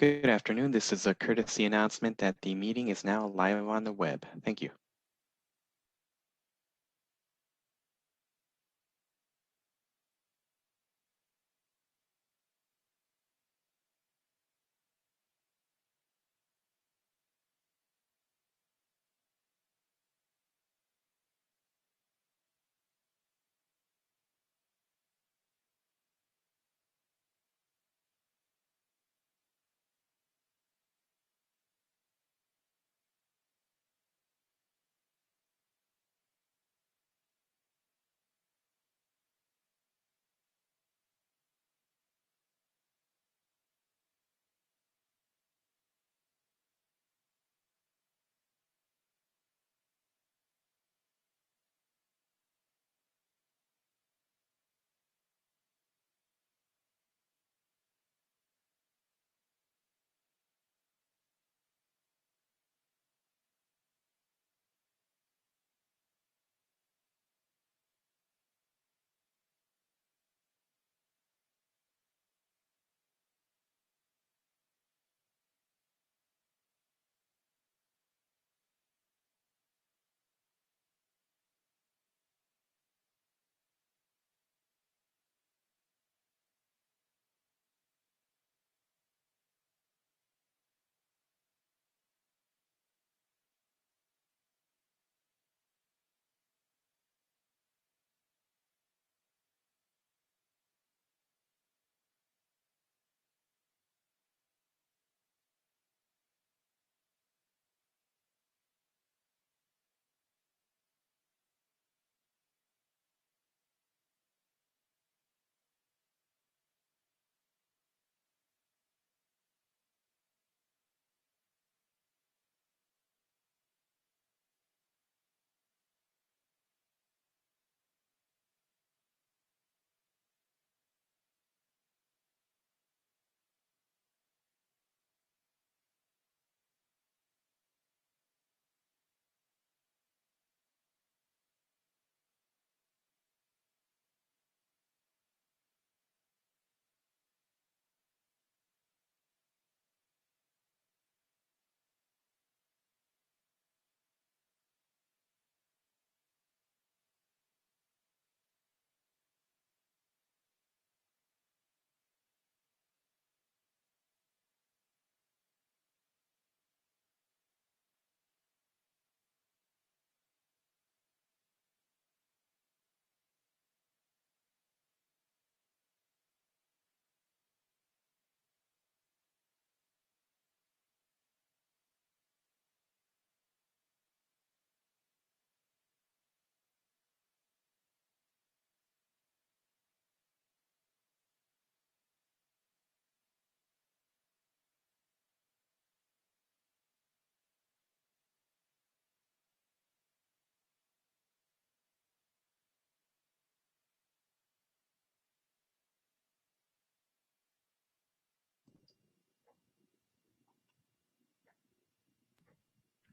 Good afternoon. This is a courtesy announcement that the meeting is now live on the web. Thank you.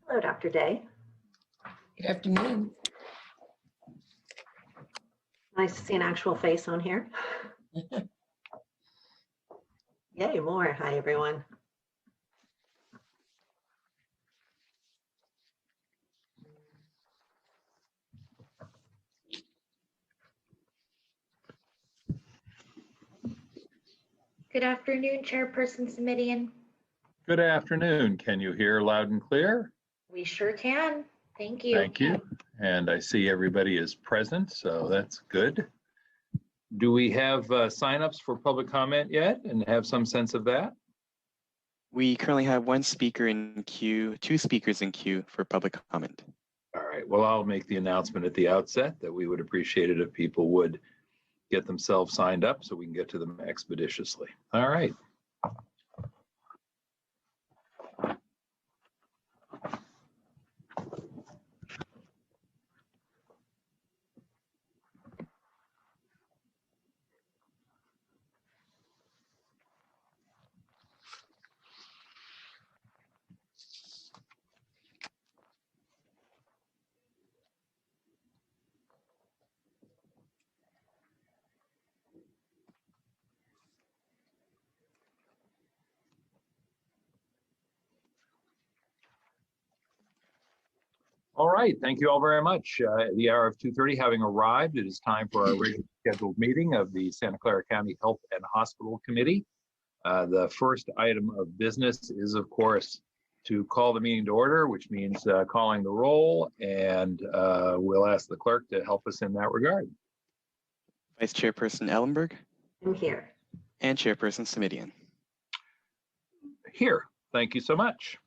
Hello, Dr. Day. Good afternoon. Nice to see an actual face on here. Yay, more. Hi, everyone. Good afternoon, Chairperson Simidian. Good afternoon. Can you hear loud and clear? We sure can. Thank you. Thank you. And I see everybody is present, so that's good. Do we have signups for public comment yet and have some sense of that? We currently have one speaker in queue, two speakers in queue for public comment. All right. Well, I'll make the announcement at the outset that we would appreciate it if people would get themselves signed up so we can get to them expeditiously. All right. All right, thank you all very much. At the hour of 2:30 having arrived, it is time for our regularly scheduled meeting of the Santa Clara County Health and Hospital Committee. The first item of business is, of course, to call the meeting to order, which means calling the roll, and we'll ask the clerk to help us in that regard. Vice Chairperson Ellenberg I'm here. and Chairperson Simidian. Here, thank you so much.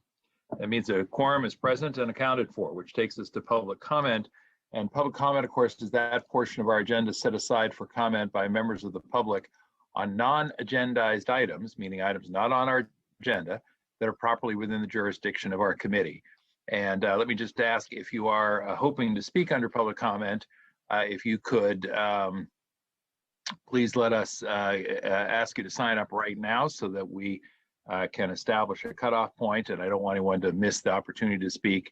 That means a quorum is present and accounted for, which takes us to public comment. And public comment, of course, is that portion of our agenda set aside for comment by members of the public on non-agendized items, meaning items not on our agenda, that are properly within the jurisdiction of our committee. And let me just ask, if you are hoping to speak under public comment, if you could please let us ask you to sign up right now so that we can establish a cutoff point, and I don't want anyone to miss the opportunity to speak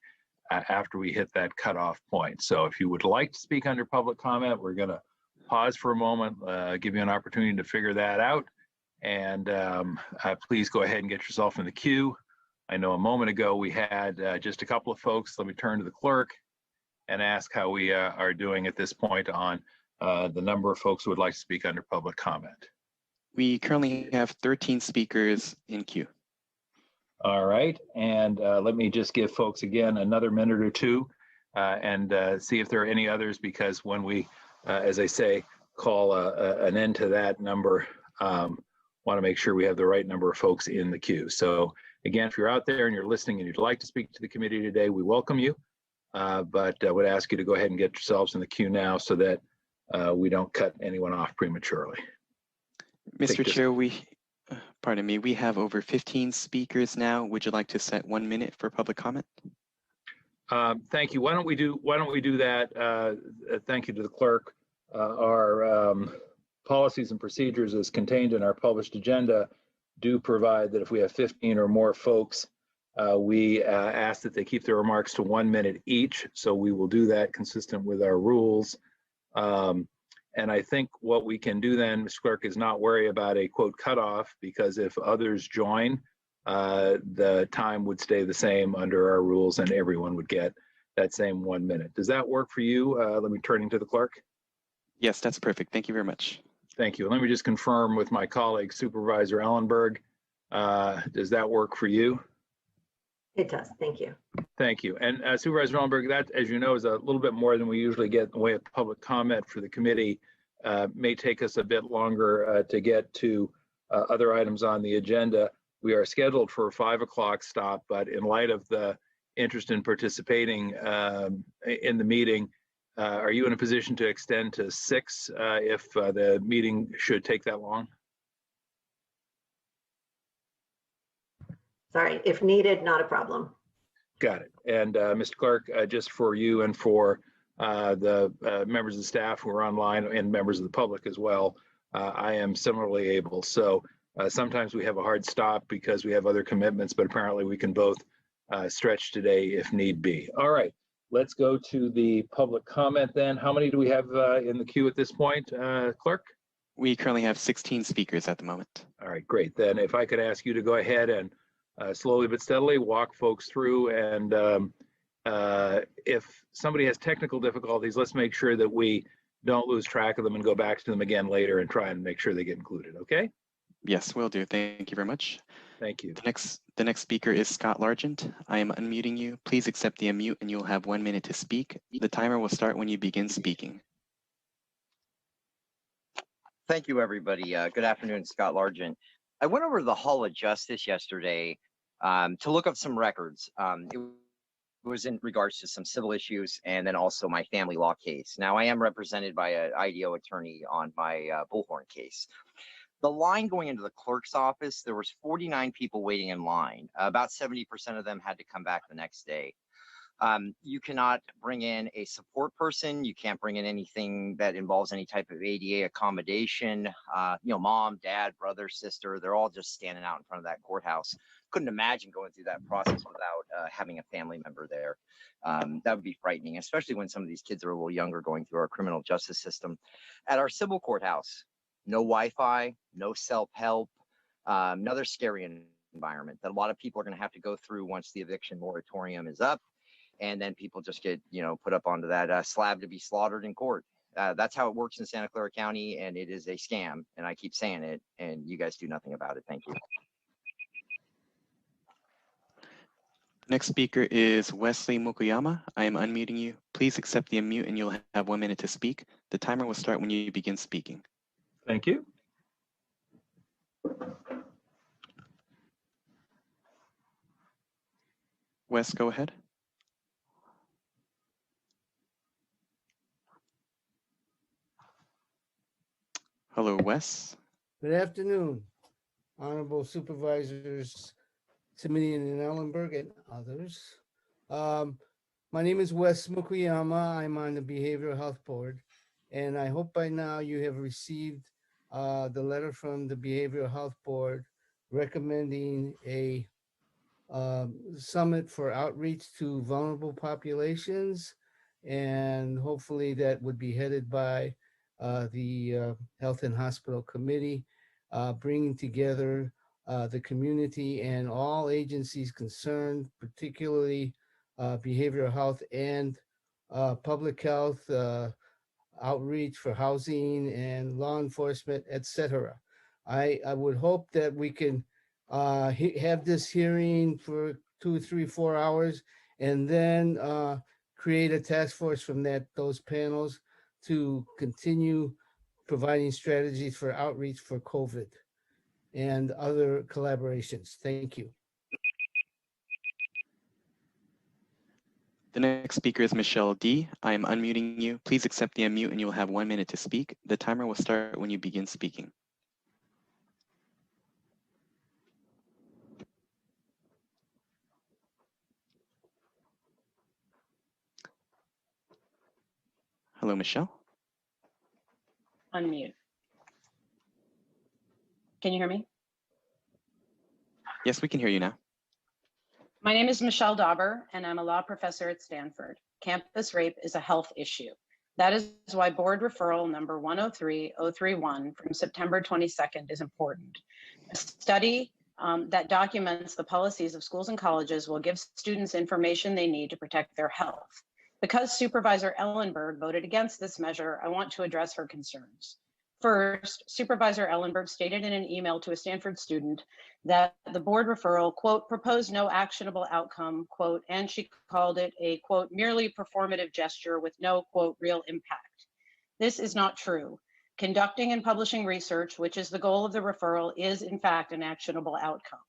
after we hit that cutoff point. So if you would like to speak under public comment, we're going to pause for a moment, give you an opportunity to figure that out, and please go ahead and get yourself in the queue. I know a moment ago we had just a couple of folks. Let me turn to the clerk and ask how we are doing at this point on the number of folks who would like to speak under public comment. We currently have 13 speakers in queue. All right, and let me just give folks again another minute or two and see if there are any others, because when we, as I say, call an end to that number, want to make sure we have the right number of folks in the queue. So again, if you're out there and you're listening and you'd like to speak to the committee today, we welcome you, but I would ask you to go ahead and get yourselves in the queue now so that we don't cut anyone off prematurely. Mr. Chair, pardon me, we have over 15 speakers now. Would you like to set 1 minute for public comment? Thank you. Why don't we do that? Thank you to the clerk. Our policies and procedures as contained in our published agenda do provide that if we have 15 or more folks, we ask that they keep their remarks to 1 minute each. So we will do that consistent with our rules. And I think what we can do then, Mr. Clerk, is not worry about a quote cutoff, because if others join, the time would stay the same under our rules and everyone would get that same 1 minute. Does that work for you? Let me turn to the clerk. Yes, that's perfect. Thank you very much. Thank you. Let me just confirm with my colleague, Supervisor Ellenberg. Does that work for you? It does. Thank you. Thank you. And Supervisor Ellenberg, that, as you know, is a little bit more than we usually get in the way of public comment for the committee. May take us a bit longer to get to other items on the agenda. We are scheduled for a 5 o'clock stop, but in light of the interest in participating in the meeting, are you in a position to extend to 6 if the meeting should take that long? Sorry, if needed, not a problem. Got it. And Mr. Clerk, just for you and for the members of the staff who are online and members of the public as well, I am similarly able. So sometimes we have a hard stop because we have other commitments, but apparently we can both stretch today if need be. All right, let's go to the public comment then. How many do we have in the queue at this point, Clerk? We currently have 16 speakers at the moment. All right, great. Then if I could ask you to go ahead and slowly but steadily walk folks through, and if somebody has technical difficulties, let's make sure that we don't lose track of them and go back to them again later and try and make sure they get included, okay? Yes, will do. Thank you very much. Thank you. The next speaker is Scott Largent. I am unmuting you. Please accept the unmute and you'll have 1 minute to speak. The timer will start when you begin speaking. Thank you, everybody. Good afternoon, Scott Largent. I went over to the Hall of Justice yesterday to look up some records. It was in regards to some civil issues and then also my family law case. Now, I am represented by an IDO attorney on my Bullhorn case. The line going into the clerk's office, there was 49 people waiting in line. About 70% of them had to come back the next day. You cannot bring in a support person. You can't bring in anything that involves any type of ADA accommodation. Mom, dad, brother, sister, they're all just standing out in front of that courthouse. Couldn't imagine going through that process without having a family member there. That would be frightening, especially when some of these kids are a little younger going through our criminal justice system. At our civil courthouse, no Wi-Fi, no self-help, another scary environment that a lot of people are going to have to go through once the eviction moratorium is up. and then people just get, put up onto that slab to be slaughtered in court. That's how it works in Santa Clara County, and it is a scam. And I keep saying it, and you guys do nothing about it. Thank you. Next speaker is Wesley Mukuyama. I am unmuting you. Please accept the unmute and you'll have 1 minute to speak. The timer will start when you begin speaking. Thank you. Wes, go ahead. Hello, Wes. Good afternoon, Honorable Supervisors Simonian and Ellenberg and others. My name is Wes Mukuyama. I'm on the Behavioral Health Board, and I hope by now you have received the letter from the Behavioral Health Board recommending a summit for outreach to vulnerable populations, and hopefully that would be headed by the Health and Hospital Committee, bringing together the community and all agencies concerned, particularly behavioral health and public health, outreach for housing and law enforcement, etc. I would hope that we can have this hearing for 2, 3, 4 hours, and then create a task force from those panels to continue providing strategies for outreach for COVID and other collaborations. Thank you. The next speaker is Michelle D. I am unmuting you. Please accept the unmute and you'll have 1 minute to speak. The timer will start when you begin speaking. Hello, Michelle. Unmute. Can you hear me? Yes, we can hear you now. My name is Michelle Dauber, and I'm a law professor at Stanford. Campus rape is a health issue. That is why board referral number 103031 from September 22nd is important. A study that documents the policies of schools and colleges will give students information they need to protect their health. Because Supervisor Ellenberg voted against this measure, I want to address her concerns. First, Supervisor Ellenberg stated in an email to a Stanford student that the board referral, quote, proposed no actionable outcome, quote, and she called it a, quote, merely performative gesture with no, quote, real impact. This is not true. Conducting and publishing research, which is the goal of the referral, is in fact an actionable outcome.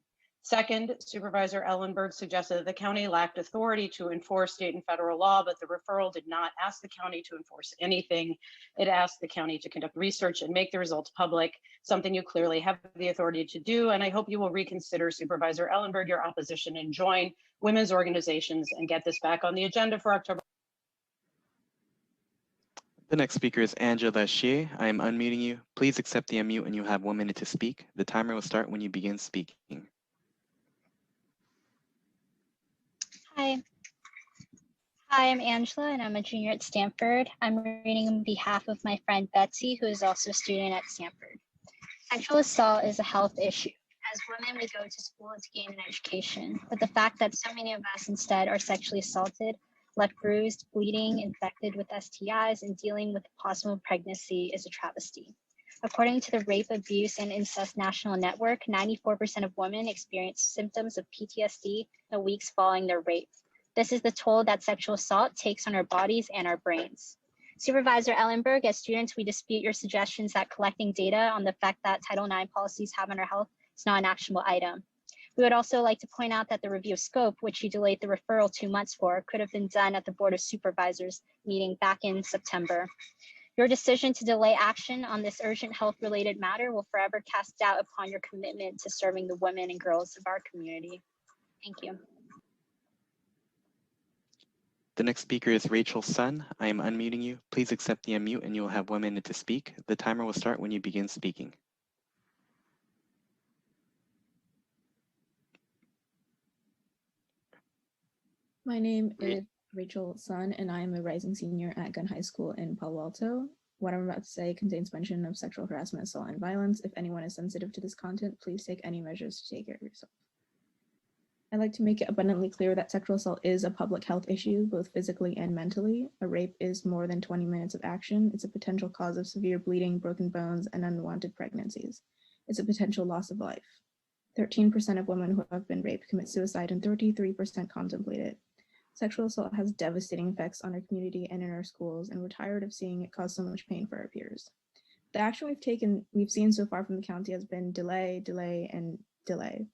Second, Supervisor Ellenberg suggested that the county lacked authority to enforce state and federal law, but the referral did not ask the county to enforce anything. It asked the county to conduct research and make the results public, something you clearly have the authority to do. And I hope you will reconsider, Supervisor Ellenberg, your opposition and join women's organizations and get this back on the agenda for October. The next speaker is Angela Xie. I am unmuting you. Please accept the unmute and you have 1 minute to speak. The timer will start when you begin speaking. Hi. Hi, I'm Angela and I'm a junior at Stanford. I'm reading on behalf of my friend Betsy, who is also a student at Stanford. Sexual assault is a health issue. As women, we go to school to gain an education, but the fact that so many of us instead are sexually assaulted, left bruised, bleeding, infected with STIs, and dealing with the possible pregnancy is a travesty. According to the Rape, Abuse, and Incest National Network, 94% of women experience symptoms of PTSD the weeks following their rape. This is the toll that sexual assault takes on our bodies and our brains. Supervisor Ellenberg, as students, we dispute your suggestions that collecting data on the effect that Title IX policies have on our health is not an actionable item. We would also like to point out that the review of scope, which you delayed the referral 2 months for, could have been done at the Board of Supervisors meeting back in September. Your decision to delay action on this urgent health-related matter will forever cast doubt upon your commitment to serving the women and girls of our community. Thank you. The next speaker is Rachel Sun. I am unmuting you. Please accept the unmute and you will have 1 minute to speak. The timer will start when you begin speaking. My name is Rachel Sun, and I am a rising senior at Gunn High School in Palo Alto. What I'm about to say contains mention of sexual harassment, assault, and violence. If anyone is sensitive to this content, please take any measures to take care of yourself. I'd like to make it abundantly clear that sexual assault is a public health issue, both physically and mentally. A rape is more than 20 minutes of action. It's a potential cause of severe bleeding, broken bones, and unwanted pregnancies. It's a potential loss of life. 13% of women who have been raped commit suicide and 33% contemplate it. Sexual assault has devastating effects on our community and in our schools, and we're tired of seeing it cause so much pain for our peers. The action we've seen so far from the county has been delay, delay, and delay.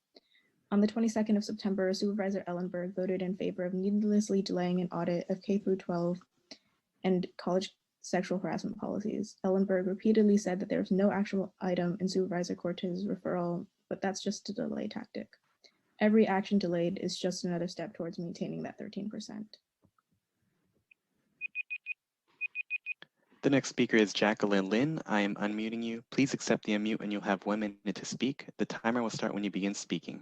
On the 22nd of September, Supervisor Ellenberg voted in favor of needlessly delaying an audit of K-12 and college sexual harassment policies. Ellenberg repeatedly said that there was no actionable item in Supervisor Cortez's referral, but that's just a delay tactic. Every action delayed is just another step towards maintaining that 13%. The next speaker is Jacqueline Lynn. I am unmuting you. Please accept the unmute and you'll have 1 minute to speak. The timer will start when you begin speaking.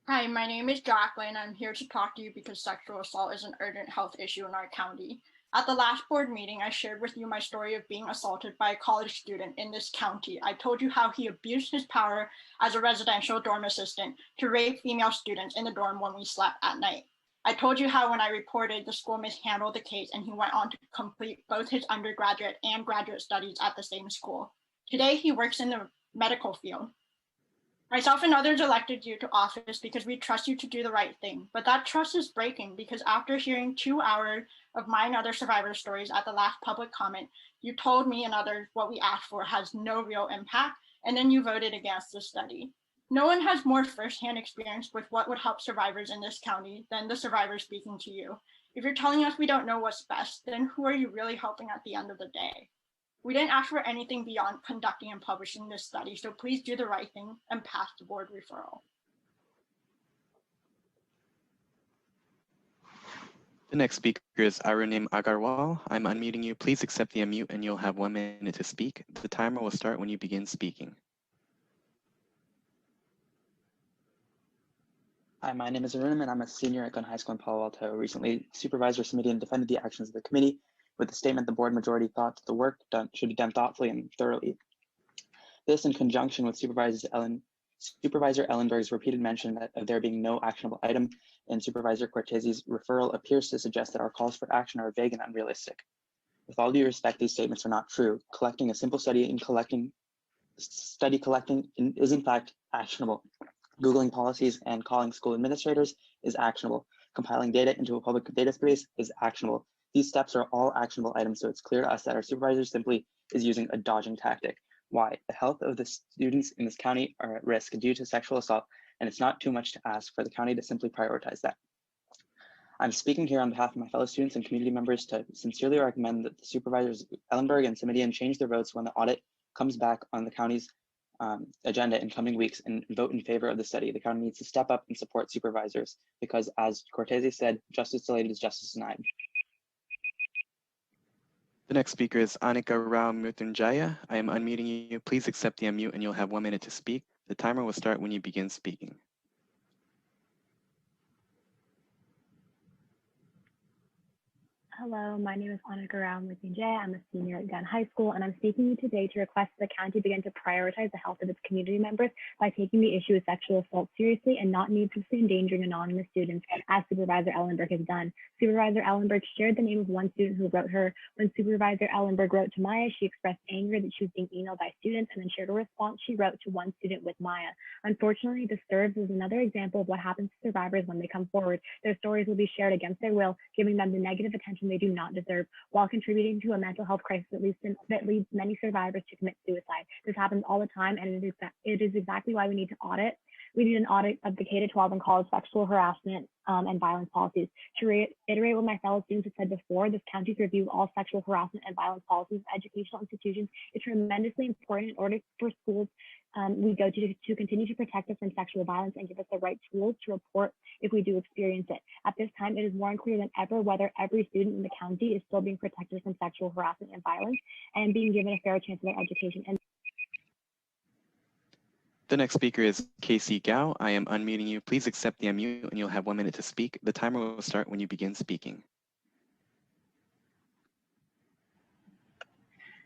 Hi, my name is Jacqueline. I'm here to talk to you because sexual assault is an urgent health issue in our county. At the last board meeting, I shared with you my story of being assaulted by a college student in this county. I told you how he abused his power as a residential dorm assistant to rape female students in the dorm when we slept at night. I told you how when I reported, the school mishandled the case and he went on to complete both his undergraduate and graduate studies at the same school. Today, he works in the medical field. Myself and others elected you to office because we trust you to do the right thing, but that trust is breaking because after hearing 2 hours of my and other survivor stories at the last public comment, you told me and others what we asked for has no real impact, and then you voted against the study. No one has more firsthand experience with what would help survivors in this county than the survivor speaking to you. If you're telling us we don't know what's best, then who are you really helping at the end of the day? We didn't ask for anything beyond conducting and publishing this study, so please do the right thing and pass the board referral. The next speaker is Arunim Agarwal. I'm unmuting you. Please accept the unmute and you'll have 1 minute to speak. The timer will start when you begin speaking. Hi, my name is Arunim and I'm a senior at Gun High School in Palo Alto. Recently, Supervisor Simidian defended the actions of the committee with the statement the board majority thought the work should be done thoughtfully and thoroughly. This, in conjunction with Supervisor Ellenberg's repeated mention of there being no actionable item in Supervisor Cortez's referral, appears to suggest that our calls for action are vague and unrealistic. With all due respect, these statements are not true. Collecting a simple study collecting is in fact actionable. Googling policies and calling school administrators is actionable. Compiling data into a public database is actionable. These steps are all actionable items, so it's clear to us that our supervisor simply is using a dodging tactic. Why? The health of the students in this county are at risk due to sexual assault, and it's not too much to ask for the county to simply prioritize that. I'm speaking here on behalf of my fellow students and community members to sincerely recommend that the supervisors Ellenberg and Simidian change their votes when the audit comes back on the county's agenda in coming weeks and vote in favor of the study. The county needs to step up and support supervisors because, as Cortez said, justice delayed is justice denied. The next speaker is Anika Rao Mruthyunjaya. I am unmuting you. Please accept the unmute and you'll have 1 minute to speak. The timer will start when you begin speaking. Hello, my name is Anika Rao Mruthyunjaya. I'm a senior at Gun High School, and I'm speaking to you today to request the county begin to prioritize the health of its community members by taking the issue of sexual assault seriously and not needlessly endangering anonymous students, as Supervisor Ellenberg has done. Supervisor Ellenberg shared the name of one student who wrote her. When Supervisor Ellenberg wrote to Maya, she expressed anger that she was being emailed by students and then shared a response she wrote to one student with Maya. Unfortunately, this serves as another example of what happens to survivors when they come forward. Their stories will be shared against their will, giving them the negative attention they do not deserve, while contributing to a mental health crisis that leads many survivors to commit suicide. This happens all the time, and it is exactly why we need to audit. We need an audit of the K-12 and college sexual harassment and violence policies. To reiterate what my fellow students have said before, this county's review of all sexual harassment and violence policies of educational institutions is tremendously important in order for schools we go to continue to protect us from sexual violence and give us the right tools to report if we do experience it. At this time, it is more unclear than ever whether every student in the county is still being protected from sexual harassment and violence and being given a fair chance of their education. The next speaker is Casey Gao. I am unmuting you. Please accept the unmute and you'll have 1 minute to speak. The timer will start when you begin speaking.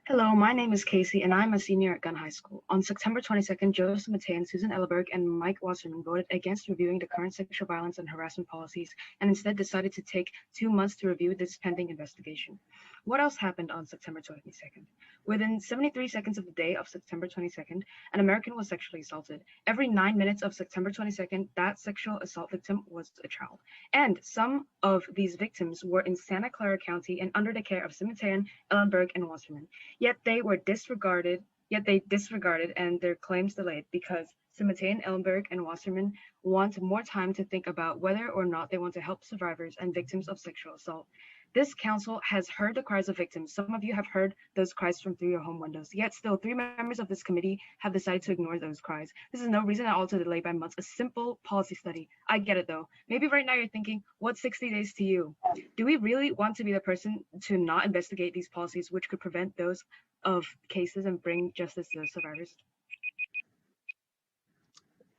Hello, my name is Casey, and I'm a senior at Gunn High School. On September 22nd, Joseph Matean, Susan Ellerberg, and Mike Wasserman voted against reviewing the current sexual violence and harassment policies and instead decided to take 2 months to review this pending investigation. What else happened on September 22nd? Within 73 seconds of the day of September 22nd, an American was sexually assaulted. Every 9 minutes of September 22nd, that sexual assault victim was a child. And some of these victims were in Santa Clara County and under the care of Matean, Ellenberg, and Wasserman. Yet they disregarded and their claims delayed because Matean, Ellenberg, and Wasserman want more time to think about whether or not they want to help survivors and victims of sexual assault. This council has heard the cries of victims. Some of you have heard those cries from through your home windows. Yet still, 3 members of this committee have decided to ignore those cries. This is no reason at all to delay by months a simple policy study. I get it though. Maybe right now you're thinking, what's 60 days to you? Do we really want to be the person to not investigate these policies which could prevent those of cases and bring justice to survivors?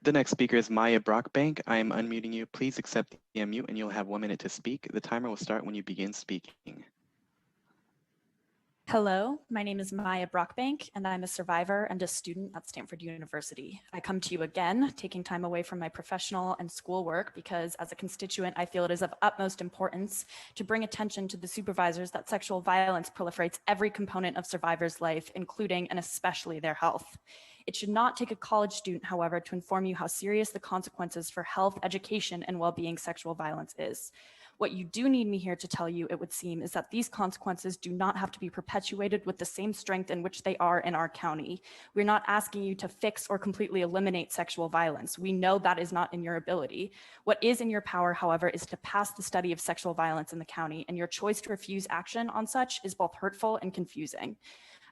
The next speaker is Maya Brockbank. I am unmuting you. Please accept the unmute and you'll have 1 minute to speak. The timer will start when you begin speaking. Hello, my name is Maya Brockbank, and I'm a survivor and a student at Stanford University. I come to you again, taking time away from my professional and school work because as a constituent, I feel it is of utmost importance to bring attention to the supervisors that sexual violence proliferates every component of survivors' life, including and especially their health. It should not take a college student, however, to inform you how serious the consequences for health, education, and well-being sexual violence is. What you do need me here to tell you, it would seem, is that these consequences do not have to be perpetuated with the same strength in which they are in our county. We're not asking you to fix or completely eliminate sexual violence. We know that is not in your ability. What is in your power, however, is to pass the study of sexual violence in the county, and your choice to refuse action on such is both hurtful and confusing.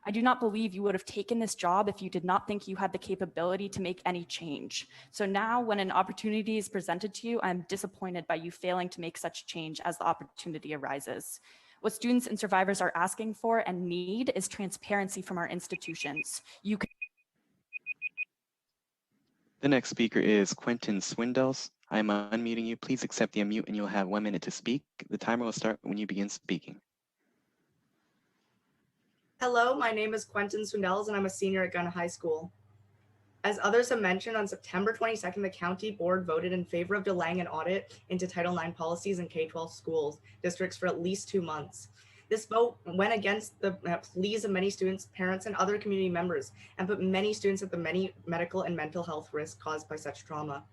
I do not believe you would have taken this job if you did not think you had the capability to make any change. So now when an opportunity is presented to you, I'm disappointed by you failing to make such change as the opportunity arises. What students and survivors are asking for and need is transparency from our institutions. The next speaker is Quinton Swindells. I am unmuting you. Please accept the unmute and you'll have 1 minute to speak. The timer will start when you begin speaking. Hello, my name is Quinton Swindells and I'm a senior at Gunn High School. As others have mentioned, on September 22nd, the county board voted in favor of delaying an audit into Title IX policies in K-12 schools districts for at least 2 months. This vote went against the pleas of many students, parents, and other community members, and put many students at the many medical and mental health risks caused by such trauma.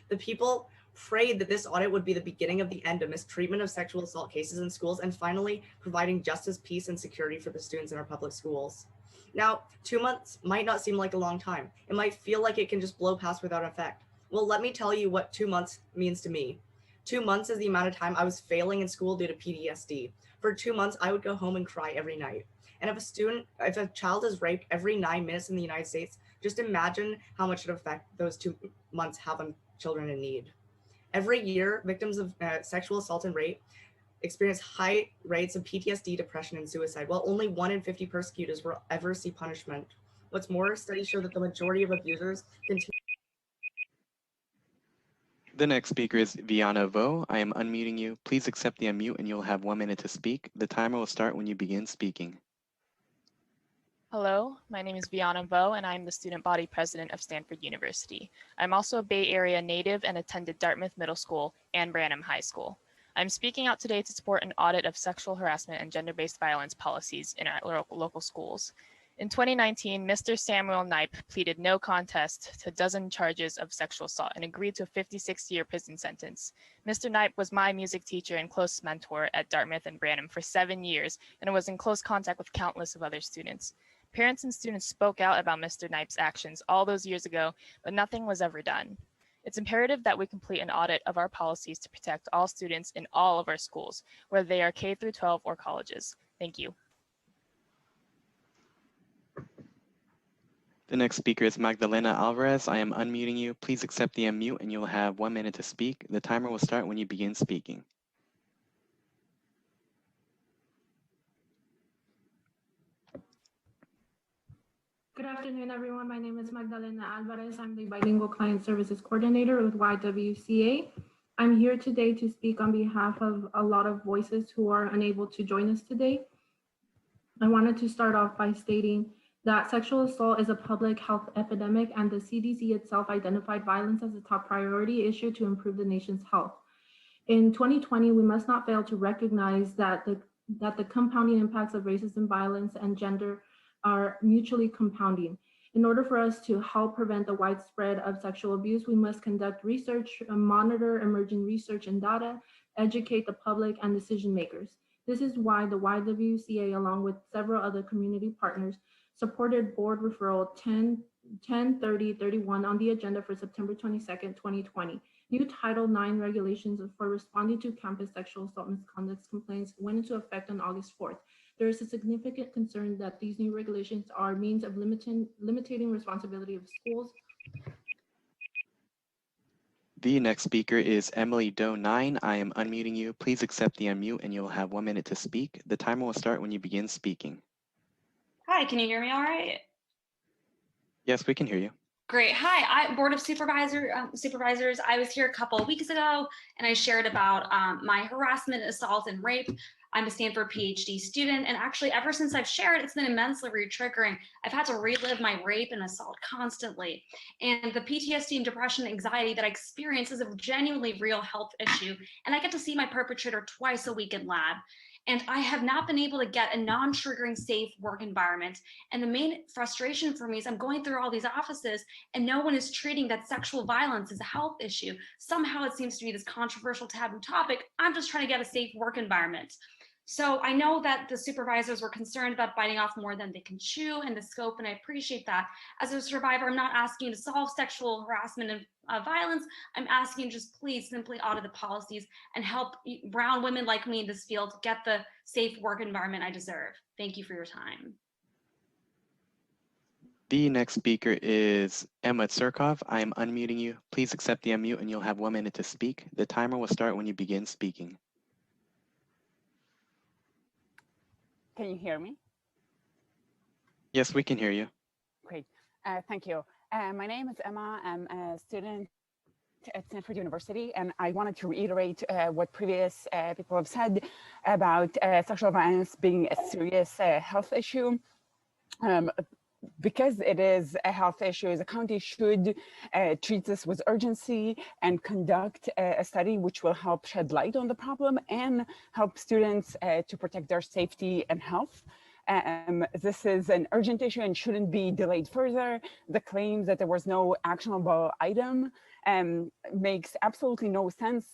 The people prayed that this audit would be the beginning of the end of mistreatment of sexual assault cases in schools and finally providing justice, peace, and security for the students in our public schools. Now, 2 months might not seem like a long time. It might feel like it can just blow past without effect. Well, let me tell you what 2 months means to me. 2 months is the amount of time I was failing in school due to PTSD. For 2 months, I would go home and cry every night. And if a child is raped every 9 minutes in the United States, just imagine how much it affect those 2 months have on children in need. Every year, victims of sexual assault and rape experience high rates of PTSD, depression, and suicide, while only 1 in 50 persecutors will ever see punishment. What's more, studies show that the majority of abusers continue. The next speaker is Vanessa Voe. I am unmuting you. Please accept the unmute and you'll have 1 minute to speak. The timer will start when you begin speaking. Hello, my name is Vanessa Voe and I'm the student body president of Stanford University. I'm also a Bay Area native and attended Dartmouth Middle School and Branham High School. I'm speaking out today to support an audit of sexual harassment and gender-based violence policies in our local schools. In 2019, Mr. Samuel Knipe pleaded no contest to a dozen charges of sexual assault and agreed to a 56-year prison sentence. Mr. Knipe was my music teacher and close mentor at Dartmouth and Branham for 7 years and was in close contact with countless of other students. Parents and students spoke out about Mr. Knipe's actions all those years ago, but nothing was ever done. It's imperative that we complete an audit of our policies to protect all students in all of our schools, whether they are K through 12 or colleges. Thank you. The next speaker is Magdalena Alvarez. I am unmuting you. Please accept the unmute and you'll have 1 minute to speak. The timer will start when you begin speaking. Good afternoon, everyone. My name is Magdalena Alvarez. I'm the Bilingual Client Services Coordinator with YWCA. I'm here today to speak on behalf of a lot of voices who are unable to join us today. I wanted to start off by stating that sexual assault is a public health epidemic, and the CDC itself identified violence as a top priority issue to improve the nation's health. In 2020, we must not fail to recognize that the compounding impacts of racism, violence, and gender are mutually compounding. In order for us to help prevent the widespread of sexual abuse, we must conduct research, monitor emerging research and data, educate the public and decision makers. This is why the YWCA, along with several other community partners, supported board referral 103031 on the agenda for September 22nd, 2020. New Title IX regulations for responding to campus sexual assault misconduct complaints went into effect on August 4th. There is a significant concern that these new regulations are means of limiting responsibility of schools. The next speaker is Emily Doe 9. I am unmuting you. Please accept the unmute and you'll have 1 minute to speak. The timer will start when you begin speaking. Hi, can you hear me all right? Yes, we can hear you. Great. Hi, Board of Supervisors. I was here a couple of weeks ago and I shared about my harassment, assault, and rape. I'm a Stanford PhD student, and actually ever since I've shared, it's been immensely re-triggering. I've had to relive my rape and assault constantly. And the PTSD and depression and anxiety that I experience is a genuinely real health issue. And I get to see my perpetrator twice a week in lab. And I have not been able to get a non-triggering safe work environment. And the main frustration for me is I'm going through all these offices and no one is treating that sexual violence as a health issue. Somehow it seems to be this controversial taboo topic. I'm just trying to get a safe work environment. So I know that the supervisors were concerned about biting off more than they can chew and the scope, and I appreciate that. As a survivor, I'm not asking you to solve sexual harassment and violence. I'm asking you just please simply audit the policies and help brown women like me in this field get the safe work environment I deserve. Thank you for your time. The next speaker is Emma Tsurkov. I am unmuting you. Please accept the unmute and you'll have 1 minute to speak. The timer will start when you begin speaking. Can you hear me? Yes, we can hear you. Great. Thank you. My name is Emma. I'm a student at Stanford University, and I wanted to reiterate what previous people have said about sexual violence being a serious health issue. Because it is a health issue, the county should treat this with urgency and conduct a study which will help shed light on the problem and help students to protect their safety and health. This is an urgent issue and shouldn't be delayed further. The claim that there was no actionable item makes absolutely no sense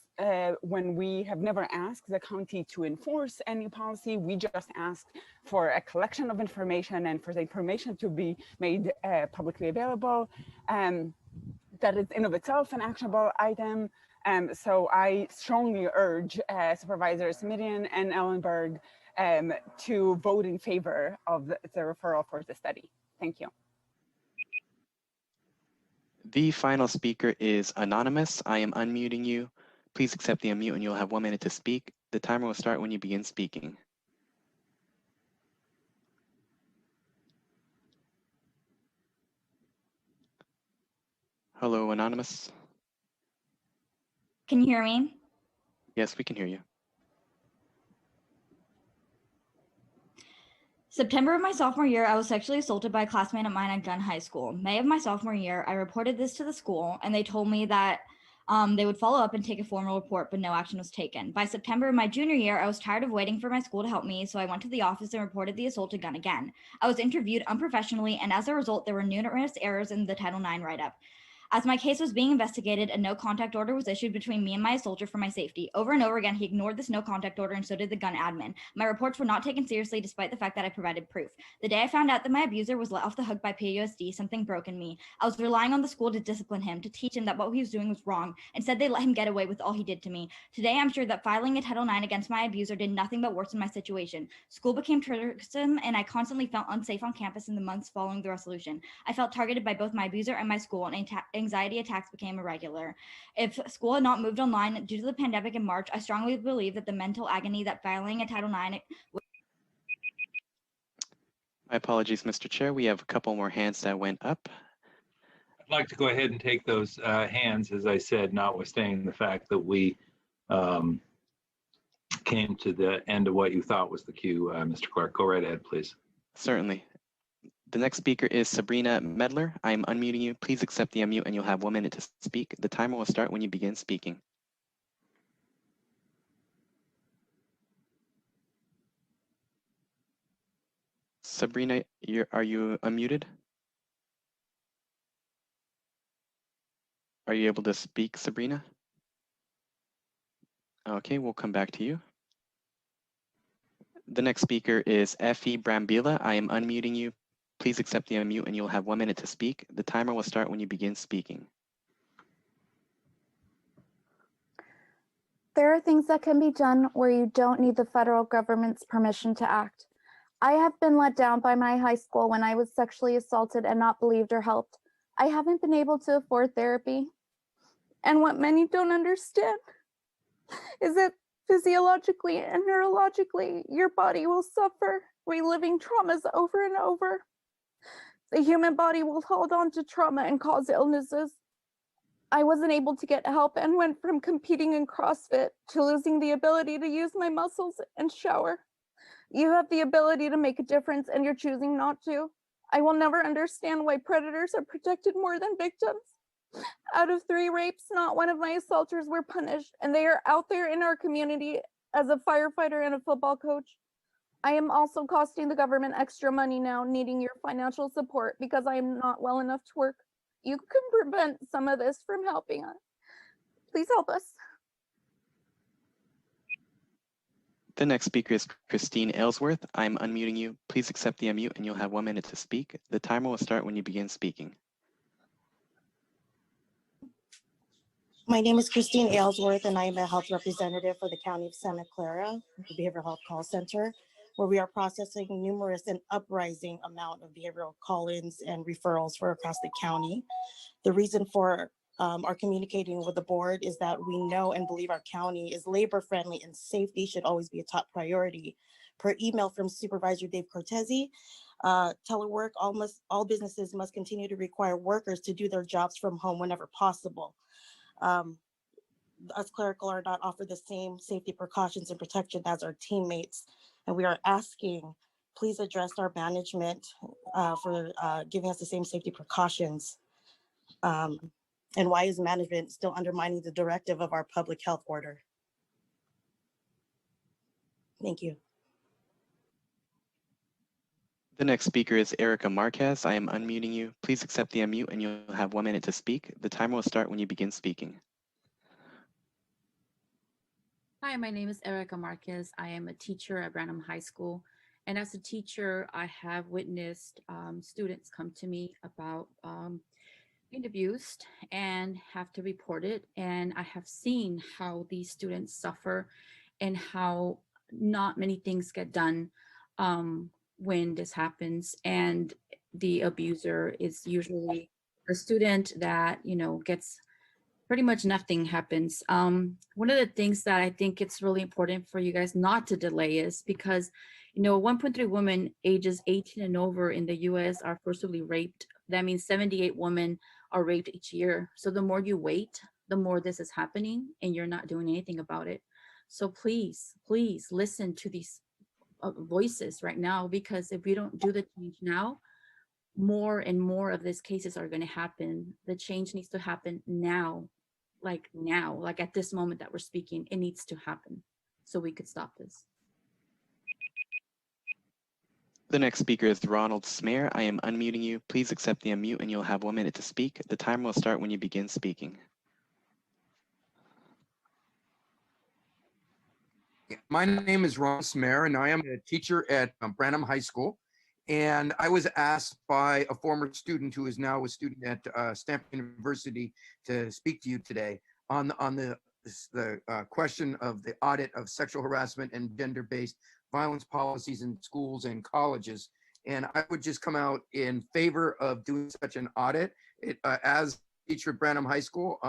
when we have never asked the county to enforce any policy. We just asked for a collection of information and for the information to be made publicly available. That is in of itself an actionable item. So I strongly urge Supervisors Midian and Ellenberg to vote in favor of the referral for the study. Thank you. The final speaker is Anonymous. I am unmuting you. Please accept the unmute and you'll have 1 minute to speak. The timer will start when you begin speaking. Hello, Anonymous. Can you hear me? Yes, we can hear you. September of my sophomore year, I was sexually assaulted by a classmate of mine at Gunn High School. May of my sophomore year, I reported this to the school and they told me that they would follow up and take a formal report, but no action was taken. By September of my junior year, I was tired of waiting for my school to help me, so I went to the office and reported the assault to Gunn again. I was interviewed unprofessionally, and as a result, there were numerous errors in the Title IX write-up. As my case was being investigated, a no contact order was issued between me and my assaulter for my safety. Over and over again, he ignored this no contact order and so did the Gunn admin. My reports were not taken seriously despite the fact that I provided proof. The day I found out that my abuser was let off the hook by PUSD, something broke in me. I was relying on the school to discipline him, to teach him that what he was doing was wrong. Instead, they let him get away with all he did to me. Today, I'm sure that filing a Title IX against my abuser did nothing but worsen my situation. School became tiresome and I constantly felt unsafe on campus in the months following the resolution. I felt targeted by both my abuser and my school, and anxiety attacks became irregular. If school had not moved online due to the pandemic in March, I strongly believe that the mental agony that filing a Title IX would. My apologies, Mr. Chair. We have a couple more hands that went up. I'd like to go ahead and take those hands, as I said, notwithstanding the fact that we came to the end of what you thought was the queue, Mr. Clerk. Go right ahead, please. Certainly. The next speaker is Sabrina Medler. I am unmuting you. Please accept the unmute and you'll have 1 minute to speak. The timer will start when you begin speaking. Sabrina, are you unmuted? Are you able to speak, Sabrina? Okay, we'll come back to you. The next speaker is Effie Brambila. I am unmuting you. Please accept the unmute and you'll have 1 minute to speak. The timer will start when you begin speaking. There are things that can be done where you don't need the federal government's permission to act. I have been let down by my high school when I was sexually assaulted and not believed or helped. I haven't been able to afford therapy. And what many don't understand is that physiologically and neurologically, your body will suffer reliving traumas over and over. The human body will hold on to trauma and cause illnesses. I wasn't able to get help and went from competing in CrossFit to losing the ability to use my muscles and shower. You have the ability to make a difference and you're choosing not to. I will never understand why predators are protected more than victims. Out of 3 rapes, not one of my assaulters were punished, and they are out there in our community as a firefighter and a football coach. I am also costing the government extra money now, needing your financial support because I am not well enough to work. You can prevent some of this from helping us. Please help us. The next speaker is Christine Aylesworth. I'm unmuting you. Please accept the unmute and you'll have 1 minute to speak. The timer will start when you begin speaking. My name is Christine Aylesworth, and I am a health representative for the County of Santa Clara, the Behavioral Health Call Center, where we are processing numerous and uprising amount of behavioral call-ins and referrals for across the county. The reason for our communicating with the board is that we know and believe our county is labor-friendly and safety should always be a top priority. Per email from Supervisor Dave Cortese, telework, all businesses must continue to require workers to do their jobs from home whenever possible. Us clerical are not offered the same safety precautions and protection as our teammates. And we are asking, please address our management for giving us the same safety precautions. And why is management still undermining the directive of our public health order? Thank you. The next speaker is Erika Marquez. I am unmuting you. Please accept the unmute and you'll have 1 minute to speak. The timer will start when you begin speaking. Hi, my name is Erika Marquez. I am a teacher at Branham High School. And as a teacher, I have witnessed students come to me about being abused and have to report it. And I have seen how these students suffer and how not many things get done when this happens. And the abuser is usually a student that, gets pretty much nothing happens. One of the things that I think it's really important for you guys not to delay is because, 1.3 women ages 18 and over in the US are forcibly raped. That means 78 women are raped each year. So the more you wait, the more this is happening and you're not doing anything about it. So please, please listen to these voices right now, because if we don't do the change now, more and more of these cases are going to happen. The change needs to happen now, like at this moment that we're speaking, it needs to happen so we could stop this. The next speaker is Ronald Smear. I am unmuting you. Please accept the unmute and you'll have 1 minute to speak. The timer will start when you begin speaking. My name is Ron Smear, and I am a teacher at Branham High School. And I was asked by a former student who is now a student at Stanford University to speak to you today on the question of the audit of sexual harassment and gender-based violence policies in schools and colleges. And I would just come out in favor of doing such an audit. As a teacher at Branham High School,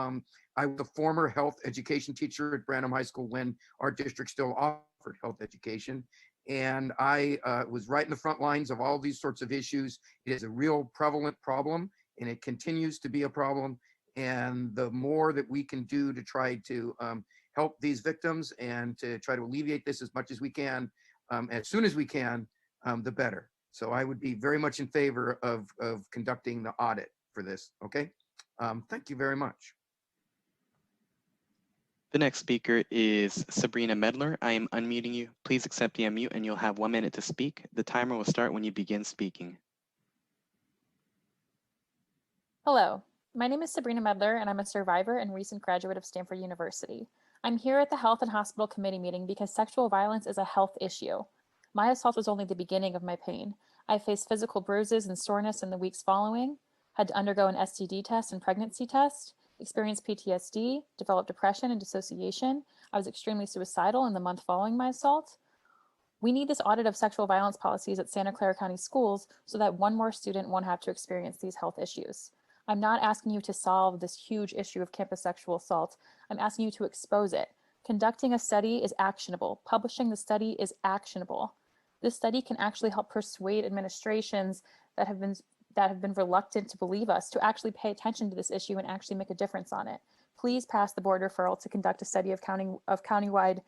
I was a former health education teacher at Branham High School when our district still offered health education. And I was right in the front lines of all these sorts of issues. It is a real prevalent problem, and it continues to be a problem. And the more that we can do to try to help these victims and to try to alleviate this as much as we can, as soon as we can, the better. So I would be very much in favor of conducting the audit for this, okay? Thank you very much. The next speaker is Sabrina Medler. I am unmuting you. Please accept the unmute and you'll have 1 minute to speak. The timer will start when you begin speaking. Hello, my name is Sabrina Medler and I'm a survivor and recent graduate of Stanford University. I'm here at the Health and Hospital Committee meeting because sexual violence is a health issue. My assault was only the beginning of my pain. I faced physical bruises and soreness in the weeks following, had to undergo an STD test and pregnancy test, experienced PTSD, developed depression and dissociation. I was extremely suicidal in the month following my assault. We need this audit of sexual violence policies at Santa Clara County schools so that one more student won't have to experience these health issues. I'm not asking you to solve this huge issue of campus sexual assault. I'm asking you to expose it. Conducting a study is actionable. Publishing the study is actionable. This study can actually help persuade administrations that have been reluctant to believe us to actually pay attention to this issue and actually make a difference on it. Please pass the board referral to conduct a study of countywide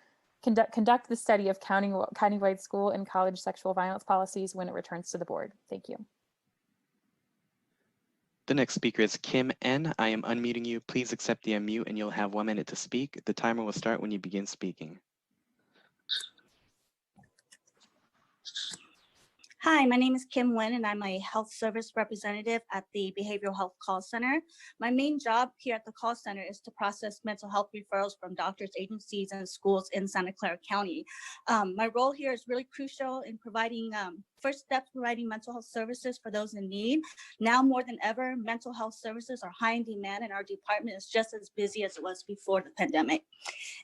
school and college sexual violence policies when it returns to the board. Thank you. The next speaker is Kim N. I am unmuting you. Please accept the unmute and you'll have 1 minute to speak. The timer will start when you begin speaking. Hi, my name is Kim Winn and I'm a health service representative at the Behavioral Health Call Center. My main job here at the call center is to process mental health referrals from doctors, agencies, and schools in Santa Clara County. My role here is really crucial in providing first steps, providing mental health services for those in need. Now more than ever, mental health services are high in demand and our department is just as busy as it was before the pandemic.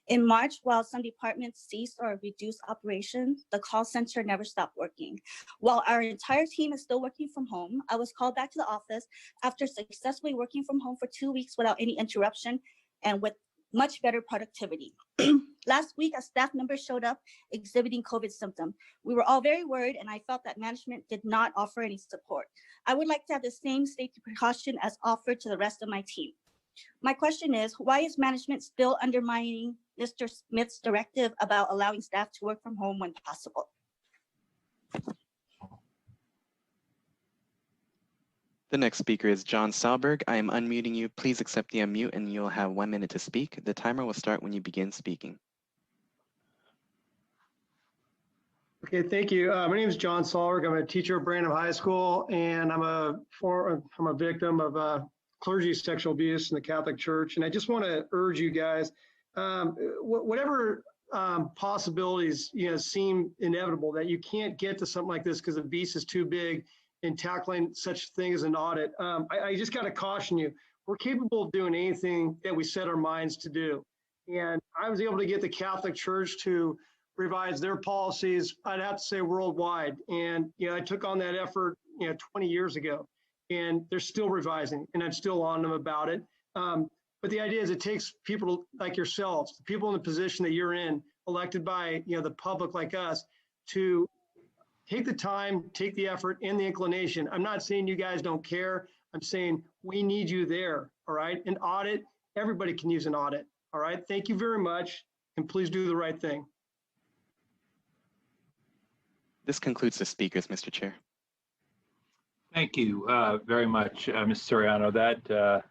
In March, while some departments ceased or reduced operations, the call center never stopped working. While our entire team is still working from home, I was called back to the office after successfully working from home for 2 weeks without any interruption and with much better productivity. Last week, a staff member showed up exhibiting COVID symptoms. We were all very worried and I felt that management did not offer any support. I would like to have the same safety precaution as offered to the rest of my team. My question is, why is management still undermining Mr. Smith's directive about allowing staff to work from home when possible? The next speaker is John Salberg. I am unmuting you. Please accept the unmute and you'll have 1 minute to speak. The timer will start when you begin speaking. Okay, thank you. My name is John Salberg. I'm a teacher at Branham High School, and I'm a victim of clergy sexual abuse in the Catholic Church. And I just want to urge you guys, whatever possibilities seem inevitable, that you can't get to something like this because the beast is too big in tackling such thing as an audit. I just got to caution you, we're capable of doing anything that we set our minds to do. And I was able to get the Catholic Church to revise their policies, I'd have to say worldwide. And I took on that effort 20 years ago, and they're still revising, and I'm still on them about it. But the idea is it takes people like yourselves, the people in the position that you're in, elected by the public like us, to take the time, take the effort and the inclination. I'm not saying you guys don't care. I'm saying we need you there, all right? An audit, everybody can use an audit, all right? Thank you very much, and please do the right thing. This concludes the speakers, Mr. Chair. Thank you very much, Mr. Soriano.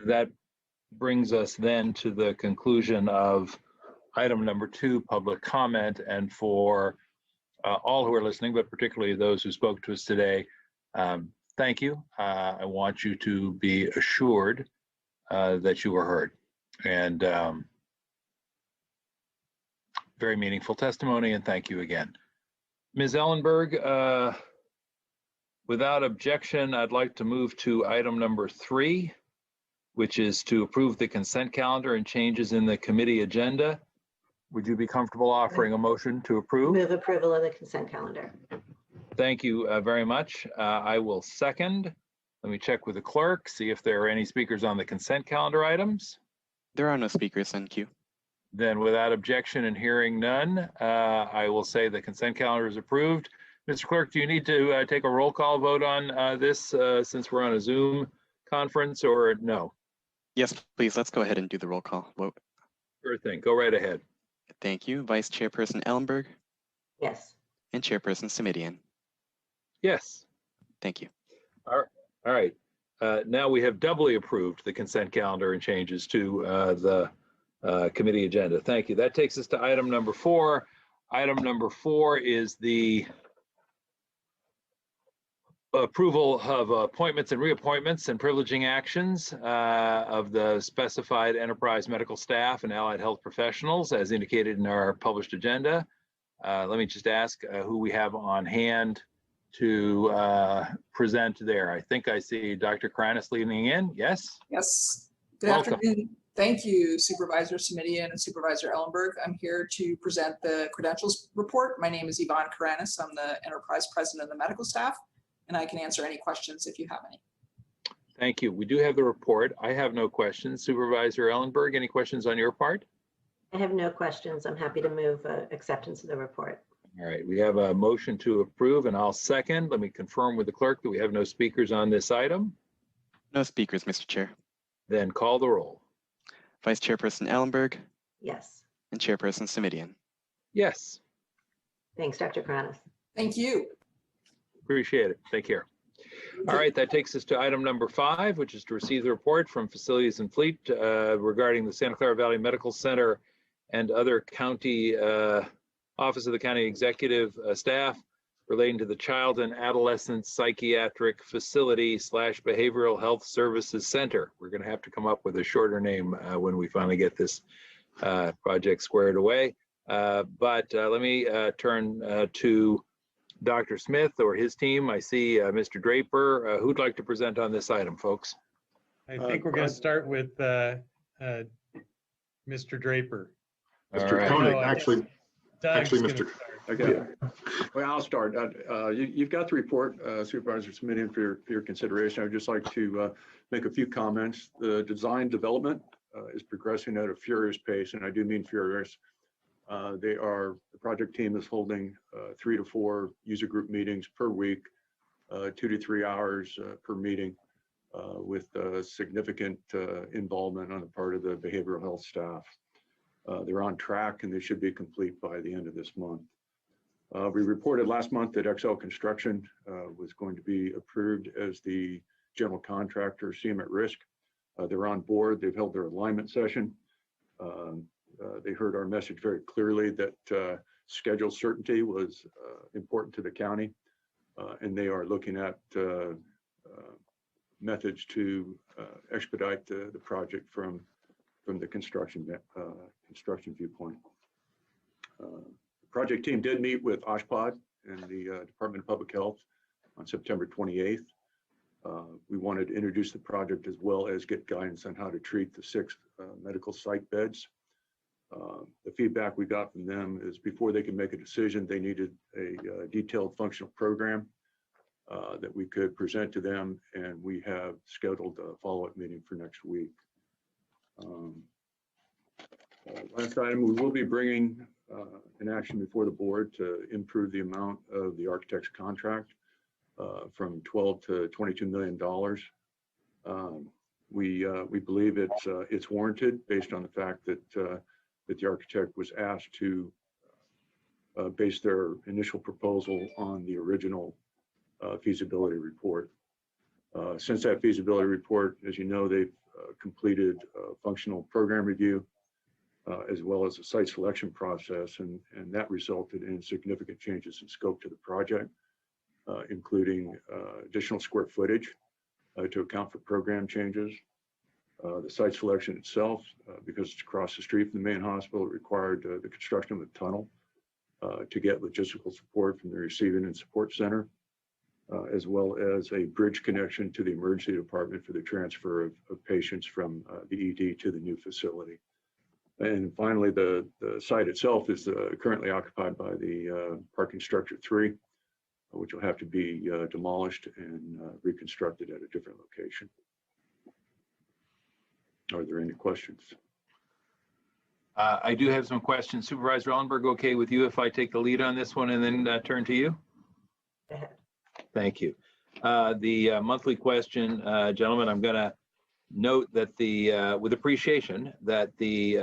That brings us then to the conclusion of item number 2, public comment. And for all who are listening, but particularly those who spoke to us today, thank you. I want you to be assured that you were heard. And very meaningful testimony, and thank you again. Ms. Ellenberg, without objection, I'd like to move to item number 3, which is to approve the consent calendar and changes in the committee agenda. Would you be comfortable offering a motion to approve? Move approval of the consent calendar. Thank you very much. I will second. Let me check with the clerk, see if there are any speakers on the consent calendar items. There are no speakers in queue. Then without objection and hearing none, I will say the consent calendar is approved. Mr. Clerk, do you need to take a roll call vote on this since we're on a Zoom conference, or no? Yes, please. Let's go ahead and do the roll call vote. Sure thing. Go right ahead. Thank you. Vice Chairperson Ellenberg Yes. and Chairperson Simidian. Yes. Thank you. All right. Now we have doubly approved the consent calendar and changes to the committee agenda. Thank you. That takes us to item number 4. Item number 4 is the approval of appointments and reappointments and privileging actions of the specified enterprise medical staff and allied health professionals as indicated in our published agenda. Let me just ask who we have on hand to present there. I think I see Dr. Kranis leaning in. Yes? Yes. Good Welcome. afternoon. Thank you, Supervisor Simidian and Supervisor Ellenberg. I'm here to present the credentials report. My name is Yvonne Kranis. I'm the enterprise president of the medical staff, and I can answer any questions if you have any. Thank you. We do have the report. I have no questions. Supervisor Ellenberg, any questions on your part? I have no questions. I'm happy to move acceptance of the report. All right, we have a motion to approve and I'll second. Let me confirm with the clerk that we have no speakers on this item. No speakers, Mr. Chair. Then call the roll. Vice Chairperson Ellenberg Yes. and Chairperson Simidian. Yes. Thanks, Dr. Kranis. Thank you. Appreciate it. Take care. All right, that takes us to item number 5, which is to receive the report from Facilities and Fleet regarding the Santa Clara Valley Medical Center and other county Office of the County Executive staff relating to the Child and Adolescent Psychiatric Facility / Behavioral Health Services Center. We're going to have to come up with a shorter name when we finally get this project squared away. But let me turn to Dr. Smith or his team. I see Mr. Draper. Who'd like to present on this item, folks? I think we're going to start with Mr. Draper. Mr. Right. Koenig, actually, Mr. Okay. Well, I'll start. You've got the report, Supervisor Simidian, for your consideration. I would just like to make a few comments. The design development is progressing at a furious pace, and I do mean furious. The project team is holding 3 to 4 user group meetings per week, 2 to 3 hours per meeting, with significant involvement on the part of the behavioral health staff. They're on track and they should be complete by the end of this month. We reported last month that XL Construction was going to be approved as the general contractor, CM at risk. They're on board. They've held their alignment session. They heard our message very clearly that schedule certainty was important to the county, and they are looking at methods to expedite the project from the construction viewpoint. The project team did meet with OSHPD and the Department of Public Health on September 28th. We wanted to introduce the project as well as get guidance on how to treat the 6 medical psych beds. The feedback we got from them is before they could make a decision, they needed a detailed functional program that we could present to them, and we have scheduled a follow-up meeting for next week. Last item, we will be bringing an action before the board to improve the amount of the architect's contract from $12 to $22 million. We believe it's warranted based on the fact that the architect was asked to base their initial proposal on the original feasibility report. Since that feasibility report, as you know, they've completed a functional program review as well as a site selection process, and that resulted in significant changes in scope to the project, including additional square footage to account for program changes. The site selection itself, because it's across the street from the main hospital, it required the construction of a tunnel to get logistical support from the receiving and support center, as well as a bridge connection to the emergency department for the transfer of patients from the ED to the new facility. And finally, the site itself is currently occupied by the parking structure 3, which will have to be demolished and reconstructed at a different location. Are there any questions? I do have some questions. Supervisor Ellenberg, okay with you if I take the lead on this one and then turn to you? Thank you. The monthly question, gentlemen, I'm going to note that with appreciation that the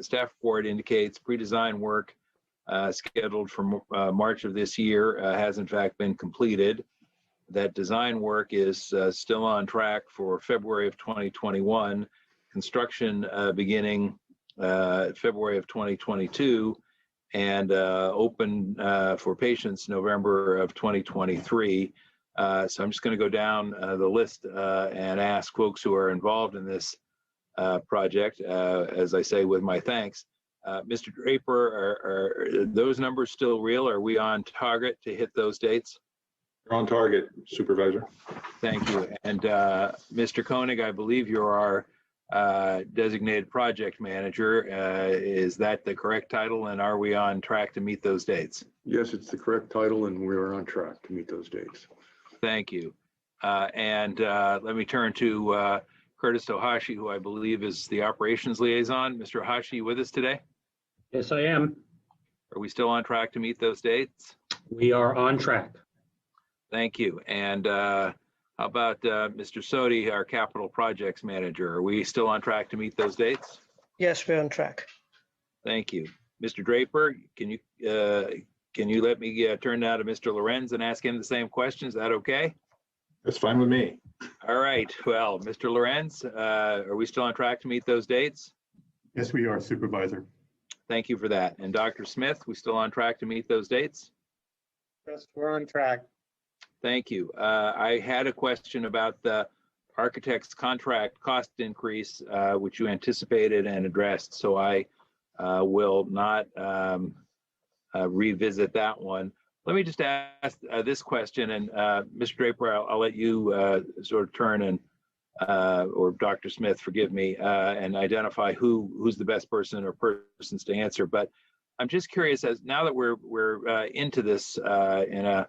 staff report indicates pre-design work scheduled for March of this year has in fact been completed. That design work is still on track for February of 2021, construction beginning February of 2022, and open for patients November of 2023. So I'm just going to go down the list and ask folks who are involved in this project, as I say, with my thanks. Mr. Draper, are those numbers still real? Are we on target to hit those dates? You're on target, Supervisor. Thank you. And Mr. Koenig, I believe you're our designated project manager. Is that the correct title? And are we on track to meet those dates? Yes, it's the correct title, and we are on track to meet those dates. Thank you. And let me turn to Curtis Ohashi, who I believe is the operations liaison. Mr. Ohashi, with us today? Yes, I am. Are we still on track to meet those dates? We are on track. Thank you. And how about Mr. Sodi, our capital projects manager? Are we still on track to meet those dates? Yes, we're on track. Thank you. Mr. Draper, can you let me turn now to Mr. Lorenz and ask him the same question? Is that okay? That's fine with me. All right. Well, Mr. Lorenz, are we still on track to meet those dates? Yes, we are, Supervisor. Thank you for that. And Dr. Smith, we still on track to meet those dates? Yes, we're on track. Thank you. I had a question about the architect's contract cost increase, which you anticipated and addressed. So I will not revisit that one. Let me just ask this question, and Mr. Draper, I'll let you sort of turn and, or Dr. Smith, forgive me, and identify who's the best person or persons to answer. But I'm just curious, as now that we're into this in a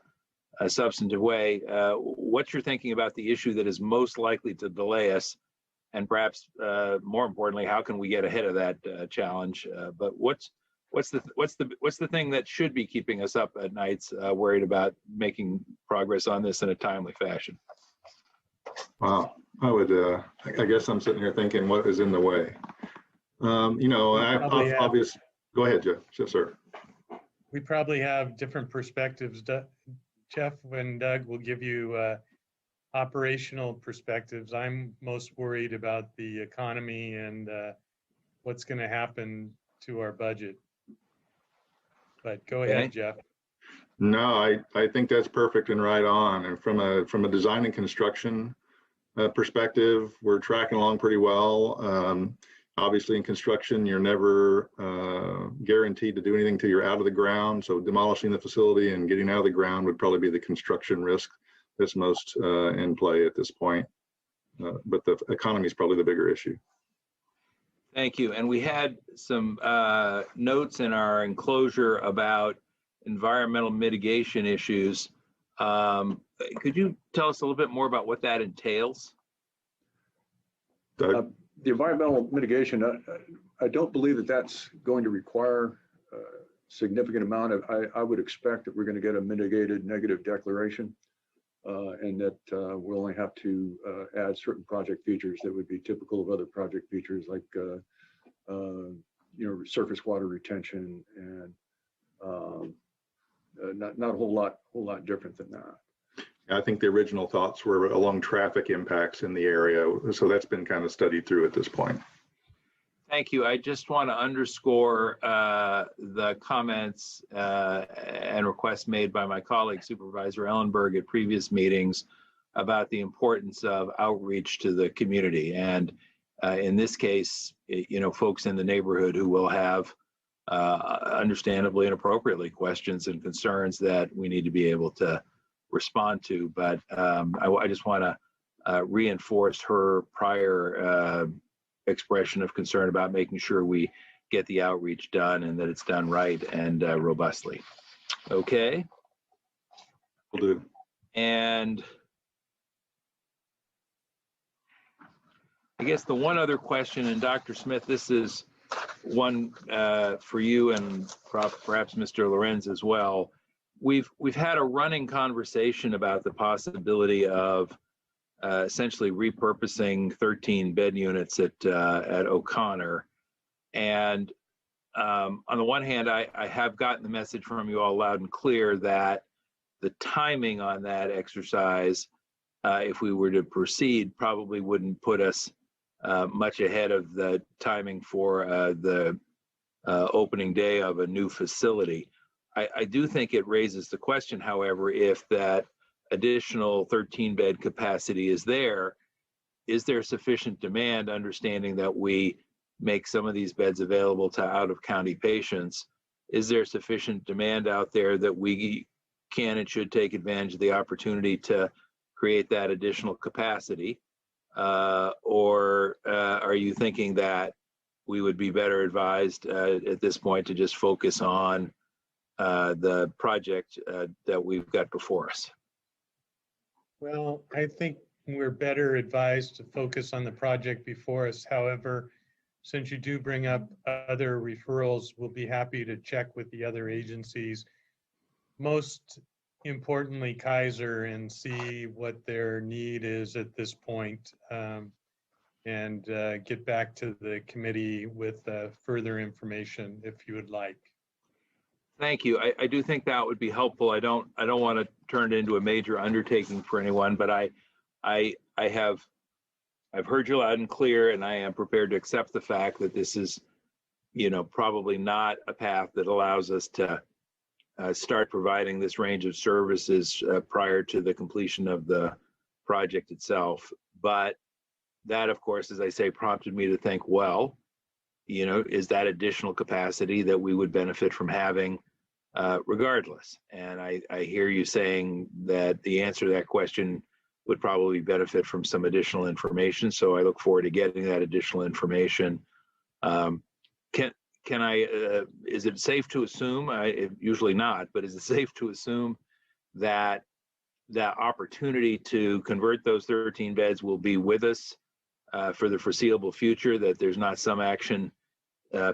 substantive way, what you're thinking about the issue that is most likely to delay us, and perhaps more importantly, how can we get ahead of that challenge? But what's the thing that should be keeping us up at nights, worried about making progress on this in a timely fashion? Wow, I guess I'm sitting here thinking, what is in the way? Obviously, go ahead, Jeff. Yes, sir. We probably have different perspectives. Jeff and Doug will give you operational perspectives. I'm most worried about the economy and what's going to happen to our budget. But go ahead, Jeff. No, I think that's perfect and right on. And from a design and construction perspective, we're tracking along pretty well. Obviously, in construction, you're never guaranteed to do anything till you're out of the ground. So demolishing the facility and getting out of the ground would probably be the construction risk that's most in play at this point. But the economy is probably the bigger issue. Thank you. And we had some notes in our enclosure about environmental mitigation issues. Could you tell us a little bit more about what that entails? Doug? The environmental mitigation, I don't believe that that's going to require a significant amount of, I would expect that we're going to get a mitigated negative declaration and that we'll only have to add certain project features that would be typical of other project features like, surface water retention and not a whole lot different than that. I think the original thoughts were along traffic impacts in the area. So that's been kind of studied through at this point. Thank you. I just want to underscore the comments and requests made by my colleague, Supervisor Ellenberg, at previous meetings about the importance of outreach to the community. And in this case, folks in the neighborhood who will have understandably and appropriately questions and concerns that we need to be able to respond to, but I just want to reinforce her prior expression of concern about making sure we get the outreach done and that it's done right and robustly. Okay. Will do. And I guess the one other question, and Dr. Smith, this is one for you and perhaps Mr. Lorenz as well. We've had a running conversation about the possibility of essentially repurposing 13 bed units at O'Connor. And on the one hand, I have gotten the message from you all loud and clear that the timing on that exercise, if we were to proceed, probably wouldn't put us much ahead of the timing for the opening day of a new facility. I do think it raises the question, however, if that additional 13-bed capacity is there sufficient demand, understanding that we make some of these beds available to out-of-county patients? Is there sufficient demand out there that we can and should take advantage of the opportunity to create that additional capacity? Or are you thinking that we would be better advised at this point to just focus on the project that we've got before us? Well, I think we're better advised to focus on the project before us. However, since you do bring up other referrals, we'll be happy to check with the other agencies. Most importantly, Kaiser, and see what their need is at this point, and get back to the committee with further information if you would like. Thank you. I do think that would be helpful. I don't want to turn it into a major undertaking for anyone, but I've heard you loud and clear, and I am prepared to accept the fact that this is, probably not a path that allows us to start providing this range of services prior to the completion of the project itself. But that, of course, as I say, prompted me to think, well, is that additional capacity that we would benefit from having regardless? And I hear you saying that the answer to that question would probably benefit from some additional information. So I look forward to getting that additional information. Can I, is it safe to assume, usually not, but is it safe to assume that that opportunity to convert those 13 beds will be with us for the foreseeable future, that there's not some action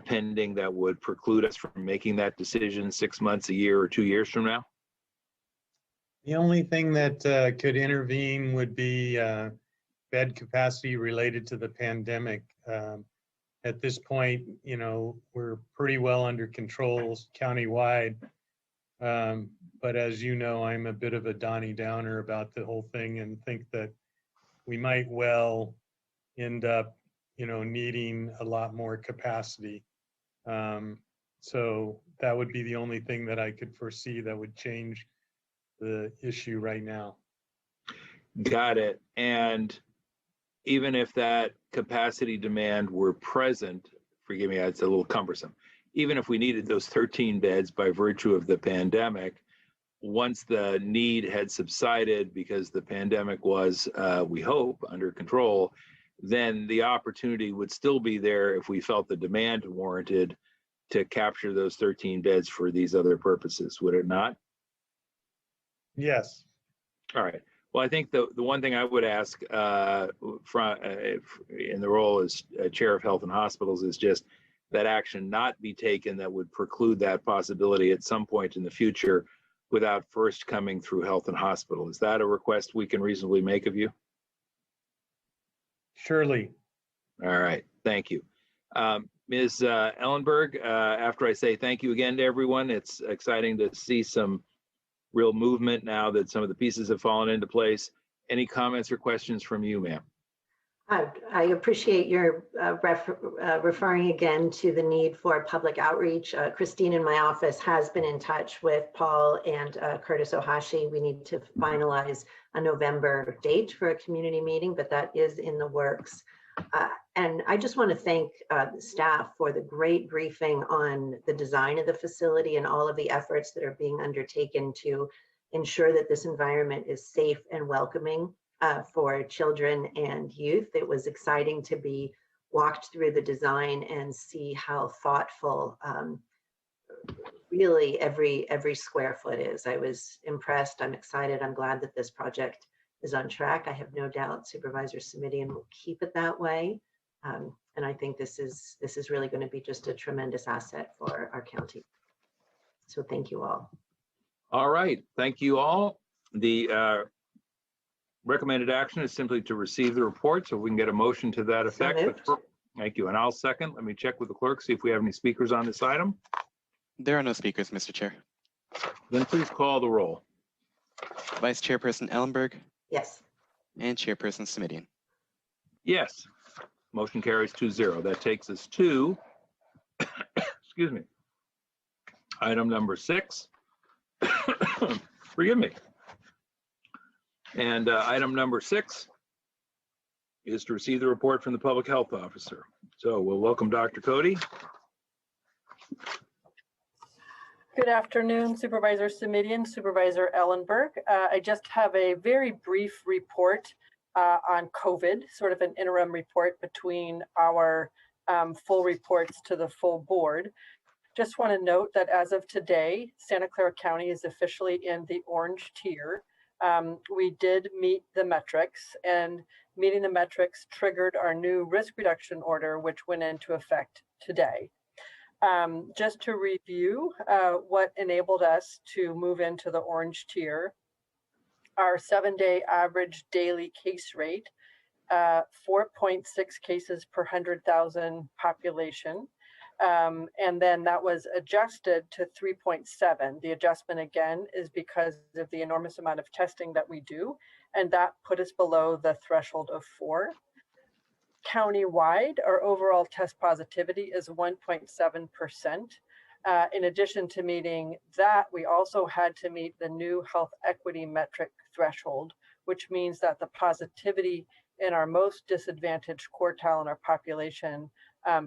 pending that would preclude us from making that decision 6 months, a year, or 2 years from now? The only thing that could intervene would be bed capacity related to the pandemic. At this point, we're pretty well under control countywide. But as you know, I'm a bit of a Donnie Downer about the whole thing and think that we might well end up, needing a lot more capacity. So that would be the only thing that I could foresee that would change the issue right now. Got it. And even if that capacity demand were present, forgive me, it's a little cumbersome. Even if we needed those 13 beds by virtue of the pandemic, once the need had subsided because the pandemic was, we hope, under control, then the opportunity would still be there if we felt the demand warranted to capture those 13 beds for these other purposes, would it not? Yes. All right. Well, I think the one thing I would ask in the role as chair of health and hospitals is just that action not be taken that would preclude that possibility at some point in the future without first coming through health and hospital. Is that a request we can reasonably make of you? Surely. All right. Thank you. Ms. Ellenberg, after I say thank you again to everyone, it's exciting to see some real movement now that some of the pieces have fallen into place. Any comments or questions from you, ma'am? I appreciate your referring again to the need for public outreach. Christine in my office has been in touch with Paul and Curtis Ohashi. We need to finalize a November date for a community meeting, but that is in the works. And I just want to thank the staff for the great briefing on the design of the facility and all of the efforts that are being undertaken to ensure that this environment is safe and welcoming for children and youth. It was exciting to be walked through the design and see how thoughtful really every square foot is. I was impressed. I'm excited. I'm glad that this project is on track. I have no doubt Supervisor Simitian will keep it that way. And I think this is really going to be just a tremendous asset for our county. So thank you all. All right. Thank you all. The Recommended action is simply to receive the report, so if we can get a motion to that effect. Thank you, and I'll second. Let me check with the clerk, see if we have any speakers on this item. There are no speakers, Mr. Chair. Then please call the roll. Vice Chairperson Ellenberg Yes. and Chairperson Simidian. Yes. Motion carries 2-0. That takes us to, excuse me, item number 6. Forgive me. And item number 6 is to receive the report from the public health officer. So we'll welcome Dr. Cody. Good afternoon, Supervisor Simidian, Supervisor Ellenberg. I just have a very brief report on COVID, sort of an interim report between our full reports to the full board. Just want to note that as of today, Santa Clara County is officially in the orange tier. We did meet the metrics, and meeting the metrics triggered our new risk reduction order, which went into effect today. Just to review what enabled us to move into the orange tier, our 7-day average daily case rate, 4.6 cases per 100,000 population. And then that was adjusted to 3.7. The adjustment again is because of the enormous amount of testing that we do, and that put us below the threshold of 4. Countywide, our overall test positivity is 1.7%. In addition to meeting that, we also had to meet the new health equity metric threshold, which means that the positivity in our most disadvantaged quartile in our population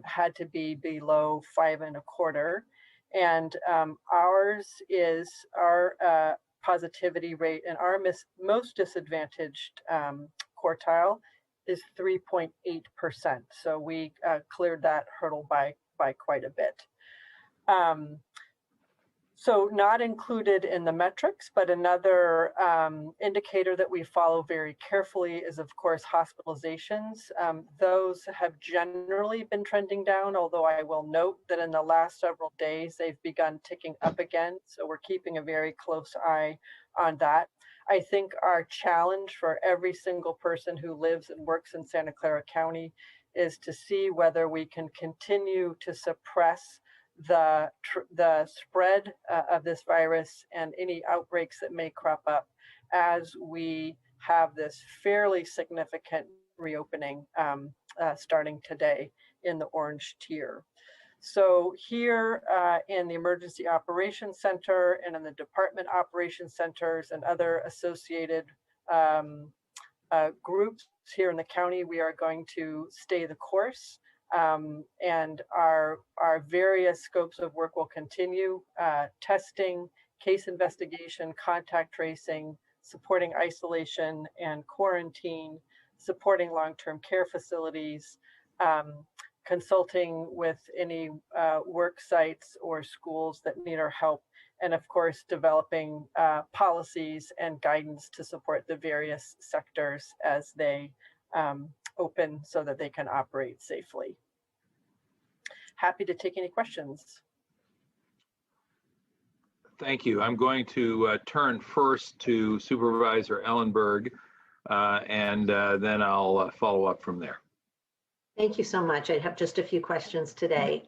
had to be below 5.25. And ours is our positivity rate in our most disadvantaged quartile is 3.8%. So we cleared that hurdle by quite a bit. So not included in the metrics, but another indicator that we follow very carefully is, of course, hospitalizations. Those have generally been trending down, although I will note that in the last several days, they've begun ticking up again. So we're keeping a very close eye on that. I think our challenge for every single person who lives and works in Santa Clara County is to see whether we can continue to suppress the spread of this virus and any outbreaks that may crop up as we have this fairly significant reopening starting today in the orange tier. So here in the Emergency Operations Center and in the Department Operations Centers and other associated groups here in the county, we are going to stay the course. And our various scopes of work will continue, testing, case investigation, contact tracing, supporting isolation and quarantine, supporting long-term care facilities, consulting with any work sites or schools that need our help, and of course, developing policies and guidance to support the various sectors as they open so that they can operate safely. Happy to take any questions. Thank you. I'm going to turn first to Supervisor Ellenberg, and then I'll follow up from there. Thank you so much. I have just a few questions today.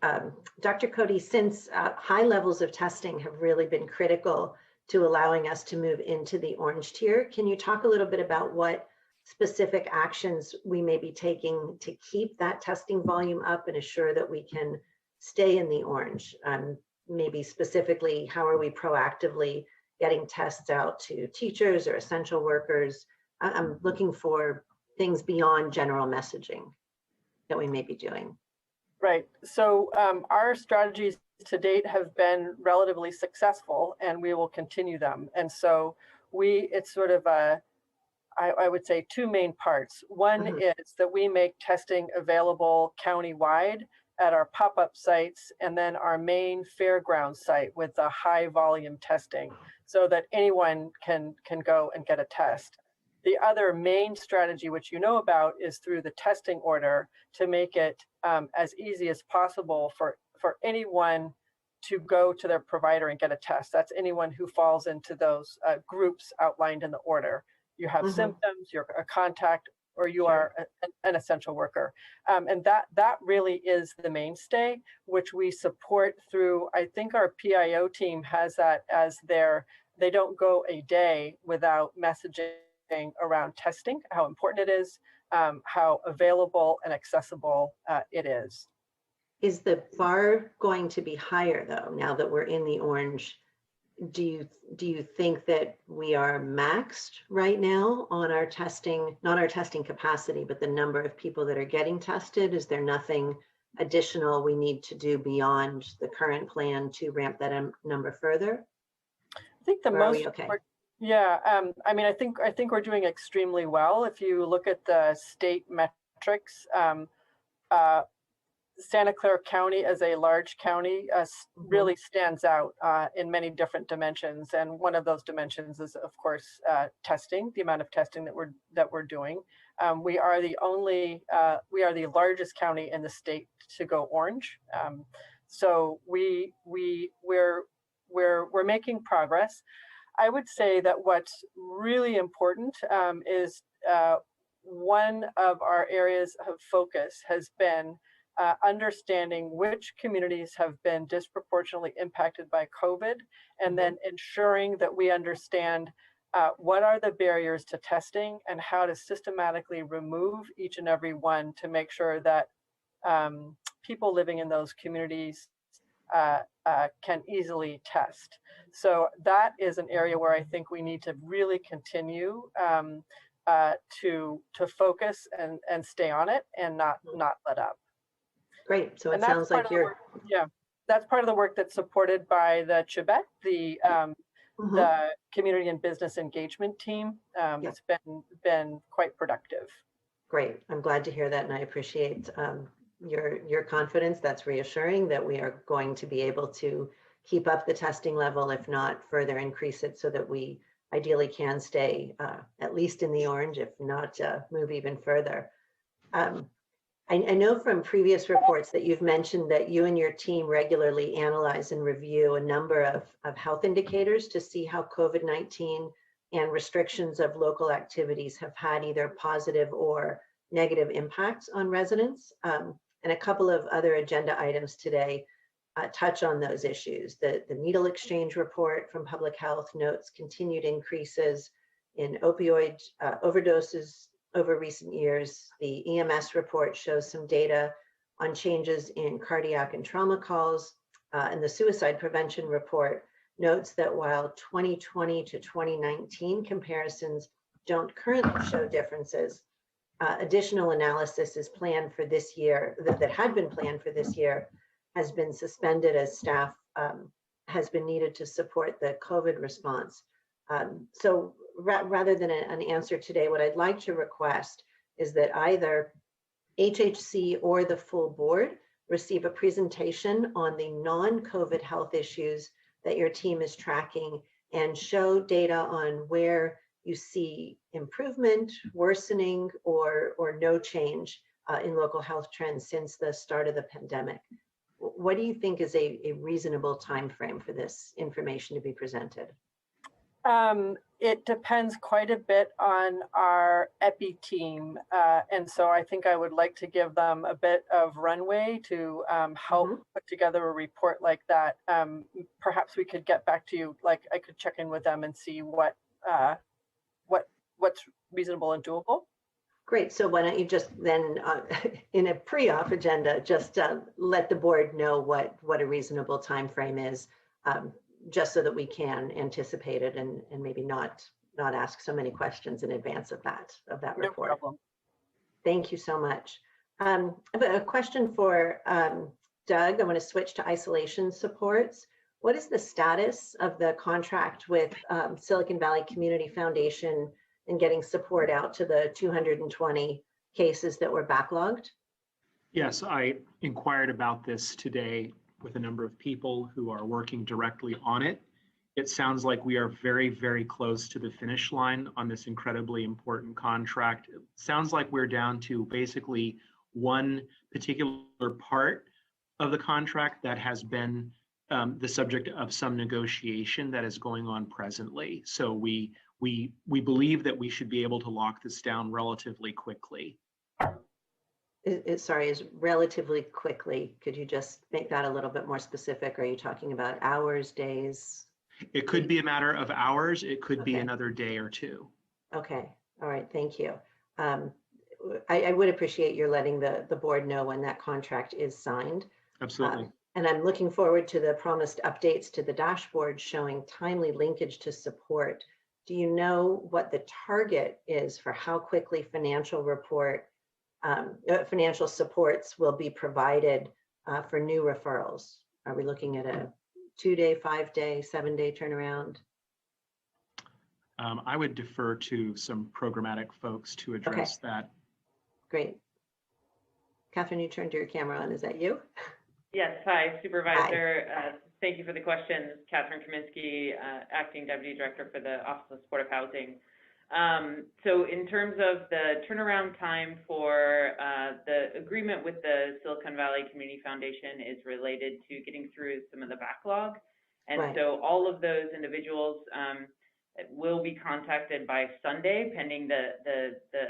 Dr. Cody, since high levels of testing have really been critical to allowing us to move into the orange tier, can you talk a little bit about what specific actions we may be taking to keep that testing volume up and assure that we can stay in the orange? Maybe specifically, how are we proactively getting tests out to teachers or essential workers? I'm looking for things beyond general messaging that we may be doing. Right. So our strategies to date have been relatively successful, and we will continue them. And so it's sort of I would say two main parts. One is that we make testing available countywide at our pop-up sites and then our main fairground site with the high volume testing so that anyone can go and get a test. The other main strategy, which you know about, is through the testing order to make it as easy as possible for anyone to go to their provider and get a test. That's anyone who falls into those groups outlined in the order. you have symptoms, you're a contact, or you are an essential worker. And that really is the mainstay, which we support through, I think our PIO team has that as they don't go a day without messaging around testing, how important it is, how available and accessible it is. Is the bar going to be higher though, now that we're in the orange? Do you think that we are maxed right now on our testing, not our testing capacity, but the number of people that are getting tested? Is there nothing additional we need to do beyond the current plan to ramp that number further? I think the most, okay. Yeah, I mean, I think we're doing extremely well. If you look at the state metrics, Santa Clara County as a large county really stands out in many different dimensions, and one of those dimensions is, of course, testing. The amount of testing that we're doing. We are the largest county in the state to go orange. So we're making progress. I would say that what's really important is one of our areas of focus has been understanding which communities have been disproportionately impacted by COVID, and then ensuring that we understand what are the barriers to testing and how to systematically remove each and every one to make sure that people living in those communities can easily test. So that is an area where I think we need to really continue to focus and stay on it and not let up. Great. So it sounds like you're. That's part of the work that's supported by the Chibet, the community and business engagement team. It's been quite productive. Great. I'm glad to hear that, and I appreciate your confidence. That's reassuring that we are going to be able to keep up the testing level, if not further increase it, so that we ideally can stay at least in the orange, if not move even further. I know from previous reports that you've mentioned that you and your team regularly analyze and review a number of health indicators to see how COVID-19 and restrictions of local activities have had either positive or negative impacts on residents. And a couple of other agenda items today touch on those issues. The needle exchange report from Public Health notes continued increases in opioid overdoses over recent years. The EMS report shows some data on changes in cardiac and trauma calls. And the suicide prevention report notes that while 2020 to 2019 comparisons don't currently show differences, additional analysis is planned for this year, that had been planned for this year, has been suspended as staff has been needed to support the COVID response. So rather than an answer today, what I'd like to request is that either HHC or the full board receive a presentation on the non-COVID health issues that your team is tracking and show data on where you see improvement, worsening, or no change in local health trends since the start of the pandemic. What do you think is a reasonable time frame for this information to be presented? It depends quite a bit on our EPI team. And so I think I would like to give them a bit of runway to help put together a report like that. Perhaps we could get back to you, like I could check in with them and see what's reasonable and doable. Great. So why don't you just then, in a pre-off agenda, just let the board know what a reasonable time frame is, just so that we can anticipate it and maybe not ask so many questions in advance of that report. No problem. Thank you so much. I have a question for Doug. I want to switch to isolation supports. What is the status of the contract with Silicon Valley Community Foundation and getting support out to the 220 cases that were backlogged? Yes, I inquired about this today with a number of people who are working directly on it. It sounds like we are very, very close to the finish line on this incredibly important contract. It sounds like we're down to basically one particular part of the contract that has been the subject of some negotiation that is going on presently. So we we believe that we should be able to lock this down relatively quickly. Sorry, is relatively quickly. Could you just make that a little bit more specific? Are you talking about hours, days? It could be a matter of hours. It could be another day or two. Okay. All right. Thank you. I would appreciate your letting the board know when that contract is signed. Absolutely. And I'm looking forward to the promised updates to the dashboard showing timely linkage to support. Do you know what the target is for how quickly financial supports will be provided for new referrals? Are we looking at a 2-day, 5-day, 7-day turnaround? I would defer to some programmatic folks to address that. Great. Catherine, you turned your camera on. Is that you? Yes. Hi, Supervisor. Thank you for the question. This is Catherine Kaminsky, Acting Deputy Director for the Office of Supportive Housing. So in terms of the turnaround time for the agreement with the Silicon Valley Community Foundation is related to getting through some of the backlog. And so all of those individuals will be contacted by Sunday pending the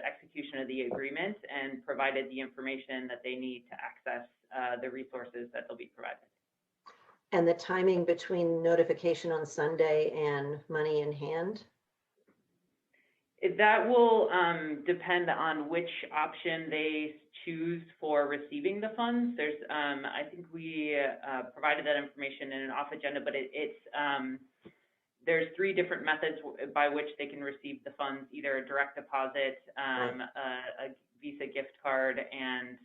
execution of the agreement and provided the information that they need to access the resources that they'll be provided. And the timing between notification on Sunday and money in hand? That will depend on which option they choose for receiving the funds. There's, I think we provided that information in an off agenda, but there's 3 different methods by which they can receive the funds, either a direct deposit, a Visa gift card, and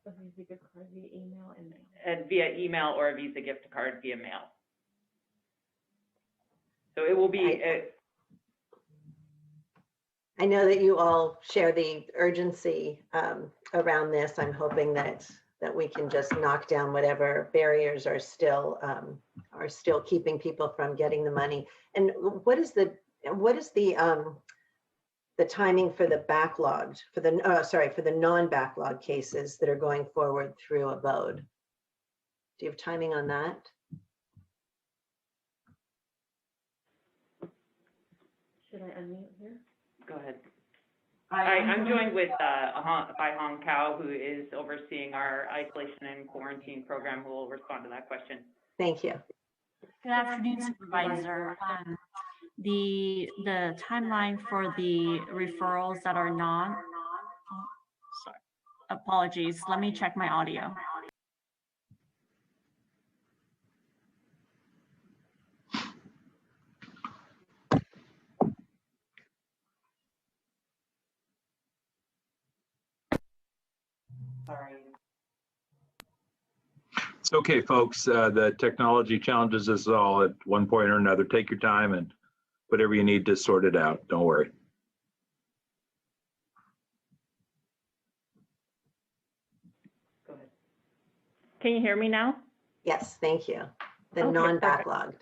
a Visa gift card via email and mail. And via email or a Visa gift card via mail. So it will be. I know that you all share the urgency around this. I'm hoping that we can just knock down whatever barriers are still keeping people from getting the money. And what is the timing for the backlogged, for the non-backlog cases that are going forward through a VOD? Do you have timing on that? Should I unmute here? Go ahead. I'm joined with by Hong Kao, who is overseeing our isolation and quarantine program, who will respond to that question. Thank you. Good afternoon, Supervisor. The timeline for the referrals that are apologies, let me check my audio. Sorry. It's okay, folks. The technology challenges us all at one point or another. Take your time and whatever you need to sort it out. Don't worry. Go ahead. Can you hear me now? Yes, thank you. The non-backlogged.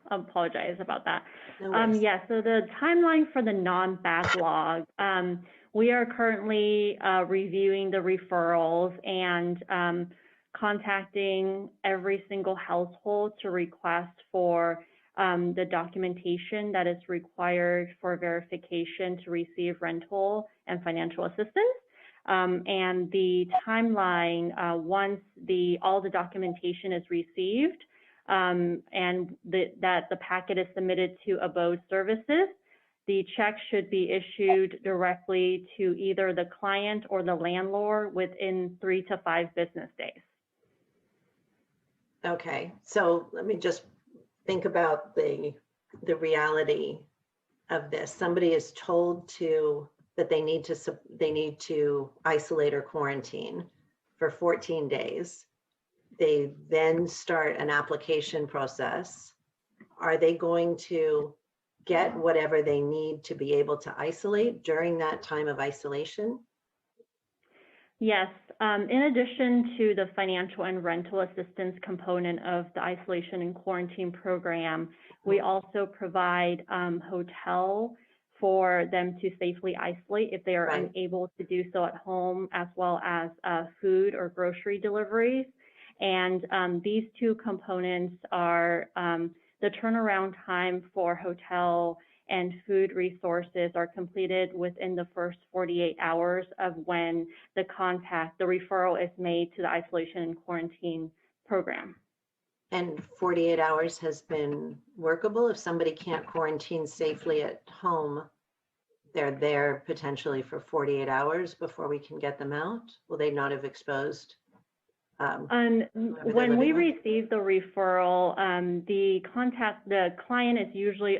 I apologize about that. No worries. Yeah, so the timeline for the non-backlog, we are currently reviewing the referrals and contacting every single household to request for the documentation that is required for verification to receive rental and financial assistance. And the timeline, once all the documentation is received and that the packet is submitted to Abode Services, the check should be issued directly to either the client or the landlord within 3 to 5 business days. Okay, so let me just think about the reality of this. Somebody is told that they need to isolate or quarantine for 14 days. They then start an application process. Are they going to get whatever they need to be able to isolate during that time of isolation? Yes, in addition to the financial and rental assistance component of the isolation and quarantine program, we also provide hotel for them to safely isolate if they are unable to do so at home, as well as food or grocery deliveries. And these 2 components are the the turnaround time for hotel and food resources are completed within the first 48 hours of when the referral is made to the isolation and quarantine program. And 48 hours has been workable. If somebody can't quarantine safely at home, they're there potentially for 48 hours before we can get them out. Will they not have exposed? When we receive the referral, the client is usually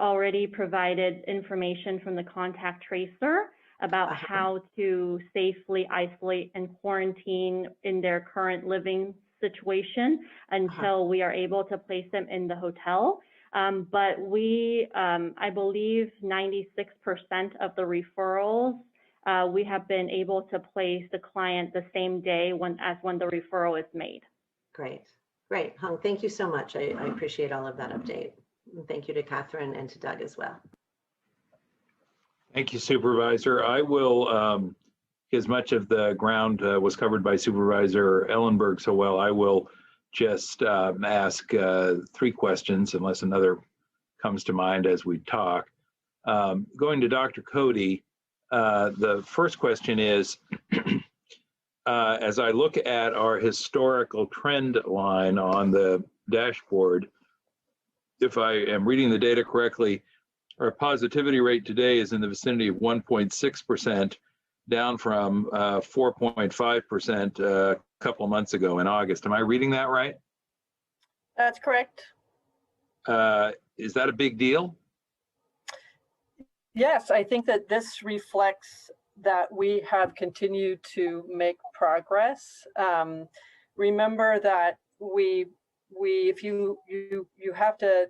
already provided information from the contact tracer about how to safely isolate and quarantine in their current living situation until we are able to place them in the hotel. But we, I believe 96% of the referrals, we have been able to place the client the same day when the referral is made. Great, great. Hung, thank you so much. I appreciate all of that update. And thank you to Catherine and to Doug as well. Thank you, Supervisor. I will, as much of the ground was covered by Supervisor Ellenberg so well, I will just ask 3 questions unless another comes to mind as we talk. Going to Dr. Cody, the first question is, as I look at our historical trend line on the dashboard, if I am reading the data correctly, our positivity rate today is in the vicinity of 1.6%, down from 4.5% a couple of months ago in August. Am I reading that right? That's correct. Is that a big deal? Yes, I think that this reflects that we have continued to make progress. Remember that if you have to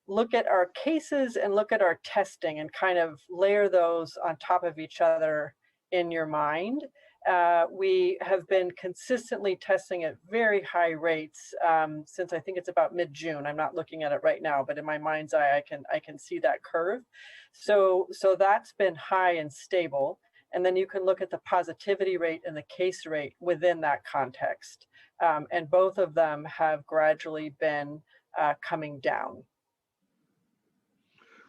look at our cases and look at our testing and kind of layer those on top of each other in your mind. We have been consistently testing at very high rates since I think it's about mid-June. I'm not looking at it right now, but in my mind's eye, I can see that curve. So that's been high and stable. And then you can look at the positivity rate and the case rate within that context. And both of them have gradually been coming down.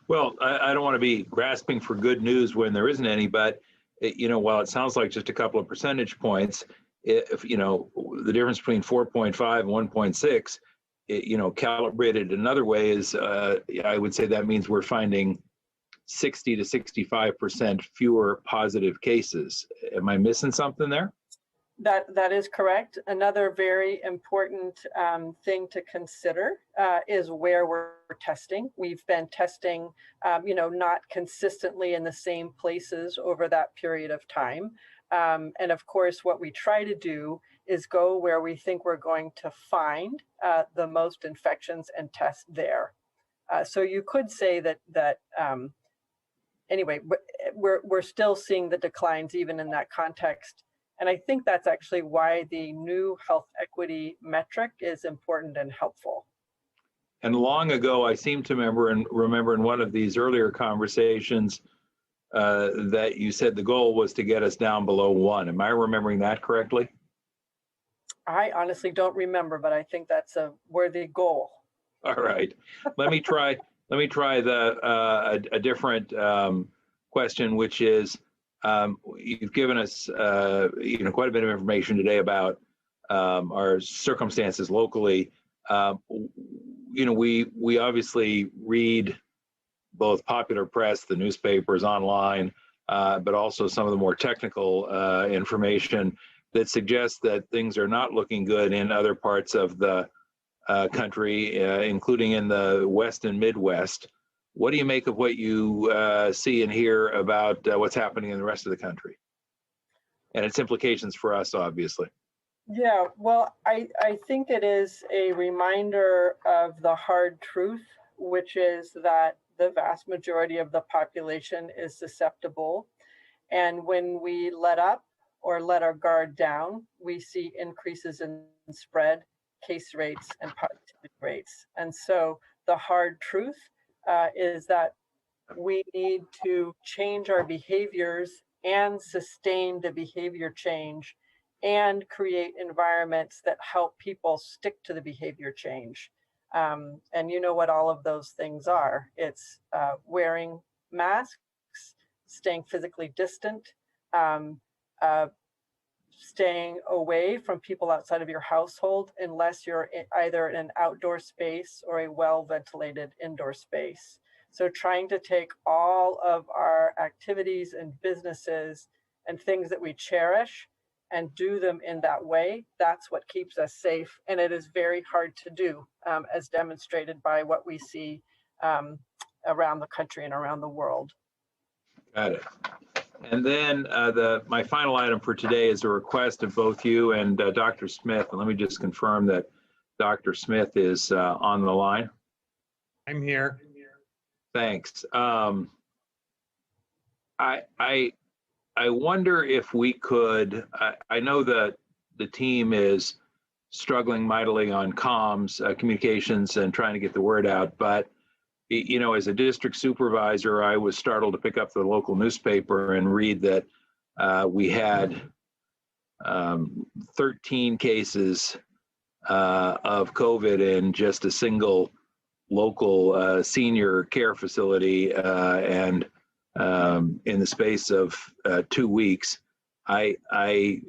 Well, I don't want to be grasping for good news when there isn't any, but while it sounds like just a couple of percentage points, if the difference between 4.5 and 1.6, calibrated another way is, I would say that means we're finding 60 to 65% fewer positive cases. Am I missing something there? That is correct. Another very important thing to consider is where we're testing. We've been testing, not consistently in the same places over that period of time. And of course, what we try to do is go where we think we're going to find the most infections and test there. So you could say that anyway, we're still seeing the declines even in that context. And I think that's actually why the new health equity metric is important and helpful. And long ago, I seem to remember in one of these earlier conversations that you said the goal was to get us down below 1. Am I remembering that correctly? I honestly don't remember, but I think that's a worthy goal. All right. Let me try a different question, which is, you've given us quite a bit of information today about our circumstances locally. We obviously read both popular press, the newspapers, online, but also some of the more technical information that suggests that things are not looking good in other parts of the country, including in the West and Midwest. What do you make of what you see and hear about what's happening in the rest of the country and its implications for us, obviously? Yeah, well, I think it is a reminder of the hard truth, which is that the vast majority of the population is susceptible. And when we let up or let our guard down, we see increases in spread, case rates, and positivity rates. And so the hard truth is that we need to change our behaviors and sustain the behavior change and create environments that help people stick to the behavior change. And you know what all of those things are. It's wearing masks, staying physically distant, staying away from people outside of your household unless you're either in an outdoor space or a well-ventilated indoor space. So trying to take all of our activities and businesses and things that we cherish and do them in that way, that's what keeps us safe. And it is very hard to do, as demonstrated by what we see around the country and around the world. Got it. And then my final item for today is a request of both you and Dr. Smith. And let me just confirm that Dr. Smith is on the line. I'm here. Thanks. I wonder if we could, I know that the team is struggling mightily on comms, communications, and trying to get the word out, but you know, as a district supervisor, I was startled to pick up the local newspaper and read that we had 13 cases of COVID in just a single local senior care facility, and in the space of 2 weeks. I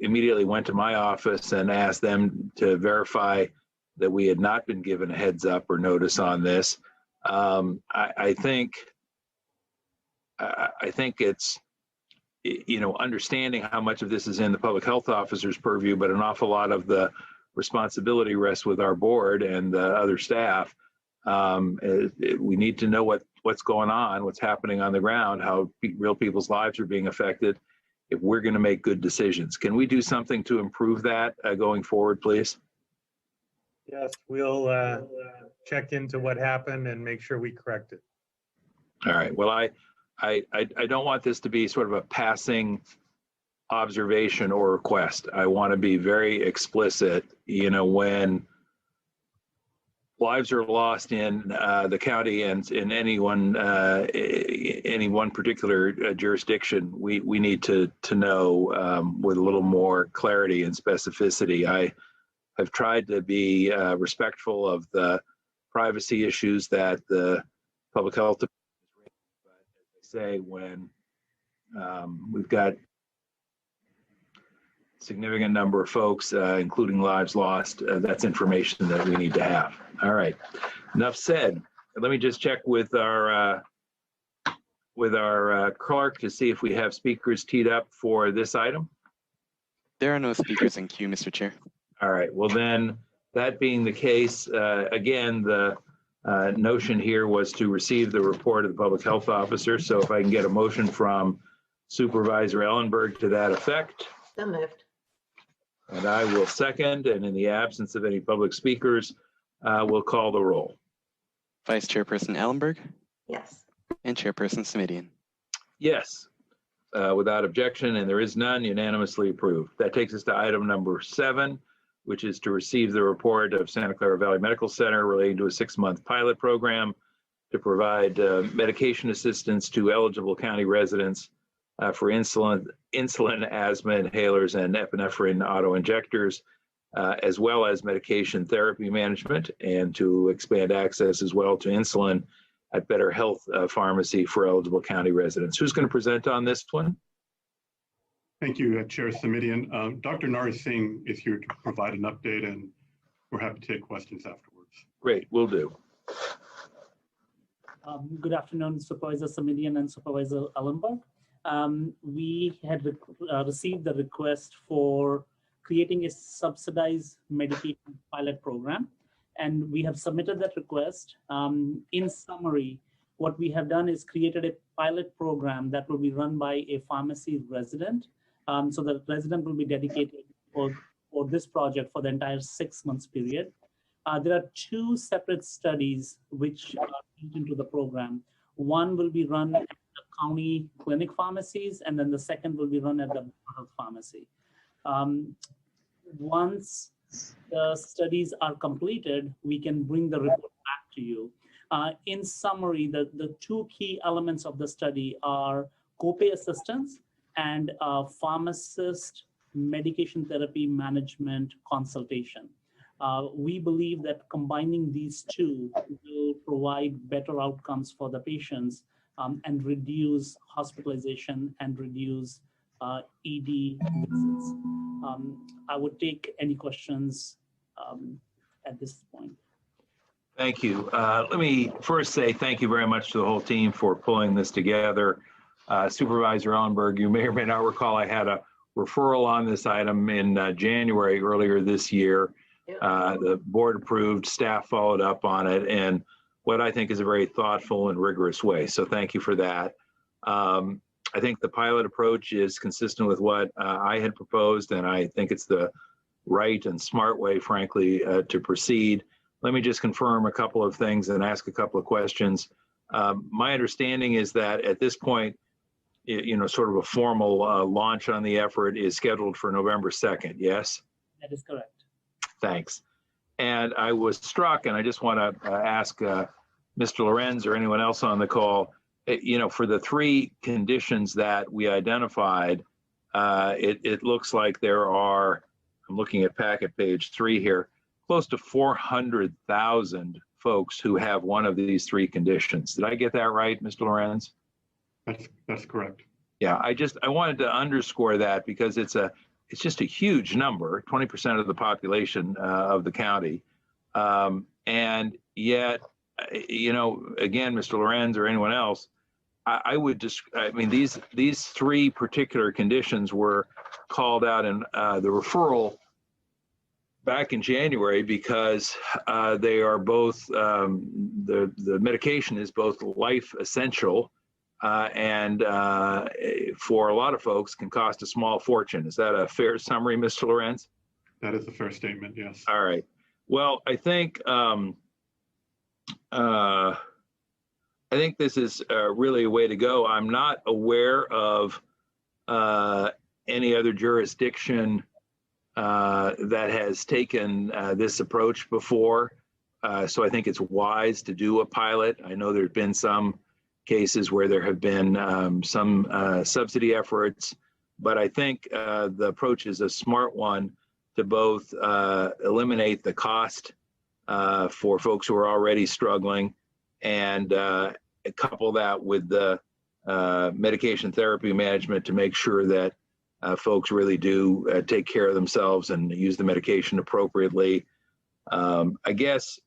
immediately went to my office and asked them to verify that we had not been given a heads up or notice on this. I think it's, you know, understanding how much of this is in the public health officer's purview, but an awful lot of the responsibility rests with our board and the other staff. We need to know what's going on, what's happening on the ground, how real people's lives are being affected, if we're going to make good decisions. Can we do something to improve that going forward, please? Yes, we'll check into what happened and make sure we correct it. All right. Well, I don't want this to be sort of a passing observation or request. I want to be very explicit. You know, when lives are lost in the county and in any one particular jurisdiction, we need to know with a little more clarity and specificity. I've tried to be respectful of the privacy issues that the public health department is raising, but as I say, when we've got a significant number of folks, including lives lost, that's information that we need to have. All right, enough said. Let me just check with our clerk to see if we have speakers teed up for this item. There are no speakers in queue, Mr. Chair. All right, well then, that being the case, again, the notion here was to receive the report of the public health officer. So if I can get a motion from Supervisor Ellenberg to that effect. So moved. And I will second, and in the absence of any public speakers, we'll call the roll. Vice Chairperson Ellenberg? Yes. And Chairperson Simidian? Yes. Without objection, and there is none, unanimously approved. That takes us to item number 7, which is to receive the report of Santa Clara Valley Medical Center relating to a 6-month pilot program to provide medication assistance to eligible county residents for insulin, asthma inhalers, and epinephrine auto-injectors, as well as medication therapy management, and to expand access as well to insulin at Better Health Pharmacy for eligible county residents. Who's going to present on this one? Thank you, Chair Simidian. Dr. Nari Singh is here to provide an update, and we're happy to take questions afterwards. Great, will do. Good afternoon, Supervisor Simidian and Supervisor Ellenberg. We had received the request for creating a subsidized medication pilot program, and we have submitted that request. In summary, what we have done is created a pilot program that will be run by a pharmacy resident. So the resident will be dedicated for this project for the entire 6 months period. There are 2 separate studies which are built into the program. One will be run at the county clinic pharmacies, and then the second will be run at the health pharmacy. Once the studies are completed, we can bring the report back to you. In summary, the 2 key elements of the study are copay assistance and pharmacist medication therapy management consultation. We believe that combining these two will provide better outcomes for the patients and reduce hospitalization and reduce ED visits. I would take any questions at this point. Thank you. Let me first say thank you very much to the whole team for pulling this together. Supervisor Ellenberg, you may or may not recall I had a referral on this item in January earlier this year. The board approved, staff followed up on it, and what I think is a very thoughtful and rigorous way. So thank you for that. I think the pilot approach is consistent with what I had proposed, and I think it's the right and smart way, frankly, to proceed. Let me just confirm a couple of things and ask a couple of questions. My understanding is that at this point, sort of a formal launch on the effort is scheduled for November 2nd, yes? That is correct. Thanks. And I was struck, and I just want to ask Mr. Lorenz or anyone else on the call, for the three conditions that we identified, it looks like there are, I'm looking at packet page 3 here, close to 400,000 folks who have one of these three conditions. Did I get that right, Mr. Lorenz? That's correct. Yeah, I wanted to underscore that because it's just a huge number, 20% of the population of the county. And yet, again, Mr. Lorenz or anyone else, I mean, these three particular conditions were called out in the referral back in January because they are both, the medication is both life essential and for a lot of folks can cost a small fortune. Is that a fair summary, Mr. Lorenz? That is a fair statement, yes. All right. Well, I think this is really a way to go. I'm not aware of any other jurisdiction that has taken this approach before. So I think it's wise to do a pilot. I know there's been some cases where there have been some subsidy efforts, but I think the approach is a smart one to both eliminate the cost for folks who are already struggling and couple that with the medication therapy management to make sure that folks really do take care of themselves and use the medication appropriately. I guess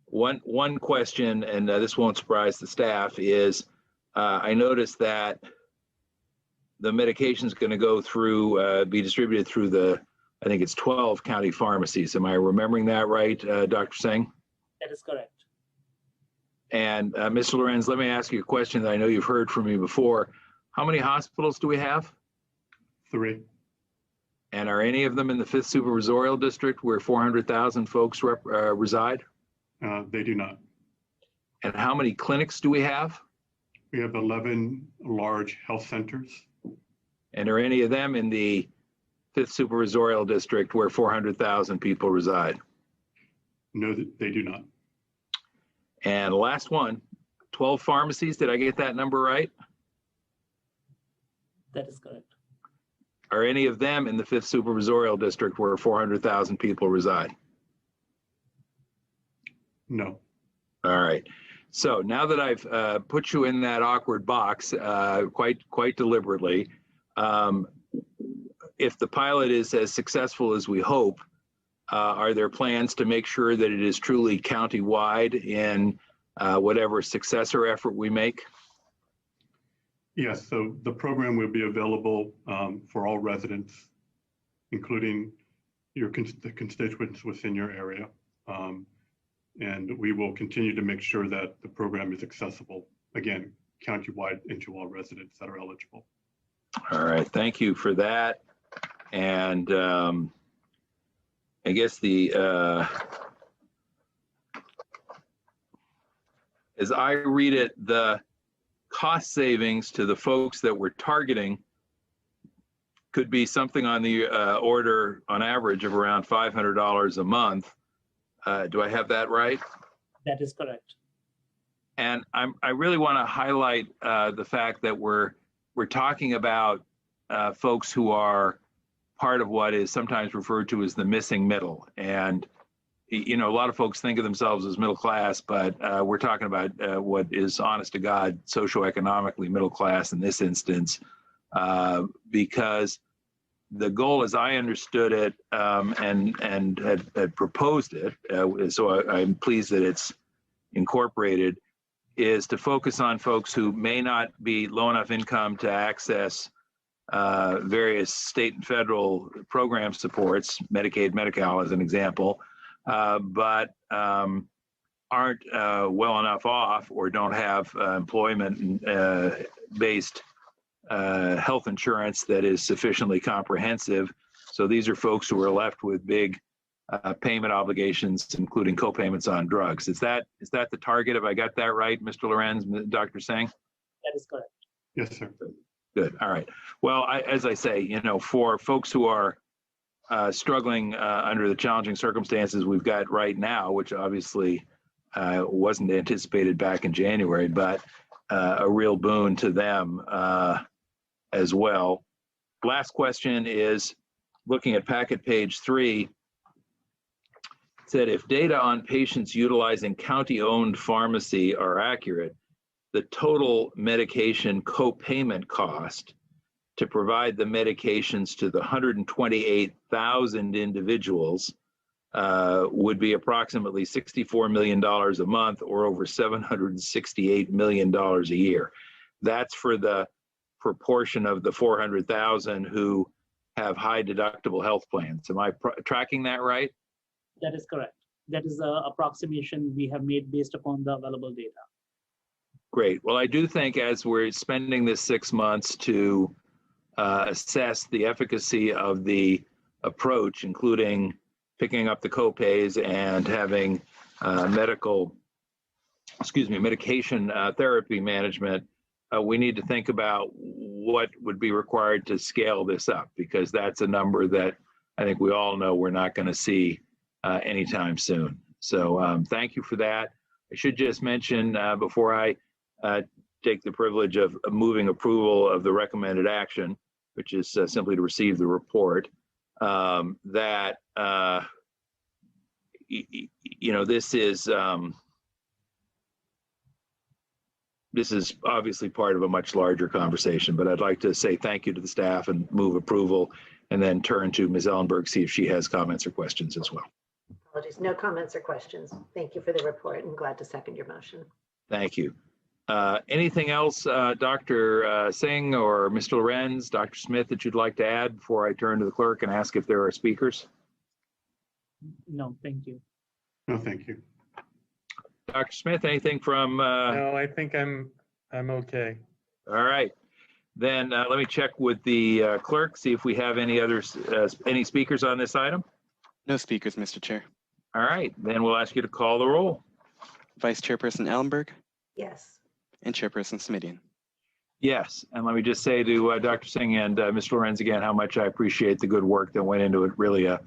one question, and this won't surprise the staff, is I noticed that the medication is going to go through, be distributed through I think it's 12 county pharmacies. Am I remembering that right, Dr. Singh? That is correct. And Mr. Lorenz, let me ask you a question that I know you've heard from me before. How many hospitals do we have? 3. And are any of them in the 5th Supervisorial District where 400,000 folks reside? They do not. And how many clinics do we have? We have 11 large health centers. And are any of them in the 5th Supervisorial District where 400,000 people reside? No, they do not. And last one, 12 pharmacies. Did I get that number right? That is correct. Are any of them in the 5th Supervisorial District where 400,000 people reside? No. All right. So now that I've put you in that awkward box quite deliberately, if the pilot is as successful as we hope, are there plans to make sure that it is truly county-wide in whatever successor effort we make? Yes, so the program will be available for all residents, including the constituents within your area. And we will continue to make sure that the program is accessible, again, countywide and to all residents that are eligible. All right, thank you for that. And I guess as I read it, the cost savings to the folks that we're targeting could be something on the order on average of around $500 a month. Do I have that right? That is correct. And I really want to highlight the fact that we're talking about folks who are part of what is sometimes referred to as the missing middle. And you know, a lot of folks think of themselves as middle class, but we're talking about what is honest to God socioeconomically middle class in this instance, because the goal, as I understood it, and had proposed it, so I'm pleased that it's incorporated, is to focus on folks who may not be low enough income to access various state and federal program supports, Medicaid, Medi-Cal as an example, but aren't well enough off or don't have employment-based health insurance that is sufficiently comprehensive. So these are folks who are left with big payment obligations, including co-payments on drugs. Is that the target? Have I got that right, Mr. Lorenz, Dr. Singh? That is correct. Yes, sir. Good. All right. Well, as I say, you know, for folks who are struggling under the challenging circumstances we've got right now, which obviously wasn't anticipated back in January, but a real boon to them as well. Last question is, looking at packet page 3, said if data on patients utilizing county-owned pharmacy are accurate, the total medication co-payment cost to provide the medications to the 128,000 individuals would be approximately $64 million a month, or over $768 million a year. That's for the proportion of the 400,000 who have high deductible health plans. Am I tracking that right? That is correct. That is the approximation we have made based upon the available data. Great. Well, I do think as we're spending this 6 months to assess the efficacy of the approach, including picking up the co-pays and having medication therapy management, we need to think about what would be required to scale this up, because that's a number that I think we all know we're not going to see anytime soon. So thank you for that. I should just mention before I take the privilege of moving approval of the recommended action, which is simply to receive the report, that you know, this is obviously part of a much larger conversation, but I'd like to say thank you to the staff and move approval, and then turn to Ms. Ellenberg, see if she has comments or questions as well. Apologies, no comments or questions. Thank you for the report, and glad to second your motion. Thank you. Anything else, Dr. Singh or Mr. Lorenz, Dr. Smith, that you'd like to add before I turn to the clerk and ask if there are speakers? No, thank you. No, thank you. Dr. Smith, anything from? No, I think I'm okay. All right. Then let me check with the clerk, see if we have any others, any speakers on this item. No speakers, Mr. Chair. All right, then we'll ask you to call the roll. Vice Chairperson Ellenberg Yes. and Chairperson Smidian. Yes, and let me just say to Dr. Singh and Mr. Lorenz again how much I appreciate the good work that went into it. Really a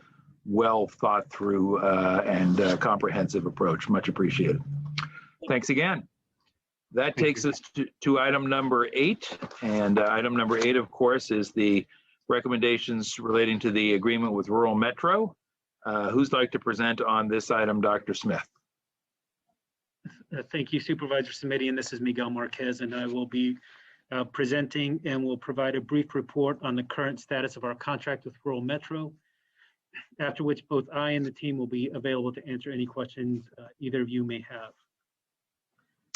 well thought through and comprehensive approach. Much appreciated. Thanks again. That takes us to item number 8. And item number 8, of course, is the recommendations relating to the agreement with Rural Metro. Who's like to present on this item, Dr. Smith? Thank you, Supervisor Smidian. This is Miguel Marquez, and I will be presenting and will provide a brief report on the current status of our contract with Rural Metro, after which both I and the team will be available to answer any questions either of you may have.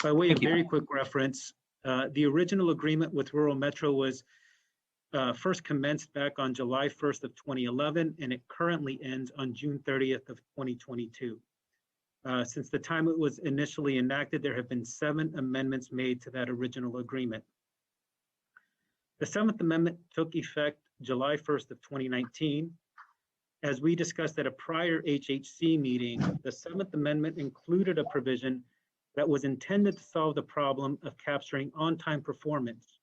By way of very quick reference, the original agreement with Rural Metro was first commenced back on July 1st of 2011, and it currently ends on June 30th of 2022. Since the time it was initially enacted, there have been 7 amendments made to that original agreement. The 7th Amendment took effect July 1st of 2019. As we discussed at a prior HHC meeting, the 7th Amendment included a provision that was intended to solve the problem of capturing on-time performance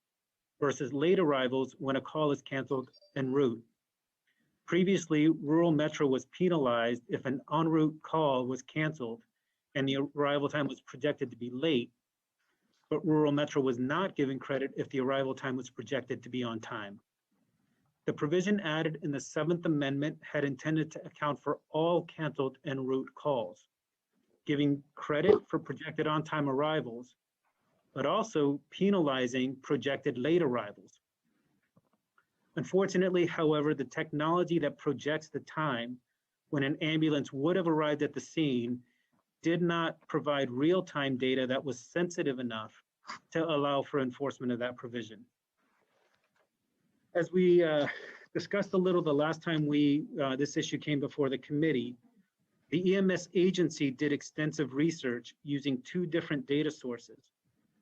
versus late arrivals when a call is canceled en route. Previously, Rural Metro was penalized if an en route call was canceled and the arrival time was projected to be late, but Rural Metro was not given credit if the arrival time was projected to be on time. The provision added in the 7th Amendment had intended to account for all canceled en route calls, giving credit for projected on-time arrivals, but also penalizing projected late arrivals. Unfortunately, however, the technology that projects the time when an ambulance would have arrived at the scene did not provide real-time data that was sensitive enough to allow for enforcement of that provision. As we discussed a little the last time this issue came before the committee, the EMS agency did extensive research using 2 different data sources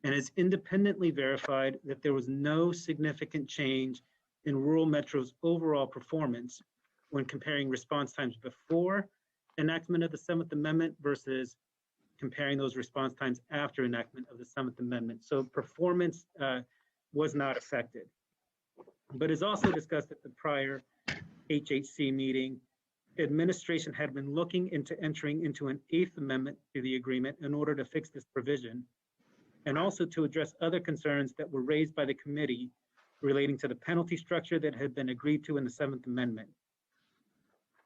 and has independently verified that there was no significant change in rural Metro's overall performance when comparing response times before enactment of the 7th Amendment versus comparing those response times after enactment of the 7th Amendment. So performance was not affected. But as also discussed at the prior HHC meeting, administration had been looking into entering into an 8th Amendment to the agreement in order to fix this provision, and also to address other concerns that were raised by the committee relating to the penalty structure that had been agreed to in the 7th Amendment.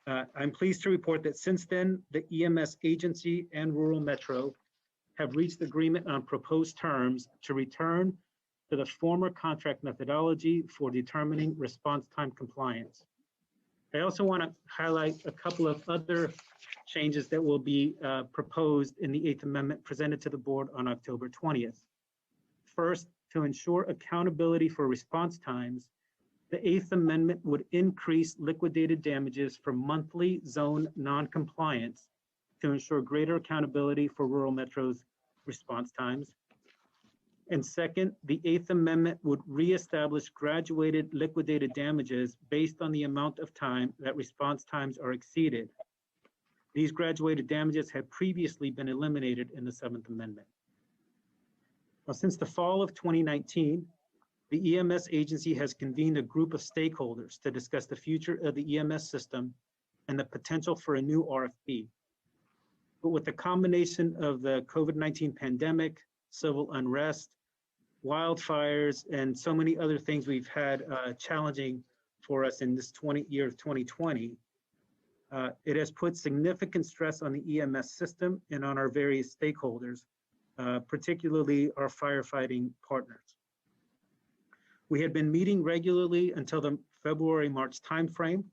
I'm pleased to report that since then, the EMS agency and rural Metro have reached agreement on proposed terms to return to the former contract methodology for determining response time compliance. I also want to highlight a couple of other changes that will be proposed in the 8th Amendment presented to the board on October 20th. First, to ensure accountability for response times, the 8th Amendment would increase liquidated damages for monthly zone non-compliance to ensure greater accountability for rural Metro's response times. And second, the 8th Amendment would reestablish graduated liquidated damages based on the amount of time that response times are exceeded. These graduated damages had previously been eliminated in the 7th Amendment. Now, since the fall of 2019, the EMS agency has convened a group of stakeholders to discuss the future of the EMS system and the potential for a new RFP. But with the combination of the COVID-19 pandemic, civil unrest, wildfires, and so many other things we've had challenging for us in this year of 2020, it has put significant stress on the EMS system and on our various stakeholders, particularly our firefighting partners. We had been meeting regularly until the February-March timeframe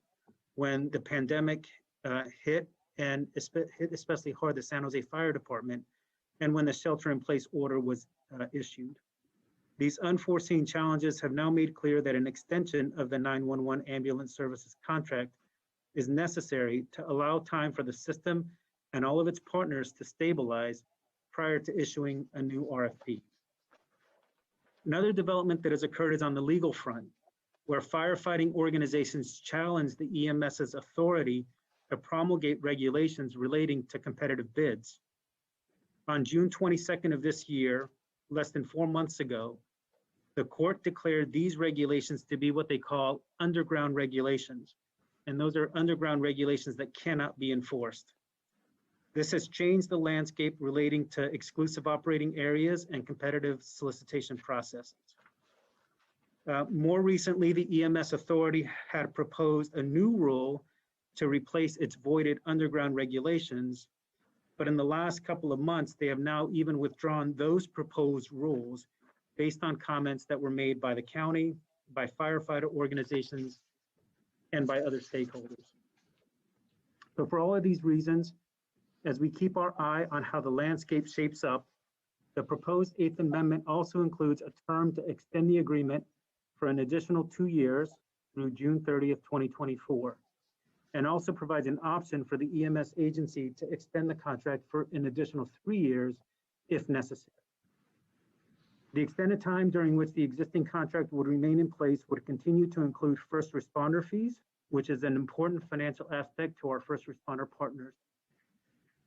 when the pandemic hit, and hit especially hard the San Jose Fire Department, and when the shelter-in-place order was issued. These unforeseen challenges have now made clear that an extension of the 911 ambulance services contract is necessary to allow time for the system and all of its partners to stabilize prior to issuing a new RFP. Another development that has occurred is on the legal front, where firefighting organizations challenge the EMS's authority to promulgate regulations relating to competitive bids. On June 22nd of this year, less than 4 months ago, the court declared these regulations to be what they call underground regulations. And those are underground regulations that cannot be enforced. This has changed the landscape relating to exclusive operating areas and competitive solicitation processes. More recently, the EMS authority had proposed a new rule to replace its voided underground regulations. But in the last couple of months, they have now even withdrawn those proposed rules based on comments that were made by the county, by firefighter organizations, and by other stakeholders. So for all of these reasons, as we keep our eye on how the landscape shapes up, the proposed 8th Amendment also includes a term to extend the agreement for an additional 2 years through June 30th, 2024, and also provides an option for the EMS agency to extend the contract for an additional 3 years if necessary. The extended time during which the existing contract would remain in place would continue to include first responder fees, which is an important financial aspect to our first responder partners.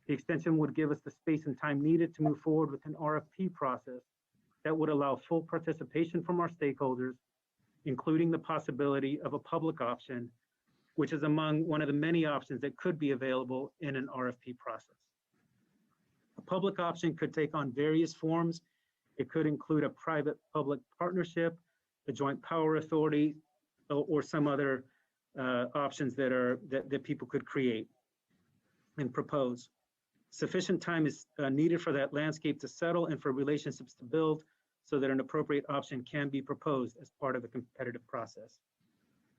The extension would give us the space and time needed to move forward with an RFP process that would allow full participation from our stakeholders, including the possibility of a public option, which is among one of the many options that could be available in an RFP process. A public option could take on various forms. It could include a private-public partnership, a joint power authority, or some other options that people could create and propose. Sufficient time is needed for that landscape to settle and for relationships to build so that an appropriate option can be proposed as part of the competitive process.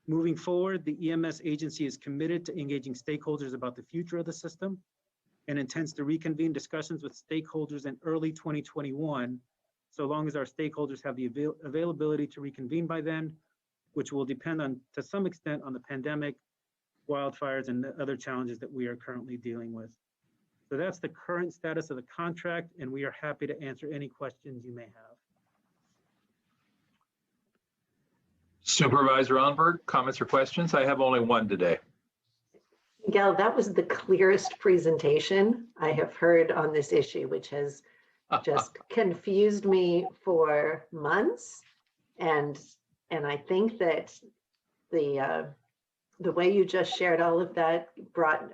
Moving forward, the EMS agency is committed to engaging stakeholders about the future of the system and intends to reconvene discussions with stakeholders in early 2021, so long as our stakeholders have the availability to reconvene by then, which will depend on, to some extent, on the pandemic, wildfires, and the other challenges that we are currently dealing with. So that's the current status of the contract, and we are happy to answer any questions you may have. Supervisor Ellenberg, comments or questions? I have only one today. Miguel, that was the clearest presentation I have heard on this issue, which has just confused me for months. And I think that the way you just shared all of that brought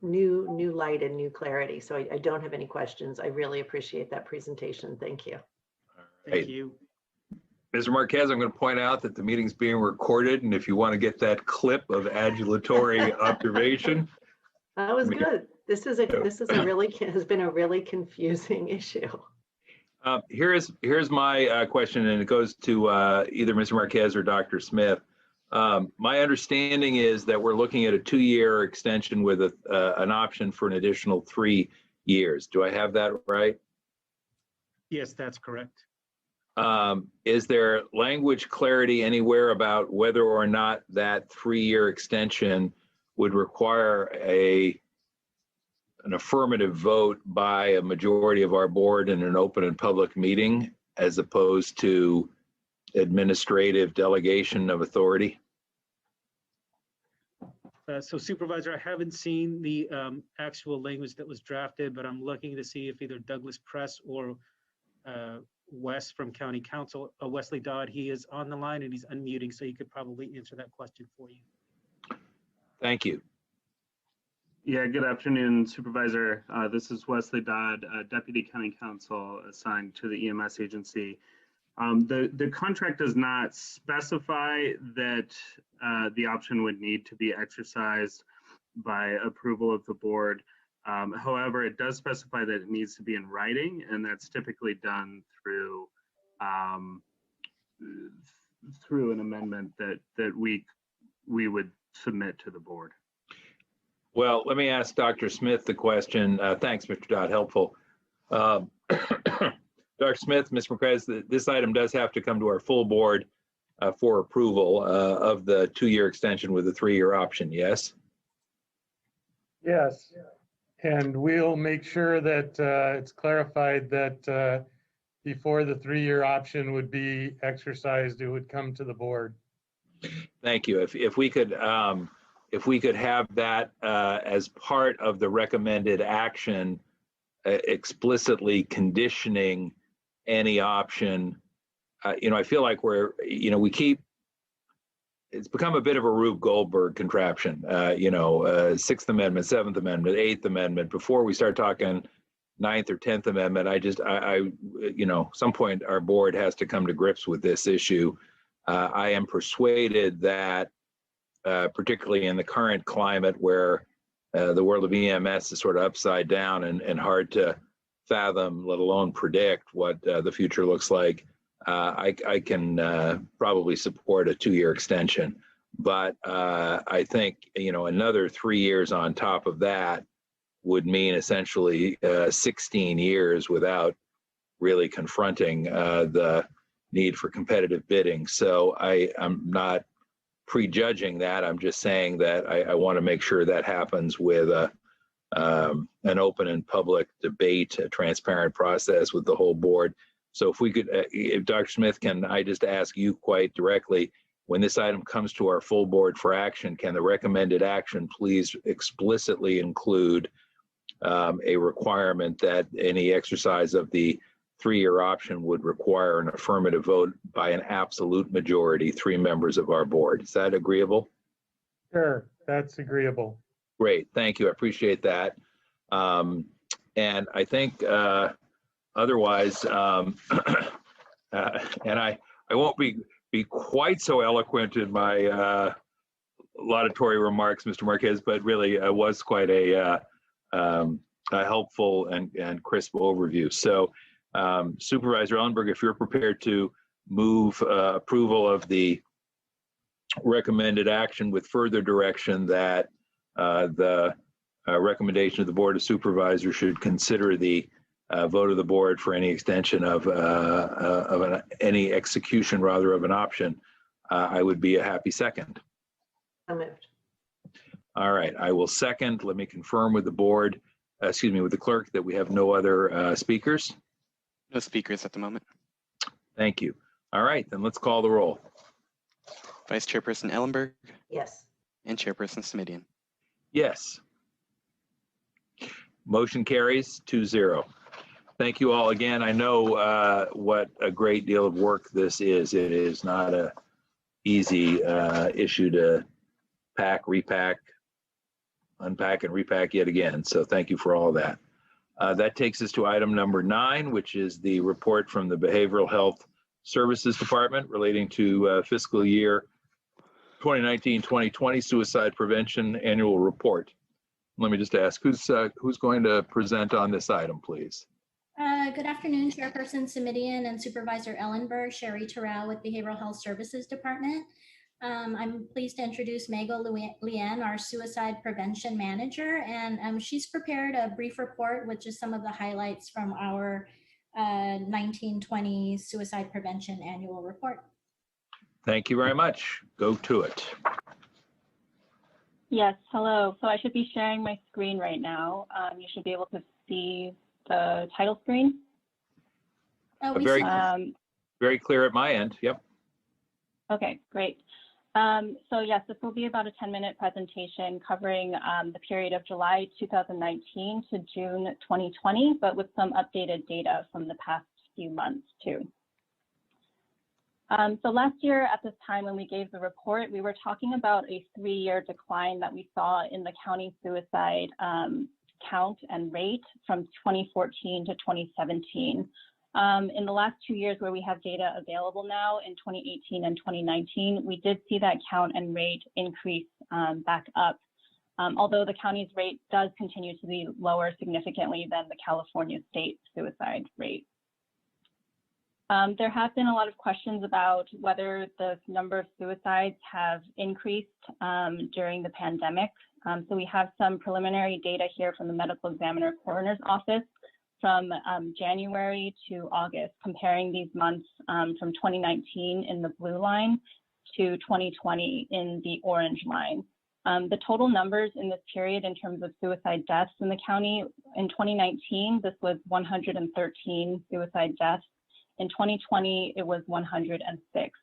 new light and new clarity. So I don't have any questions. I really appreciate that presentation. Thank you. Thank you. Mr. Marquez, I'm going to point out that the meeting's being recorded, and if you want to get that clip of adulatory observation. That was good. This is has been a really confusing issue. Here's my question, and it goes to either Mr. Marquez or Dr. Smith. My understanding is that we're looking at a 2-year extension with an option for an additional 3 years. Do I have that right? Yes, that's correct. Is there language clarity anywhere about whether or not that 3-year extension would require an affirmative vote by a majority of our board in an open and public meeting, as opposed to administrative delegation of authority? So Supervisor, I haven't seen the actual language that was drafted, but I'm looking to see if either Douglas Press or Wes from County Council, Wesley Dodd, he is on the line and he's unmuting, so he could probably answer that question for you. Thank you. Yeah, good afternoon, Supervisor. This is Wesley Dodd, Deputy County Counsel assigned to the EMS agency. The contract does not specify that the option would need to be exercised by approval of the board. However, it does specify that it needs to be in writing, and that's typically done through an amendment that we would submit to the board. Well, let me ask Dr. Smith the question. Thanks, Mr. Dodd, helpful. Dr. Smith, Ms. Marquez, this item does have to come to our full board for approval of the 2-year extension with a 3-year option, yes? Yes. And we'll make sure that it's clarified that before the 3-year option would be exercised, it would come to the board. Thank you. If we could have that as part of the recommended action, explicitly conditioning any option, I feel like it's become a bit of a Rube Goldberg contraption, 6th Amendment, 7th Amendment, 8th Amendment. Before we start talking 9th or 10th Amendment, some point our board has to come to grips with this issue. I am persuaded that, particularly in the current climate where the world of EMS is sort of upside down and hard to fathom, let alone predict what the future looks like, I can probably support a 2-year extension. But I think, another 3 years on top of that would mean essentially 16 years without really confronting the need for competitive bidding. So I'm not prejudging that. I'm just saying that I want to make sure that happens with an open and public debate, a transparent process with the whole board. So if we could, if Dr. Smith, can I just ask you quite directly, when this item comes to our full board for action, can the recommended action please explicitly include a requirement that any exercise of the 3-year option would require an affirmative vote by an absolute majority, 3 members of our board? Is that agreeable? Sure, that's agreeable. Great, thank you, I appreciate that. And I think otherwise, and I won't be be quite so eloquent in my laudatory remarks, Mr. Marquez, but really was quite a helpful and crisp overview. So Supervisor Ellenberg, if you're prepared to move approval of the recommended action with further direction that the recommendation of the Board of Supervisors should consider the vote of the board for any extension of any execution rather of an option, I would be a happy second. So moved. All right, I will second. Let me confirm with the board, excuse me, with the clerk that we have no other speakers. No speakers at the moment. Thank you. All right, then let's call the roll. Vice Chairperson Ellenberg Yes. and Chairperson Smidian. Yes. Motion carries 2-0. Thank you all again. I know what a great deal of work this is. It is not a easy issue to pack, repack, unpack, and repack yet again. So thank you for all that. That takes us to item number 9, which is the report from the Behavioral Health Services Department relating to fiscal year 2019-2020 suicide prevention annual report. Let me just ask, who's going to present on this item, please? Good afternoon, Chairperson Simidian and Supervisor Ellenberg, Sherry Terrell with Behavioral Health Services Department. I'm pleased to introduce Mago Lien, our Suicide Prevention Manager, and she's prepared a brief report with just some of the highlights from our 1920 Suicide Prevention Annual Report. Thank you very much. Go to it. Yes, hello. So I should be sharing my screen right now. You should be able to see the title screen. Very clear at my end. Yep. Okay, great. So yes, this will be about a 10-minute presentation covering the period of July 2019 to June 2020, but with some updated data from the past few months too. So last year at this time when we gave the report, we were talking about a 3-year decline that we saw in the county suicide count and rate from 2014 to 2017. In the last 2 years where we have data available now in 2018 and 2019, we did see that count and rate increase back up, although the county's rate does continue to be lower significantly than the California state suicide rate. There have been a lot of questions about whether the number of suicides have increased during the pandemic. So we have some preliminary data here from the Medical Examiner Coroner's Office from January to August, comparing these months from 2019 in the blue line to 2020 in the orange line. The total numbers in this period in terms of suicide deaths in the county, in 2019, this was 113 suicide deaths. In 2020, it was 106.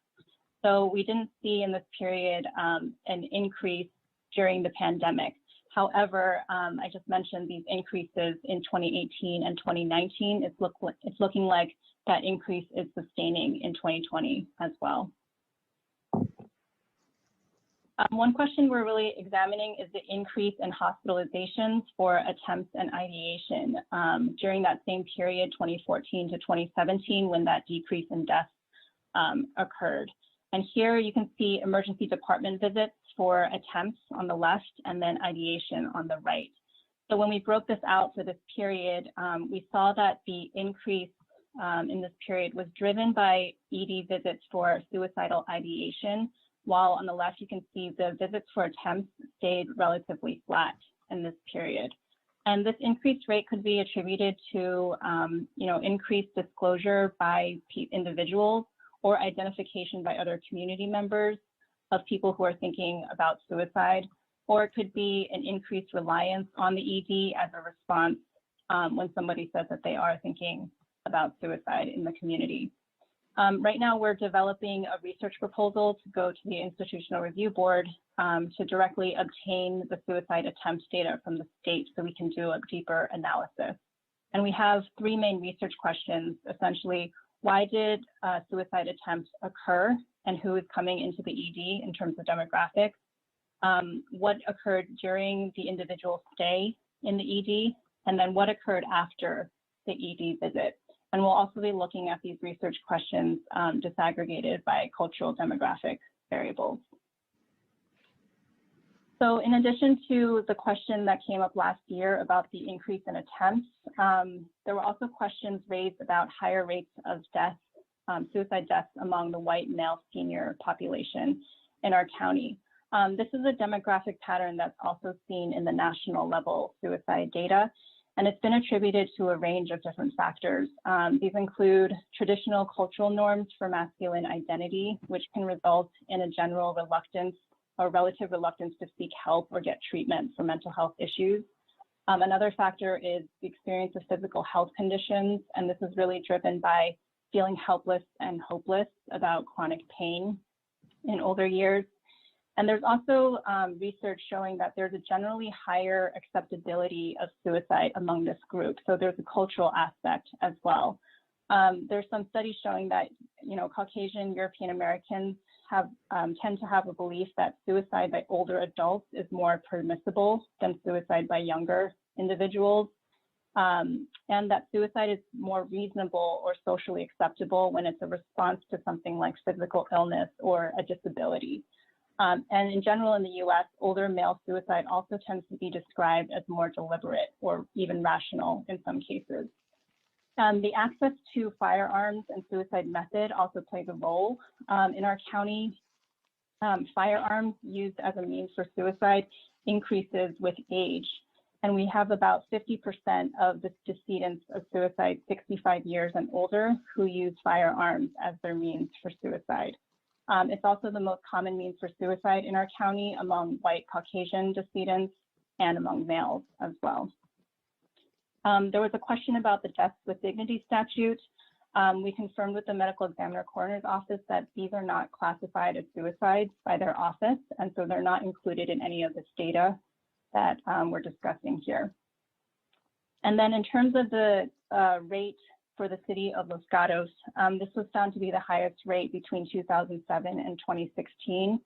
So we didn't see in this period an increase during the pandemic. However, I just mentioned these increases in 2018 and 2019. It's looking like that increase is sustaining in 2020 as well. One question we're really examining is the increase in hospitalizations for attempts and ideation during that same period, 2014 to 2017, when that decrease in deaths occurred. And here you can see emergency department visits for attempts on the left and then ideation on the right. So when we broke this out for this period, we saw that the increase in this period was driven by ED visits for suicidal ideation, while on the left you can see the visits for attempts stayed relatively flat in this period. And this increased rate could be attributed to increased disclosure by individuals or identification by other community members of people who are thinking about suicide, or it could be an increased reliance on the ED as a response when somebody says that they are thinking about suicide in the community. Right now, we're developing a research proposal to go to the Institutional Review Board to directly obtain the suicide attempt data from the state so we can do a deeper analysis. And we have 3 main research questions, essentially. Why did suicide attempts occur and who is coming into the ED in terms of demographics? What occurred during the individual stay in the ED? And then what occurred after the ED visit? And we'll also be looking at these research questions disaggregated by cultural demographic variables. So in addition to the question that came up last year about the increase in attempts, there were also questions raised about higher rates of deaths, suicide deaths among the white male senior population in our county. This is a demographic pattern that's also seen in the national level suicide data, and it's been attributed to a range of different factors. These include traditional cultural norms for masculine identity, which can result in a general reluctance or relative reluctance to seek help or get treatment for mental health issues. Another factor is the experience of physical health conditions, and this is really driven by feeling helpless and hopeless about chronic pain in older years. And there's also research showing that there's a generally higher acceptability of suicide among this group. So there's a cultural aspect as well. There's some studies showing that, Caucasian European Americans tend to have a belief that suicide by older adults is more permissible than suicide by younger individuals, and that suicide is more reasonable or socially acceptable when it's a response to something like physical illness or a disability. And in general, in the US, older male suicide also tends to be described as more deliberate or even rational in some cases. The access to firearms and suicide method also plays a role. In our county, firearms used as a means for suicide increases with age. And we have about 50% of the decedents of suicide 65 years and older who use firearms as their means for suicide. It's also the most common means for suicide in our county among white Caucasian decedents and among males as well. There was a question about the Deaths with Dignity statute. We confirmed with the medical examiner coroner's office that these are not classified as suicides by their office, and so they're not included in any of this data that we're discussing here. And then in terms of the rate for the city of Los Gatos, this was found to be the highest rate between 2007 and 2016.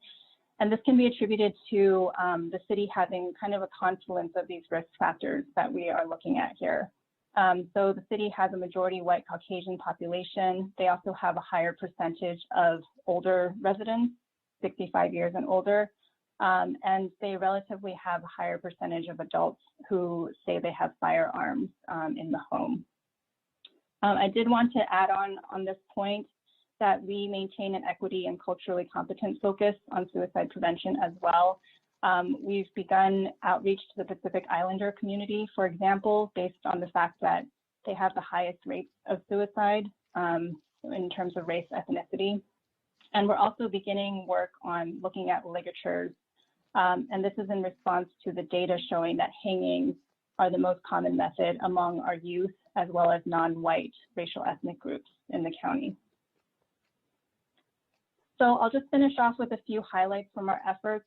And this can be attributed to the city having kind of a confluence of these risk factors that we are looking at here. So the city has a majority white Caucasian population. They also have a higher percentage of older residents, 65 years and older. And they relatively have a higher percentage of adults who say they have firearms in the home. I did want to add on this point that we maintain an equity and culturally competent focus on suicide prevention as well. We've begun outreach to the Pacific Islander community, for example, based on the fact that they have the highest rates of suicide in terms of race, ethnicity. And we're also beginning work on looking at ligatures. And this is in response to the data showing that hangings are the most common method among our youth as well as non-white racial ethnic groups in the county. So I'll just finish off with a few highlights from our efforts.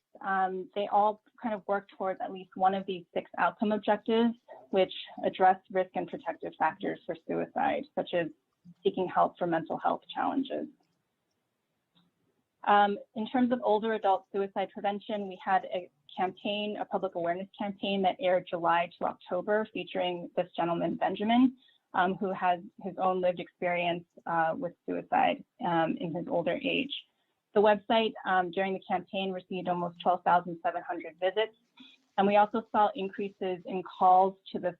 They all kind of work towards at least one of these 6 outcome objectives, which address risk and protective factors for suicide, such as seeking help for mental health challenges. In terms of older adult suicide prevention, we had a campaign, a public awareness campaign that aired July to October, featuring this gentleman, Benjamin, who has his own lived experience with suicide in his older age. The website during the campaign received almost 12,700 visits. And we also saw increases in calls to the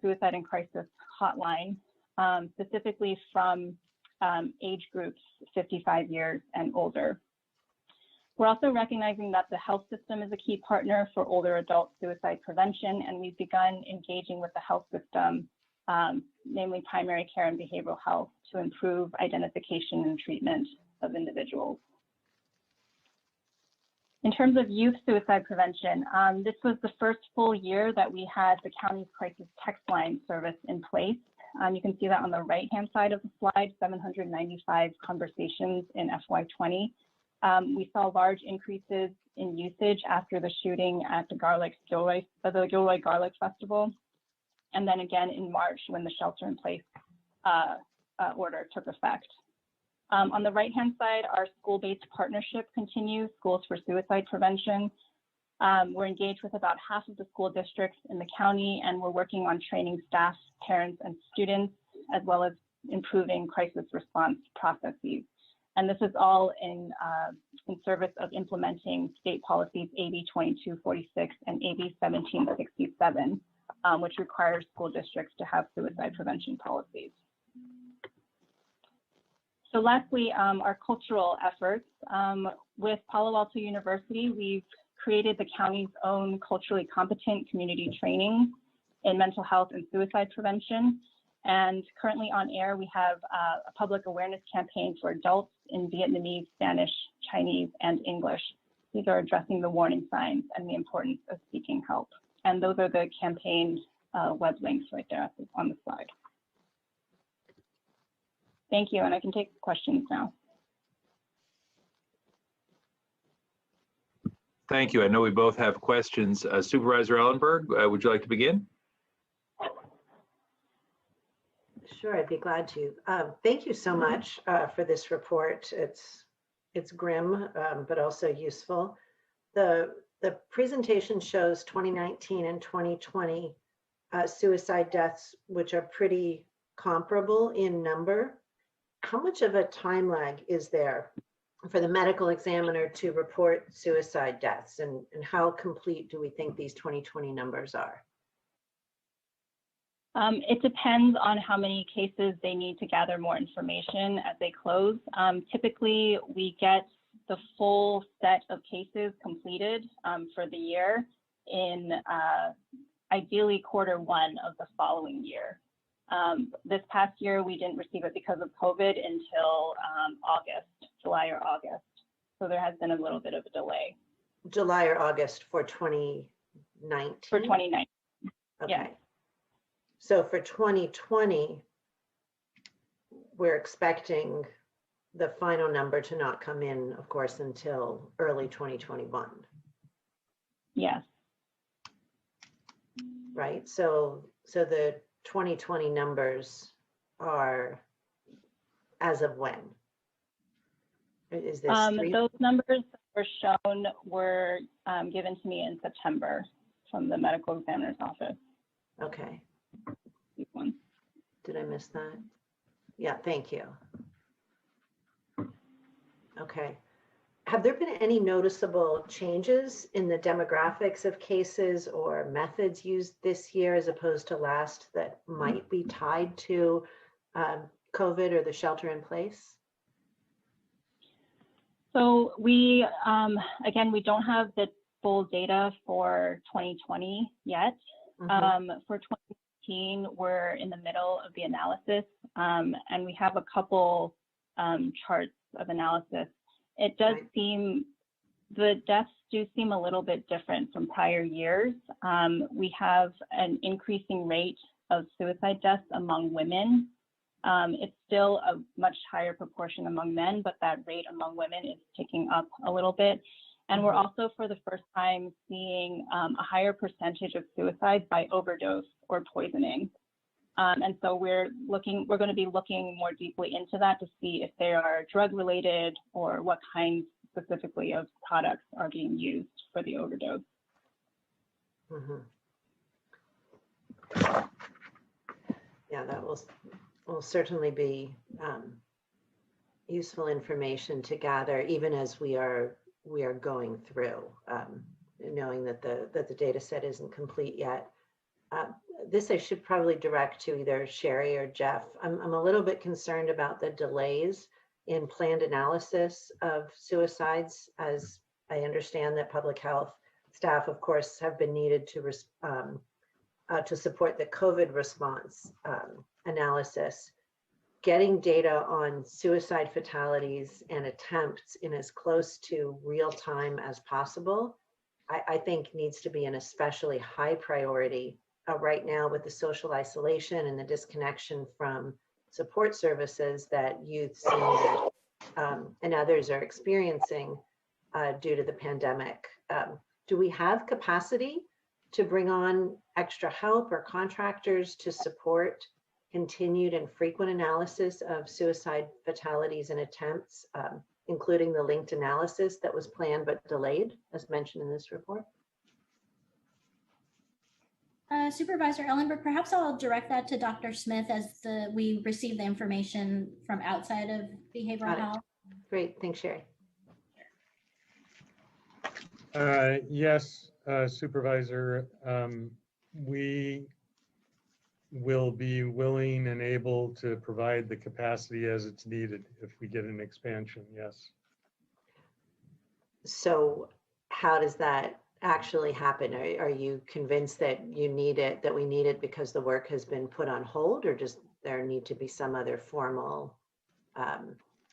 Suicide and Crisis Hotline, specifically from age groups 55 years and older. We're also recognizing that the health system is a key partner for older adult suicide prevention, and we've begun engaging with the health system, namely primary care and behavioral health, to improve identification and treatment of individuals. In terms of youth suicide prevention, this was the first full year that we had the county's crisis text line service in place. You can see that on the right-hand side of the slide, 795 conversations in FY20. We saw large increases in usage after the shooting at the Gilroy Garlic Festival, and then again in March when the shelter-in-place order took effect. On the right-hand side, our school-based partnership continues, Schools for Suicide Prevention. We're engaged with about half of the school districts in the county, and we're working on training staff, parents, and students, as well as improving crisis response processes. And this is all in service of implementing state policies AB 2246 and AB 1767, which requires school districts to have suicide prevention policies. So lastly, our cultural efforts. With Palo Alto University, we've created the county's own culturally competent community training in mental health and suicide prevention. And currently on air, we have a public awareness campaign for adults in Vietnamese, Spanish, Chinese, and English. These are addressing the warning signs and the importance of seeking help. And those are the campaign web links right there on the slide. Thank you, and I can take questions now. Thank you. I know we both have questions. Supervisor Ellenberg, would you like to begin? Sure, I'd be glad to. Thank you so much for this report. It's grim, but also useful. The presentation shows 2019 and 2020 suicide deaths, which are pretty comparable in number. How much of a time lag is there for the medical examiner to report suicide deaths, and how complete do we think these 2020 numbers are? It depends on how many cases they need to gather more information as they close. Typically, we get the full set of cases completed for the year in ideally Q1 of the following year. This past year, we didn't receive it because of COVID until July or August. So there has been a little bit of a delay. July or August for 2019? For 2019, okay. Yeah. So for 2020, we're expecting the final number to not come in, of course, until early 2021. Yes. Right. So the 2020 numbers are as of when? Is this those numbers that were shown were given to me in September from the medical examiner's office. Okay. These ones. Did I miss that? Yeah, thank you. Okay. Have there been any noticeable changes in the demographics of cases or methods used this year as opposed to last that might be tied to COVID or the shelter in place? So we, again, we don't have the full data for 2020 yet. For 2019, we're in the middle of the analysis, and we have a couple charts of analysis. It does seem, the deaths do seem a little bit different from prior years. We have an increasing rate of suicide deaths among women. It's still a much higher proportion among men, but that rate among women is ticking up a little bit. And we're also, for the first time, seeing a higher percentage of suicide by overdose or poisoning. And so we're going to be looking more deeply into that to see if they are drug related or what kinds specifically of products are being used for the overdose. Yeah, that will certainly be useful information to gather, even as we are going through, knowing that the data set isn't complete yet. This I should probably direct to either Sherry or Jeff. I'm a little bit concerned about the delays in planned analysis of suicides, as I understand that public health staff, of course, have been needed to support the COVID response analysis. Getting data on suicide fatalities and attempts in as close to real time as possible, I think needs to be an especially high priority right now with the social isolation and the disconnection from support services that youth, seniors, and others are experiencing due to the pandemic. Do we have capacity to bring on extra help or contractors to support continued and frequent analysis of suicide fatalities and attempts, including the linked analysis that was planned but delayed, as mentioned in this report? Supervisor Ellenberg, perhaps I'll direct that to Dr. Smith as we receive the information from outside of behavioral health. Great, thanks, Sherry. Yes, Supervisor, we will be willing and able to provide the capacity as it's needed if we get an expansion, yes. So how does that actually happen? Are you convinced that you need it, that we need it because the work has been put on hold, or does there need to be some other formal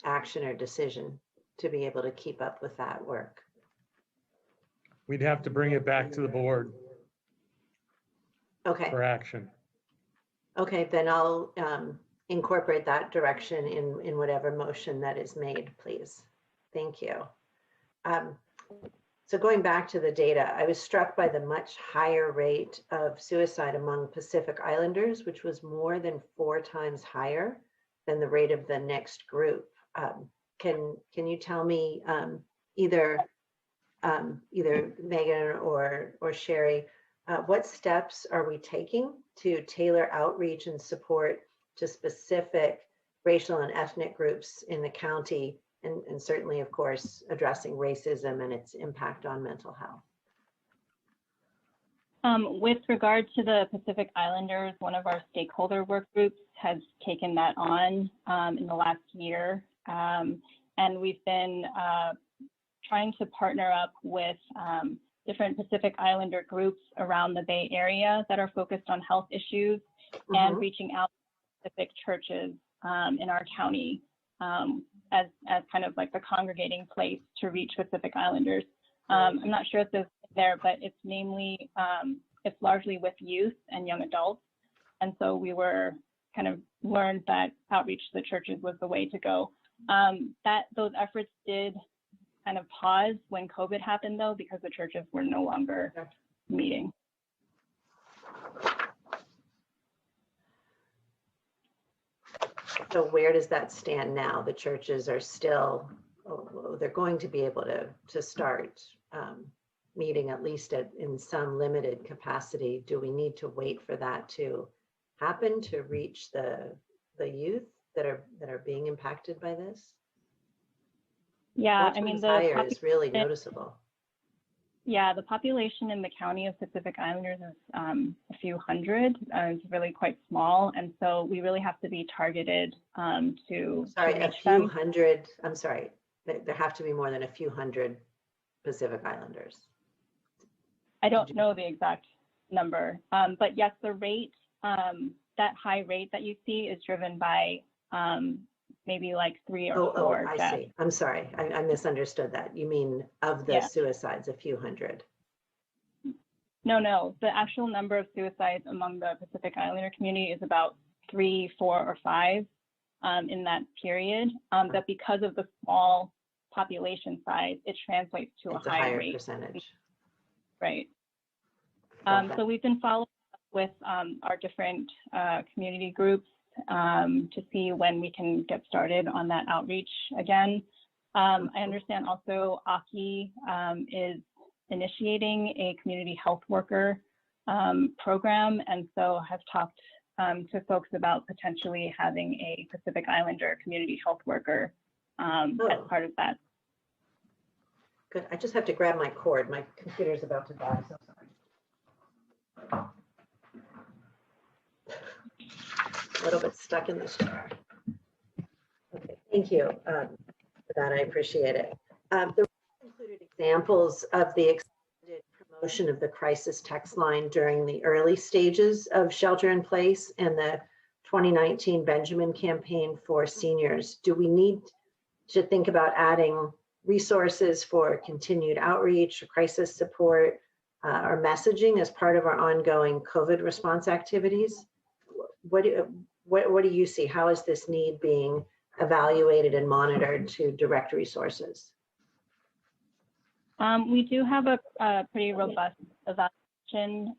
action or decision to be able to keep up with that work? We'd have to bring it back to the board. Okay. For action. Okay, then I'll incorporate that direction in whatever motion that is made, please. Thank you. So going back to the data, I was struck by the much higher rate of suicide among Pacific Islanders, which was more than 4 times higher than the rate of the next group. Can you tell me either Megan or Sherry, what steps are we taking to tailor outreach and support to specific racial and ethnic groups in the county, and certainly, of course, addressing racism and its impact on mental health? With regard to the Pacific Islanders, one of our stakeholder work groups has taken that on in the last year. And we've been trying to partner up with different Pacific Islander groups around the Bay Area that are focused on health issues and reaching out to specific churches in our county as kind of like the congregating place to reach Pacific Islanders. I'm not sure if this is there, but it's mainly, it's largely with youth and young adults. And so we were kind of learned that outreach to the churches was the way to go. Those efforts did kind of pause when COVID happened, though, because the churches were no longer meeting. So where does that stand now? The churches are still, they're going to be able to start meeting at least in some limited capacity. Do we need to wait for that to happen to reach the youth that are being impacted by this? Yeah, I mean, the is really noticeable. Yeah, the population in the county of Pacific Islanders is a few hundred. It's really quite small, and so we really have to be targeted to. Sorry, to a reach few them. hundred. I'm sorry. There have to be more than a few hundred Pacific Islanders. I don't know the exact number, but yes, the rate, that high rate that you see is driven by maybe like 3 or 4 I deaths. see. I'm sorry. I misunderstood that. You mean of the suicides, a few hundred? No, the actual number of suicides among the Pacific Islander community is about 3, 4, or 5 in that period. But because of the small population size, it translates to a higher rate. Percentage. Right. Okay. So we've been following up with our different community groups to see when we can get started on that outreach again. I understand also Aki is initiating a community health worker program, and so have talked to folks about potentially having a Pacific Islander community health worker as part of that. Good. I just have to grab my cord. My computer's about to die, so sorry. A little bit stuck in this chair. Okay, thank you for that. I appreciate it. The included examples of the extended promotion of the crisis text line during the early stages of shelter in place and the 2019 Benjamin campaign for seniors. Do we need to think about adding resources for continued outreach, or crisis support, or messaging as part of our ongoing COVID response activities? What do you see? How is this need being evaluated and monitored to direct resources? We do have a pretty robust evaluation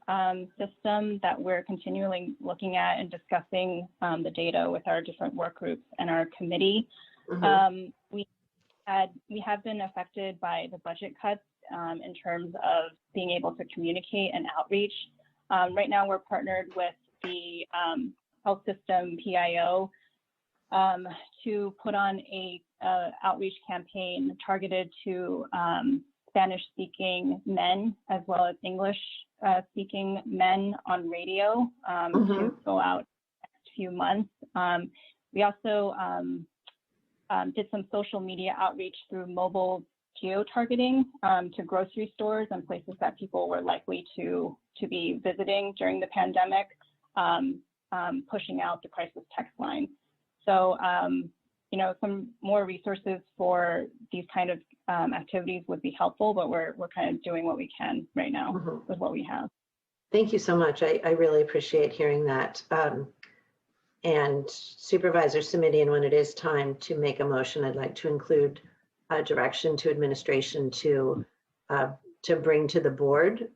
system that we're continually looking at and discussing the data with our different work groups and our committee. We have been affected by the budget cuts in terms of being able to communicate and outreach. Right now, we're partnered with the health system PIO to put on a outreach campaign targeted to Spanish-speaking men as well as English-speaking men on radio to go out next few months. We also did some social media outreach through mobile geo-targeting to grocery stores and places that people were likely to be visiting during the pandemic, pushing out the crisis text line. So, you know, some more resources for these kind of activities would be helpful, but we're kind of doing what we can right now with what we have. Thank you so much. I really appreciate hearing that. And Supervisor Simidian, when it is time to make a motion, I'd like to include a direction to administration to bring to the board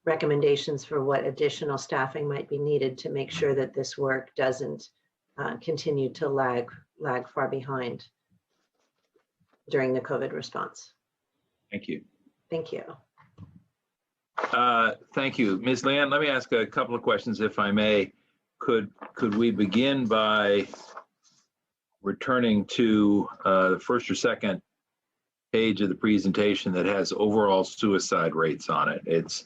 recommendations for what additional staffing might be needed to make sure that this work doesn't continue to lag far behind during the COVID response. Thank you. Thank you. Thank you. Ms. Leanne, let me ask a couple of questions, if I may. Could we begin by returning to the first or second page of the presentation that has overall suicide rates on it? It's,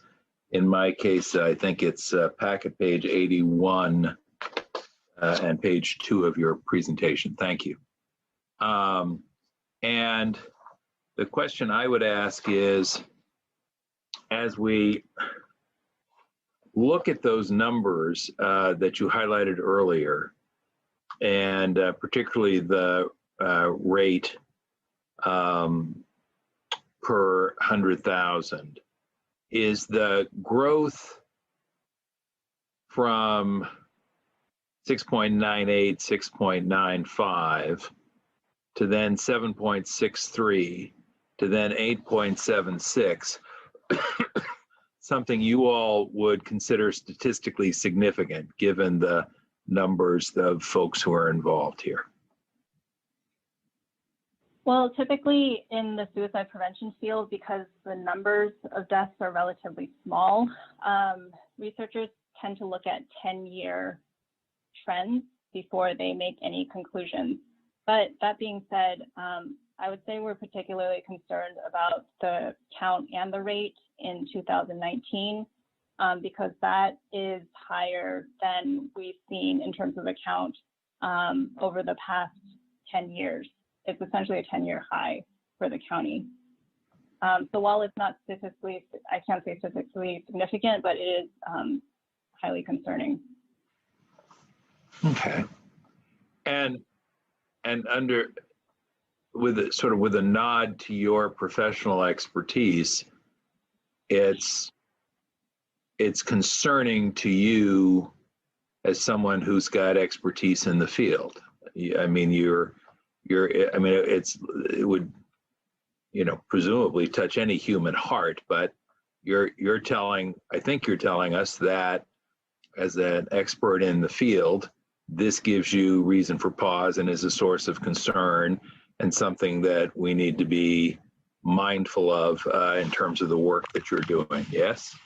in my case, I think it's packet page 81 and page 2 of your presentation. Thank you. And the question I would ask is, as we look at those numbers that you highlighted earlier, and particularly the rate per 100,000, is the growth from 6.98, 6.95 to then 7.63 to then 8.76 something you all would consider statistically significant given the numbers of folks who are involved here? Well, typically in the suicide prevention field, because the numbers of deaths are relatively small, researchers tend to look at 10-year trends before they make any conclusions. But that being said, I would say we're particularly concerned about the count and the rate in 2019 because that is higher than we've seen in terms of the count over the past 10 years. It's essentially a 10-year high for the county. So while it's not statistically, I can't say statistically significant, but it is highly concerning. Okay. And under, with a, sort of with a nod to your professional expertise, it's concerning to you as someone who's got expertise in the field. I mean, it would, you know, presumably touch any human heart, but you're telling, I think you're telling us that as an expert in the field, this gives you reason for pause and is a source of concern and something that we need to be mindful of in terms of the work that you're doing. Yes?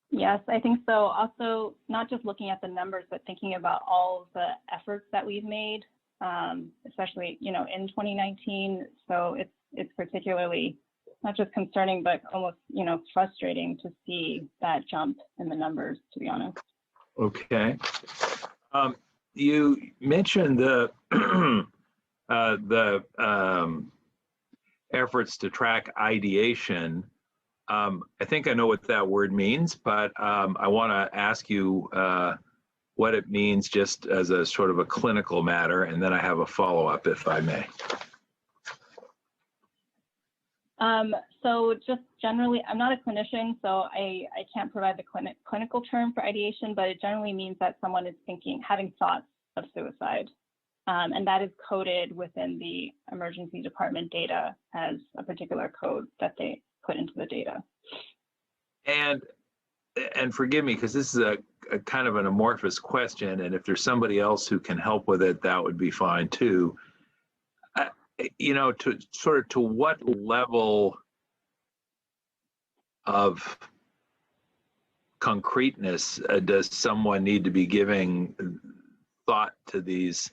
Yes, I think so. Also, not just looking at the numbers, but thinking about all the efforts that we've made, especially, you know, in 2019. So it's particularly not just concerning, but almost, you know, frustrating to see that jump in the numbers, to be honest. Okay. You mentioned the efforts to track ideation. I think I know what that word means, but I want to ask you what it means just as a sort of a clinical matter, and then I have a follow-up, if I may. So just generally, I'm not a clinician, so I can't provide the clinical term for ideation, but it generally means that someone is having thoughts of suicide. And that is coded within the emergency department data as a particular code that they put into the data. And forgive me, because this is a kind of an amorphous question, and if there's somebody else who can help with it, that would be fine too. You know, to what level of concreteness does someone need to be giving thought to these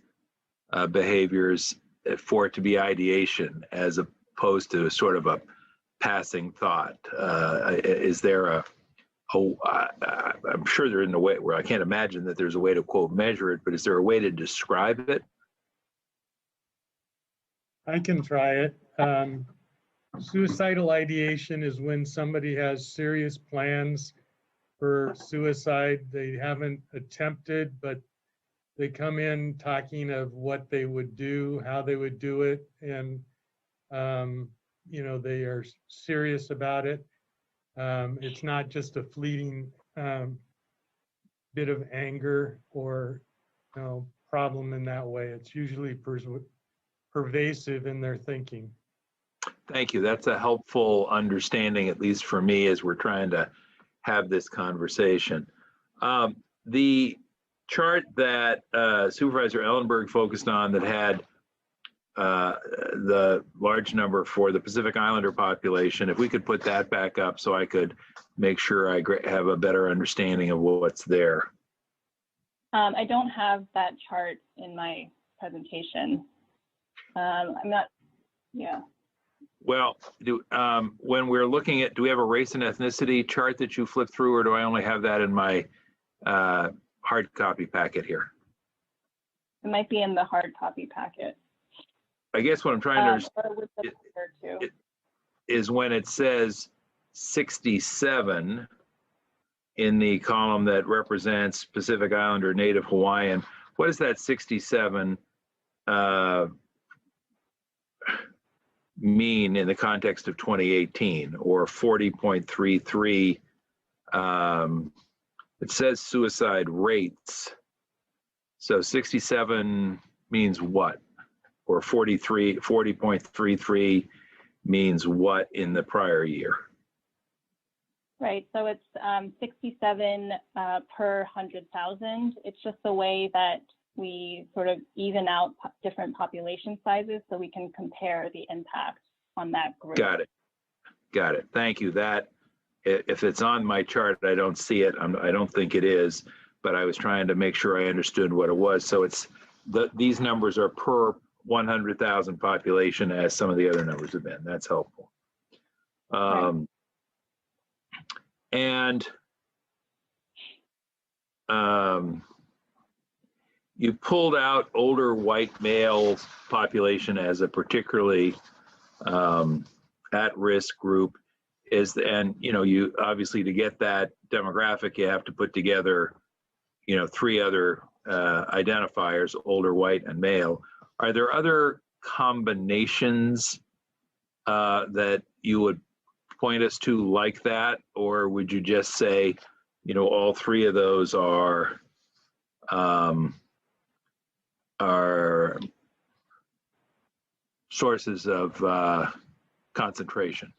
behaviors for it to be ideation as opposed to sort of a passing thought? Is there I'm sure there isn't a way where I can't imagine that there's a way to quote measure it, but is there a way to describe it? I can try it. Suicidal ideation is when somebody has serious plans for suicide. They haven't attempted, but they come in talking of what they would do, how they would do it, and you know, they are serious about it. It's not just a fleeting bit of anger or, you know, problem in that way. It's usually pervasive in their thinking. Thank you. That's a helpful understanding, at least for me, as we're trying to have this conversation. The chart that Supervisor Ellenberg focused on that had the large number for the Pacific Islander population, if we could put that back up so I could make sure I have a better understanding of what's there. I don't have that chart in my presentation. I'm not, yeah. Well, when we're looking at, do we have a race and ethnicity chart that you flip through, or do I only have that in my hard copy packet here? It might be in the hard copy packet. I guess what I'm trying to understand is when it says 67 in the column that represents Pacific Islander, Native Hawaiian, what does that 67 mean in the context of 2018, or 40.33? It says suicide rates. So 67 means what? Or 40.33 means what in the prior year? Right, so it's 67 per 100,000. It's just the way that we sort of even out different population sizes so we can compare the impact on that group. Got it. Got it. Thank you. That, if it's on my chart, I don't see it. I don't think it is, but I was trying to make sure I understood what it was. So it's these numbers are per 100,000 population, as some of the other numbers have been. That's helpful. Right. And you pulled out older white male population as a particularly at-risk group. And you know, you obviously, to get that demographic, you have to put together, you know, 3 other identifiers: older, white, and male. Are there other combinations that you would point us to like that, or would you just say, you know, all 3 of those are sources of concentration?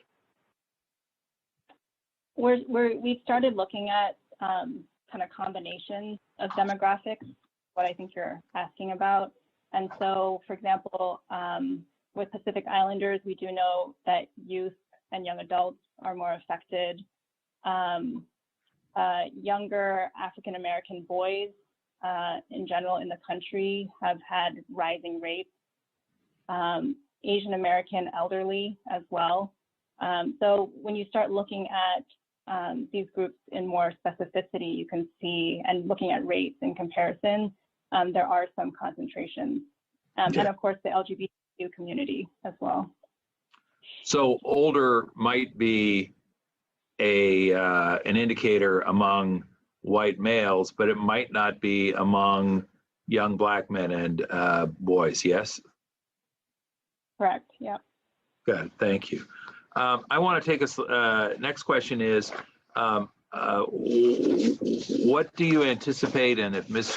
We've started looking at kind of combinations of demographics, what I think you're asking about. And so, for example, with Pacific Islanders, we do know that youth and young adults are more affected. Younger African-American boys in general in the country have had rising rates. Asian American elderly as well. So when you start looking at these groups in more specificity, you can see, and looking at rates in comparison, there are some concentrations. And of course, the LGBTQ community as well. So older might be an indicator among white males, but it might not be among young Black men and boys, yes? Correct, yeah. Good, thank you. I want to take us, next question is, what do you anticipate, and if Ms.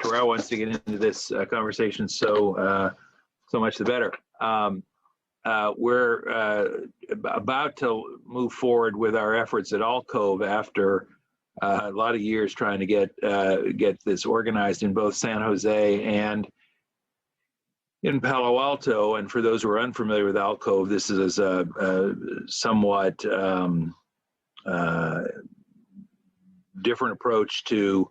Terrell wants to get into this conversation, so much the better. We're about to move forward with our efforts at All Cove after a lot of years trying to get this organized in both San Jose and in Palo Alto. And for those who are unfamiliar with Alcove, this is a somewhat different approach to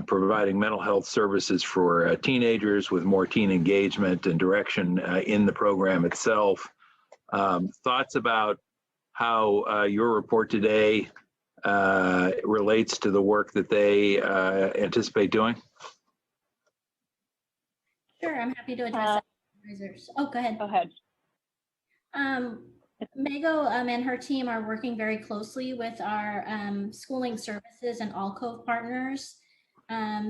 providing mental health services for teenagers with more teen engagement and direction in the program itself. Thoughts about how your report today relates to the work that they anticipate doing? Sure, I'm happy to address that. Oh, go ahead. Go ahead. Mago and her team are working very closely with our schooling services and ALCOVE partners.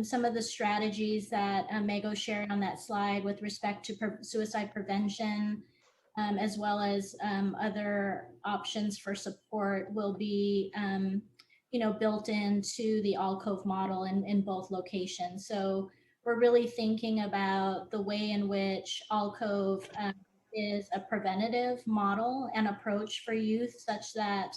Some of the strategies that Mago shared on that slide with respect to suicide prevention, as well as other options for support, will be built into the ALCOVE model in both locations. So we're really thinking about the way in which ALCOVE is a preventative model and approach for youth, such that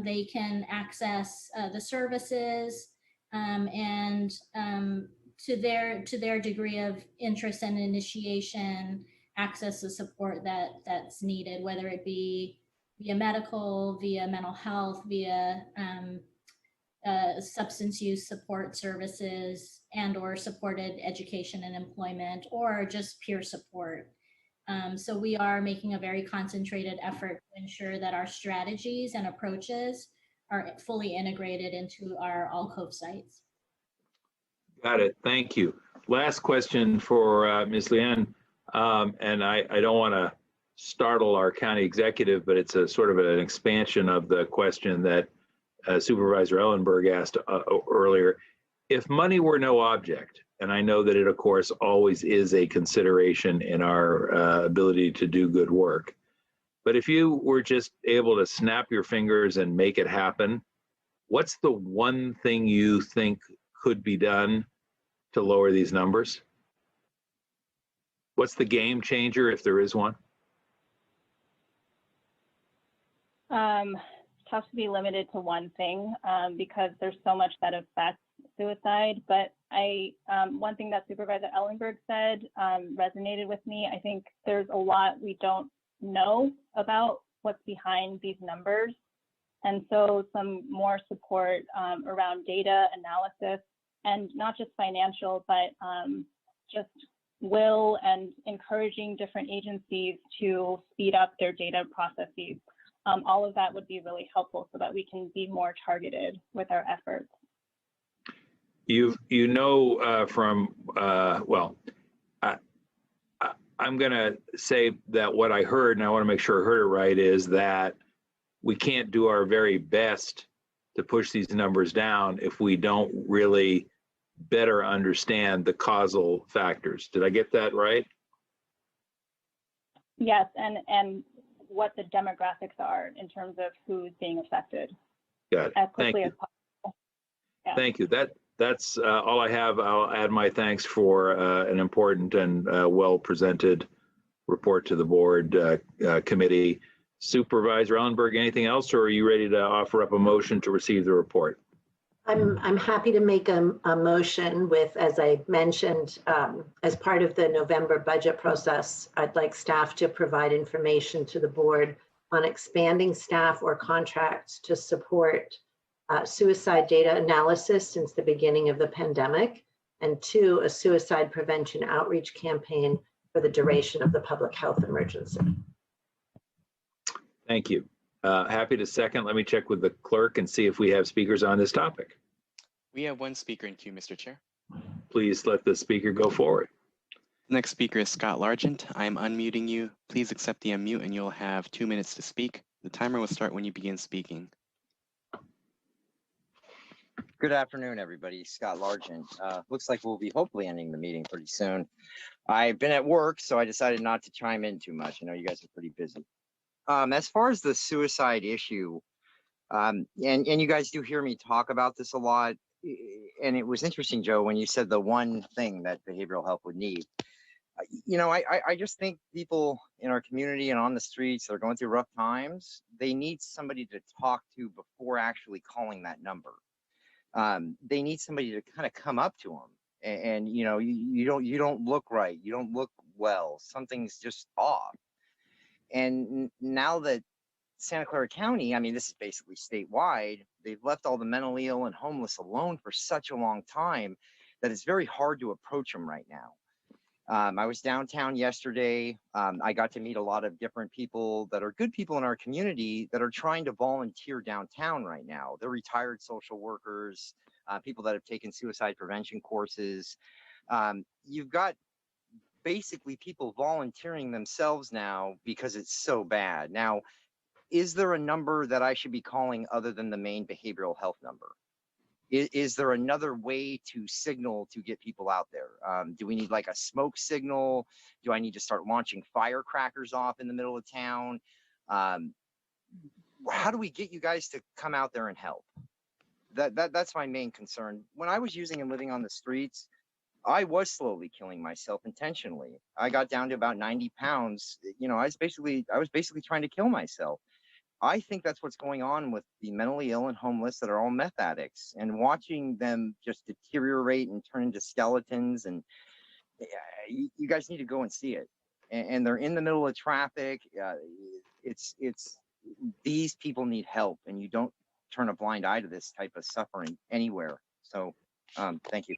they can access the services and to their degree of interest and initiation, access the support that's needed, whether it be via medical, via mental health, via substance use support services, and/or supported education and employment, or just peer support. So we are making a very concentrated effort to ensure that our strategies and approaches are fully integrated into our ALCOVE sites. Got it. Thank you. Last question for Ms. Lian, and I don't want to startle our county executive, but it's a sort of an expansion of the question that Supervisor Ellenberg asked earlier. If money were no object, and I know that it, of course, always is a consideration in our ability to do good work, but if you were just able to snap your fingers and make it happen, what's the one thing you think could be done to lower these numbers? What's the game changer, if there is one? Tough to be limited to one thing because there's so much that affects suicide. But one thing that Supervisor Ellenberg said resonated with me. I think there's a lot we don't know about what's behind these numbers. And so some more support around data analysis, and not just financial, but just will and encouraging different agencies to speed up their data processes. All of that would be really helpful so that we can be more targeted with our efforts. I'm going to say that what I heard, and I want to make sure I heard it right, is that we can't do our very best to push these numbers down if we don't really better understand the causal factors. Did I get that right? Yes, and what the demographics are in terms of who's being affected. Got it. As quickly as possible. Yeah. Thank you. That's all I have. I'll add my thanks for an important and well-presented report to the board committee. Supervisor Ellenberg, anything else, or are you ready to offer up a motion to receive the report? I'm happy to make a motion with, as I mentioned, as part of the November budget process, I'd like staff to provide information to the board on expanding staff or contracts to support suicide data analysis since the beginning of the pandemic, and 2, a suicide prevention outreach campaign for the duration of the public health emergency. Thank you. Happy to second. Let me check with the clerk and see if we have speakers on this topic. We have one speaker in queue, Mr. Chair. Please let the speaker go forward. Next speaker is Scott Largent. I am unmuting you. Please accept the unmute and you'll have 2 minutes to speak. The timer will start when you begin speaking. Good afternoon, everybody. Scott Largent. Looks like we'll be hopefully ending the meeting pretty soon. I've been at work, so I decided not to chime in too much. I know you guys are pretty busy. As far as the suicide issue, and you guys do hear me talk about this a lot, and it was interesting, Joe, when you said the one thing that behavioral health would need. I just think people in our community and on the streets that are going through rough times, they need somebody to talk to before actually calling that number. They need somebody to kind of come up to them and you don't look right, you don't look well, something's just off. And now that Santa Clara County, I mean, this is basically statewide, they've left all the mentally ill and homeless alone for such a long time that it's very hard to approach them right now. I was downtown yesterday. I got to meet a lot of different people that are good people in our community that are trying to volunteer downtown right now. They're retired social workers, people that have taken suicide prevention courses. You've got basically people volunteering themselves now because it's so bad. Now, is there a number that I should be calling other than the main behavioral health number? Is there another way to signal to get people out there? Do we need like a smoke signal? Do I need to start launching firecrackers off in the middle of town? How do we get you guys to come out there and help? That's my main concern. When I was using and living on the streets, I was slowly killing myself intentionally. I got down to about 90 pounds. You know, I was basically trying to kill myself. I think that's what's going on with the mentally ill and homeless that are all meth addicts, and watching them just deteriorate and turn into skeletons. And you guys need to go and see it. And they're in the middle of traffic. It's these people need help, and you don't turn a blind eye to this type of suffering anywhere. So thank you.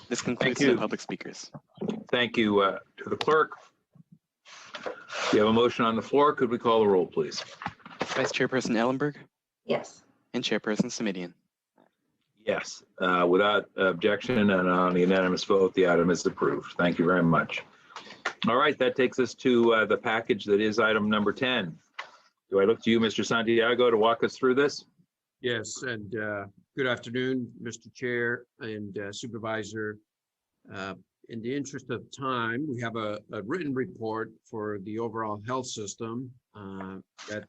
This concludes the public speakers. Thank you to the clerk. We have a motion on the floor. Could we call the roll, please? Vice Chairperson Ellenberg? Yes. And Chairperson Simidian? Yes. Without objection and on a unanimous vote, the item is approved. Thank you very much. All right, that takes us to the package that is item number 10. Do I look to you, Mr. Santiago, to walk us through this? Yes, and good afternoon, Mr. Chair and Supervisor. In the interest of time, we have a written report for the overall health system. That's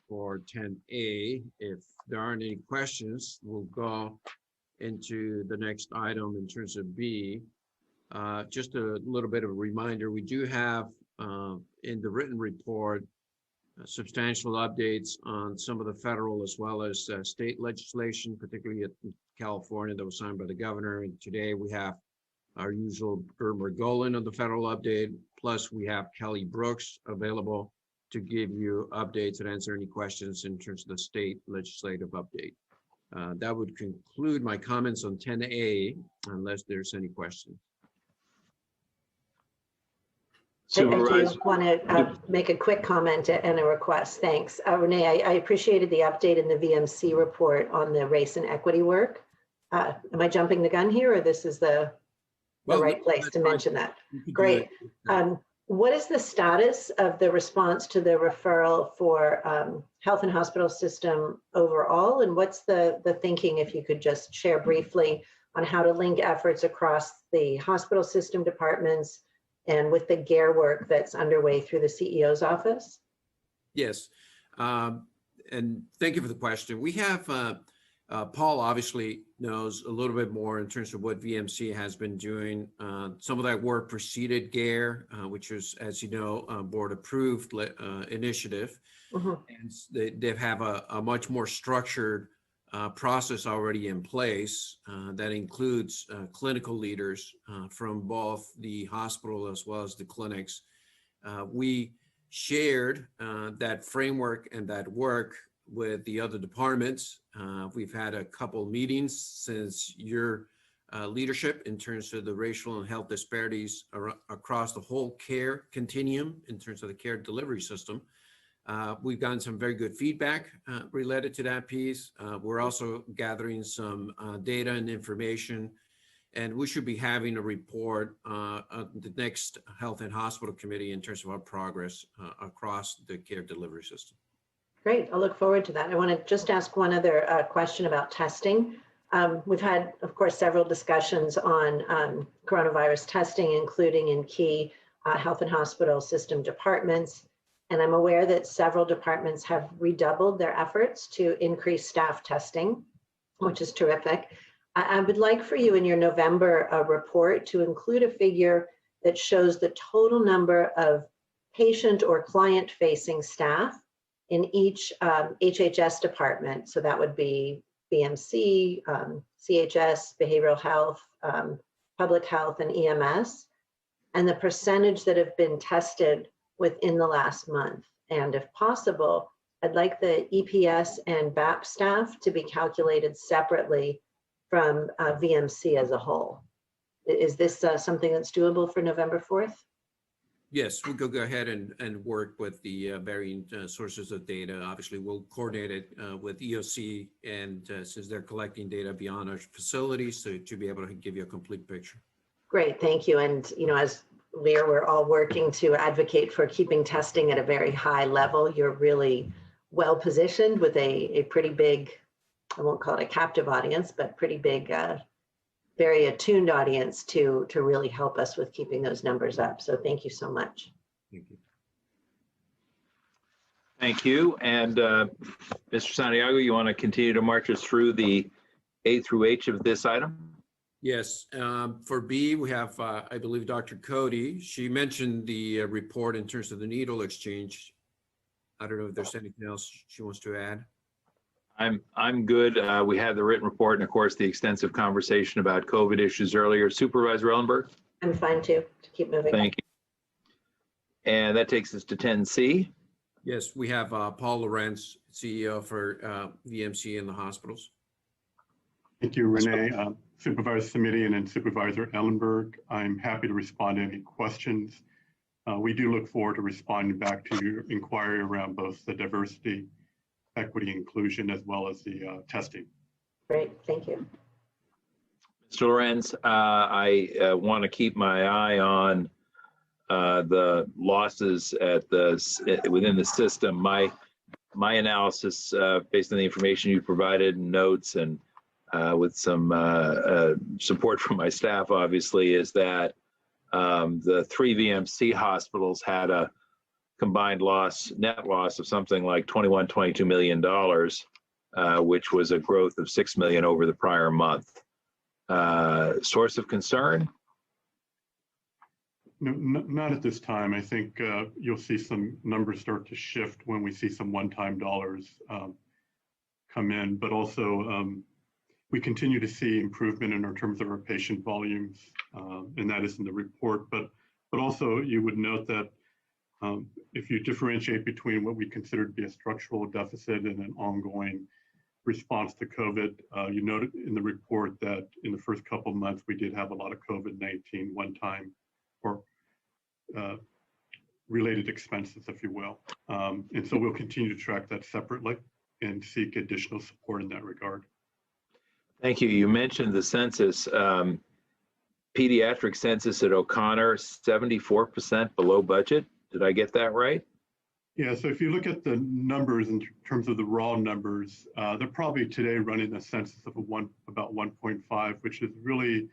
for 10A. If there aren't any questions, we'll go into the next item in terms of B. Just a little bit of a reminder, we do have in the written report substantial updates on some of the federal as well as state legislation, particularly in California, that was signed by the governor. And today we have our usual Irma Golan on the federal update, plus we have Kelly Brooks available to give you updates and answer any questions in terms of the state legislative update. That would conclude my comments on 10A, unless there's any questions. I do want to make a quick comment and a request. Thanks. Renee, I appreciated the update in the VMC report on the race and equity work. Am I jumping the gun here, or this is the right place to mention that? Great. What is the status of the response to the referral for health and hospital system overall? And what's the thinking, if you could just share briefly, on how to link efforts across the hospital system departments and with the GARE work that's underway through the CEO's office? Yes, and thank you for the question. We have, Paul obviously knows a little bit more in terms of what VMC has been doing. Some of that work preceded GARE, which was, as you know, board approved initiative. And they have a much more structured process already in place that includes clinical leaders from both the hospital as well as the clinics. We shared that framework and that work with the other departments. We've had a couple meetings since your leadership in terms of the racial and health disparities across the whole care continuum in terms of the care delivery system. We've gotten some very good feedback related to that piece. We're also gathering some data and information, and we should be having a report on the next Health and Hospital Committee in terms of our progress across the care delivery system. Great, I'll look forward to that. I want to just ask one other question about testing. We've had, of course, several discussions on coronavirus testing, including in key health and hospital system departments. And I'm aware that several departments have redoubled their efforts to increase staff testing, which is terrific. I would like for you in your November report to include a figure that shows the total number of patient or client-facing staff in each HHS department. So that would be BMC, CHS, behavioral health, public health, and EMS. And the percentage that have been tested within the last month. And if possible, I'd like the EPS and BAP staff to be calculated separately from VMC as a whole. Is this something that's doable for November 4th? Yes, we'll go ahead and work with the varying sources of data. Obviously, we'll coordinate it with EOC, and since they're collecting data beyond our facilities, so to be able to give you a complete picture. Great, thank you. And as Lear, we're all working to advocate for keeping testing at a very high level. You're really well positioned with a pretty big, I won't call it a captive audience, but pretty big, very attuned audience to really help us with keeping those numbers up. So thank you so much. Thank you. Thank you. And Mr. Santiago, you want to continue to march us through the A through H of this item? Yes, for B, we have, I believe, Dr. Cody. She mentioned the report in terms of the needle exchange. I don't know if there's anything else she wants to add. I'm good. We had the written report and of course the extensive conversation about COVID issues earlier. Supervisor Ellenberg? I'm fine too, to keep moving. Thank you. And that takes us to 10C. Yes, we have Paul Lorenz, CEO for VMC in the hospitals. Thank you, Renee. Supervisor Simidian and Supervisor Ellenberg, I'm happy to respond to any questions. We do look forward to responding back to your inquiry around both the diversity, equity, inclusion, as well as the testing. Great, thank you. Mr. Lorenz, I want to keep my eye on the losses at within the system. My analysis, based on the information you provided and notes and with some support from my staff, obviously, is that the 3 VMC hospitals had a combined net loss of something like $22 million, which was a growth of $6 million over the prior month. Source of concern? No, not at this time. I think you'll see some numbers start to shift when we see some one-time dollars come in, but also we continue to see improvement in terms of our patient volumes, and that is in the report. But also you would note that if you differentiate between what we consider to be a structural deficit and an ongoing response to COVID, you noted in the report that in the first couple of months, we did have a lot of COVID-19 one-time or related expenses, if you will. And so we'll continue to track that separately and seek additional support in that regard. Thank you. You mentioned the census. Pediatric census at O'Connor, 74% below budget. Did I get that right? Yeah, so if you look at the numbers in terms of the raw numbers, they're probably today running a census of about 1.5, which is really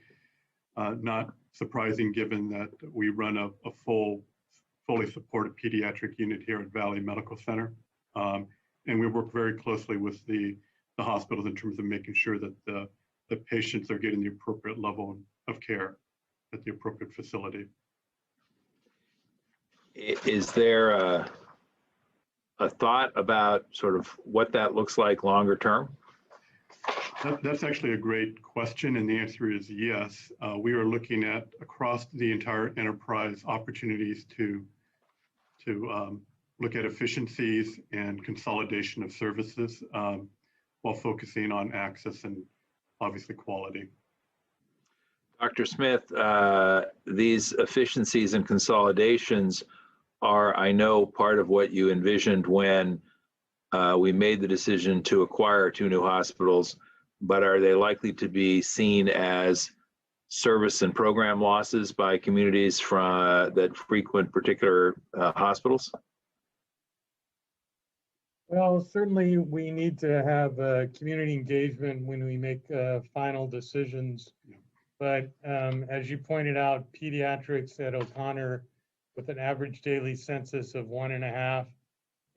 not surprising given that we run a fully supported pediatric unit here at Valley Medical Center. And we work very closely with the hospitals in terms of making sure that the patients are getting the appropriate level of care at the appropriate facility. Is there a thought about sort of what that looks like longer term? That's actually a great question, and the answer is yes. We are looking at across the entire enterprise opportunities to look at efficiencies and consolidation of services while focusing on access and obviously quality. Dr. Smith, these efficiencies and consolidations are, I know, part of what you envisioned when we made the decision to acquire 2 new hospitals, but are they likely to be seen as service and program losses by communities that frequent particular hospitals? Well, certainly we need to have community engagement when we make final decisions. But as you pointed out, pediatrics at O'Connor with an average daily census of 1.5,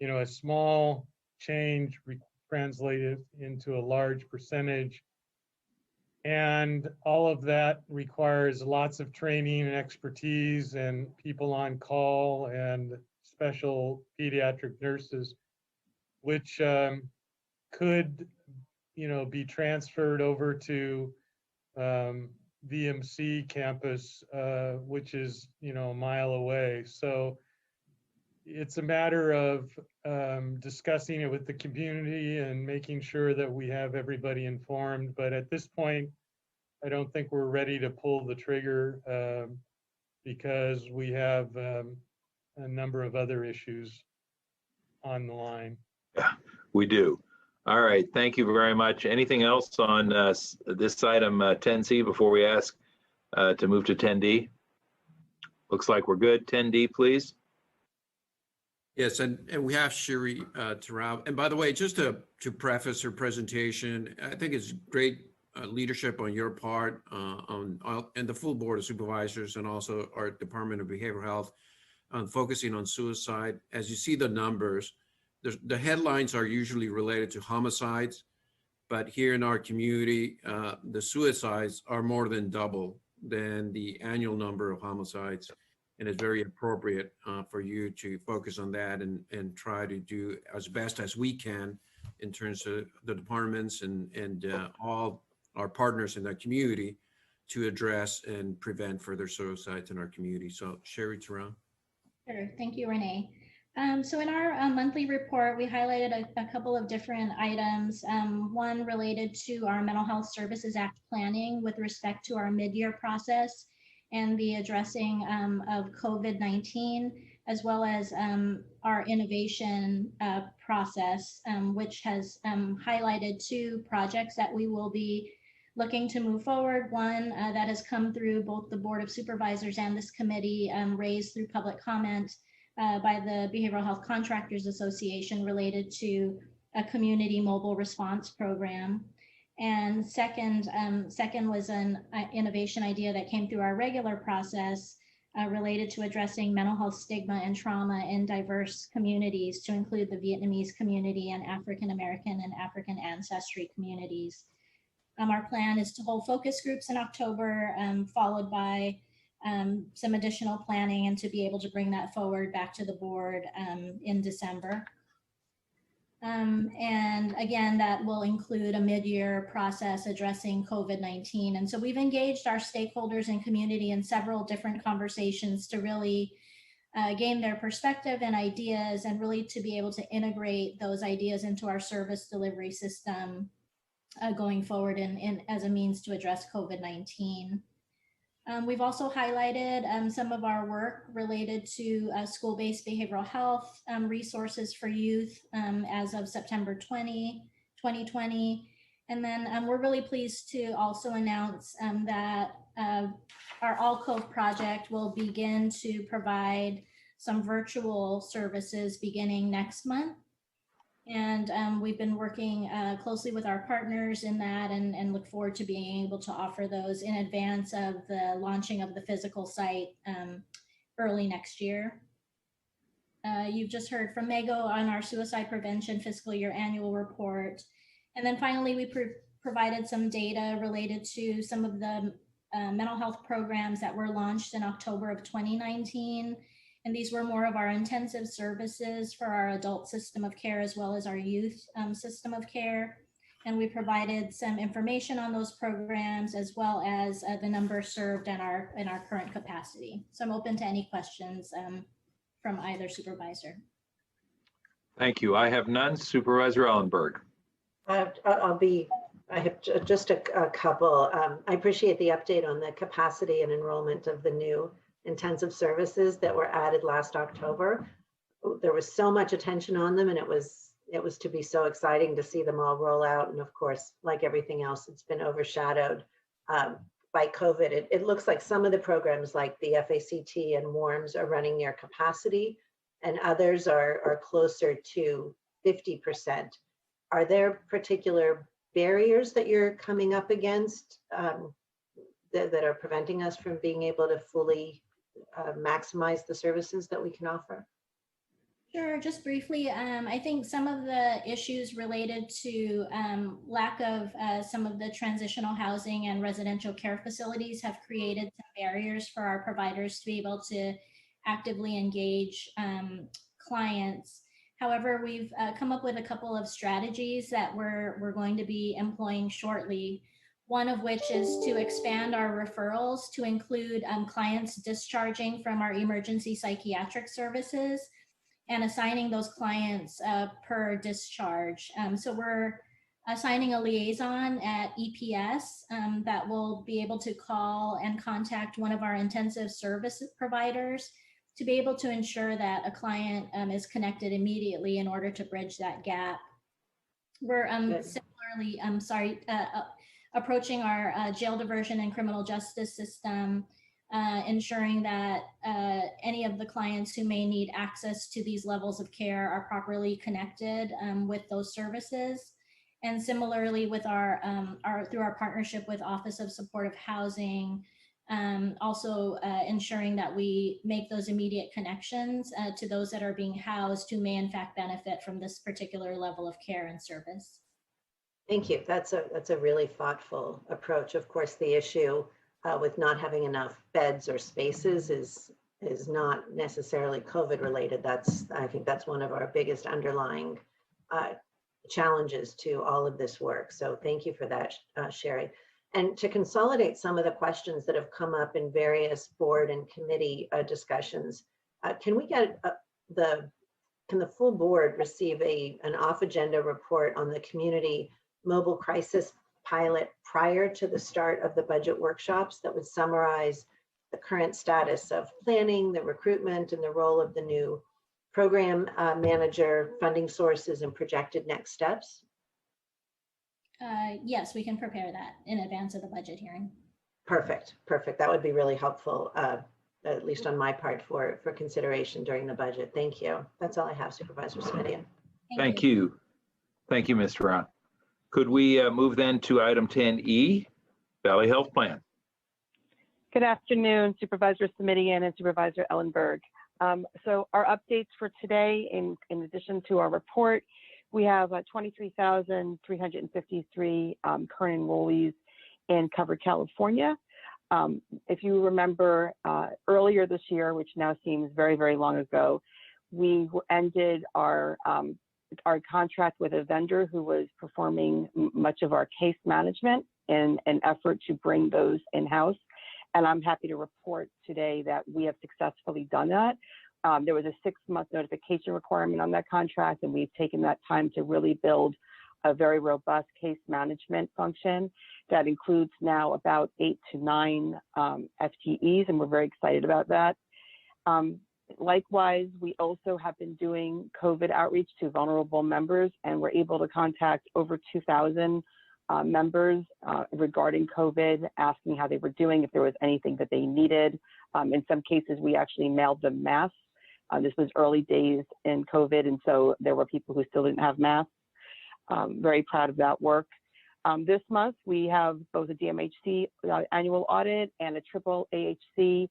a small change translated into a large percentage. And all of that requires lots of training and expertise and people on call and special pediatric nurses, which could, be transferred over to VMC campus, which is, a mile away. So it's a matter of discussing it with the community and making sure that we have everybody informed. But at this point, I don't think we're ready to pull the trigger because we have a number of other issues on the line. Yeah, we do. All right, thank you very much. Anything else on this item 10C before we ask to move to 10D? Looks like we're good. 10D, please. Yes, and we have Sherry Terrell. And by the way, just to preface her presentation, I think it's great leadership on your part and the full Board of Supervisors and also our Department of Behavioral Health on focusing on suicide. As you see the numbers, the headlines are usually related to homicides, but here in our community, the suicides are more than double than the annual number of homicides. And it's very appropriate for you to focus on that and try to do as best as we can in terms of the departments and all our partners in that community to address and prevent further suicides in our community. So Sherry Terrell. Sure, thank you, Renee. So in our monthly report, we highlighted a couple of different items. One related to our Mental Health Services Act planning with respect to our mid-year process and the addressing of COVID-19, as well as our innovation process, which has highlighted 2 projects that we will be looking to move forward. One that has come through both the Board of Supervisors and this committee, raised through public comment by the Behavioral Health Contractors Association related to a community mobile response program. And second was an innovation idea that came through our regular process related to addressing mental health stigma and trauma in diverse communities, to include the Vietnamese community and African American and African ancestry communities. Our plan is to hold focus groups in October, followed by some additional planning, and to be able to bring that forward back to the board in December. And again, that will include a mid-year process addressing COVID-19. And so we've engaged our stakeholders and community in several different conversations to really gain their perspective and ideas, and really to be able to integrate those ideas into our service delivery system going forward in as a means to address COVID-19. We've also highlighted some of our work related to school-based behavioral health resources for youth as of September 2020. And then we're really pleased to also announce that our All Cove project will begin to provide some virtual services beginning next month. And we've been working closely with our partners in that, and look forward to being able to offer those in advance of the launching of the physical site early next year. You've just heard from Mago on our suicide prevention fiscal year annual report. And then finally, we provided some data related to some of the mental health programs that were launched in October of 2019. And these were more of our intensive services for our adult system of care, as well as our youth system of care. And we provided some information on those programs, as well as the number served in our current capacity. So I'm open to any questions from either supervisor. Thank you. I have none. Supervisor Ellenberg. I have just a couple. I appreciate the update on the capacity and enrollment of the new intensive services that were added last October. There was so much attention on them, and it was to be so exciting to see them all roll out. And of course, like everything else, it's been overshadowed by COVID. It looks like some of the programs like the FACT and WARMS are running near capacity, and others are closer to 50%. Are there particular barriers that you're coming up against that are preventing us from being able to fully maximize the services that we can offer? Sure, just briefly, I think some of the issues related to lack of some of the transitional housing and residential care facilities have created some barriers for our providers to be able to actively engage clients. However, we've come up with a couple of strategies that we're going to be employing shortly. One of which is to expand our referrals to include clients discharging from our emergency psychiatric services. and assigning those clients per discharge. So we're assigning a liaison at EPS that will be able to call and contact one of our intensive service providers to be able to ensure that a client is connected immediately in order to bridge that gap. We're similarly, approaching our jail diversion and criminal justice system, ensuring that any of the clients who may need access to these levels of care are properly connected with those services. And similarly with our through our partnership with Office of Supportive Housing, also ensuring that we make those immediate connections to those that are being housed who may in fact benefit from this particular level of care and service. Thank you. That's a really thoughtful approach. Of course, the issue with not having enough beds or spaces is not necessarily COVID related. I think that's one of our biggest underlying challenges to all of this work. So thank you for that, Sherry. And to consolidate some of the questions that have come up in various board and committee discussions, can we get can the full board receive an off-agenda report on the community mobile crisis pilot prior to the start of the budget workshops that would summarize the current status of planning, the recruitment, and the role of the new program manager, funding sources, and projected next steps? Yes, we can prepare that in advance of the budget hearing. Perfect, perfect. That would be really helpful, at least on my part, for consideration during the budget. Thank you. That's all I have, Supervisor Smithia. Thank you. Thank you, Ms. Brown. Could we move then to item 10E, Valley Health Plan? Good afternoon, Supervisor Simidian and Supervisor Ellenberg. So our updates for today, in addition to our report, we have 23,353 current enrollees in Covered California. If you remember earlier this year, which now seems very, very long ago, we ended our contract with a vendor who was performing much of our case management in an effort to bring those in-house. And I'm happy to report today that we have successfully done that. There was a 6-month notification requirement on that contract, and we've taken that time to really build a very robust case management function that includes now about 8 to 9 FTEs, and we're very excited about that. Likewise, we also have been doing COVID outreach to vulnerable members, and we're able to contact over 2,000 members regarding COVID, asking how they were doing, if there was anything that they needed. In some cases, we actually mailed them masks. This was early days in COVID, and so there were people who still didn't have masks. Very proud of that work. This month, we have both a DMHC annual audit and a triple AHC,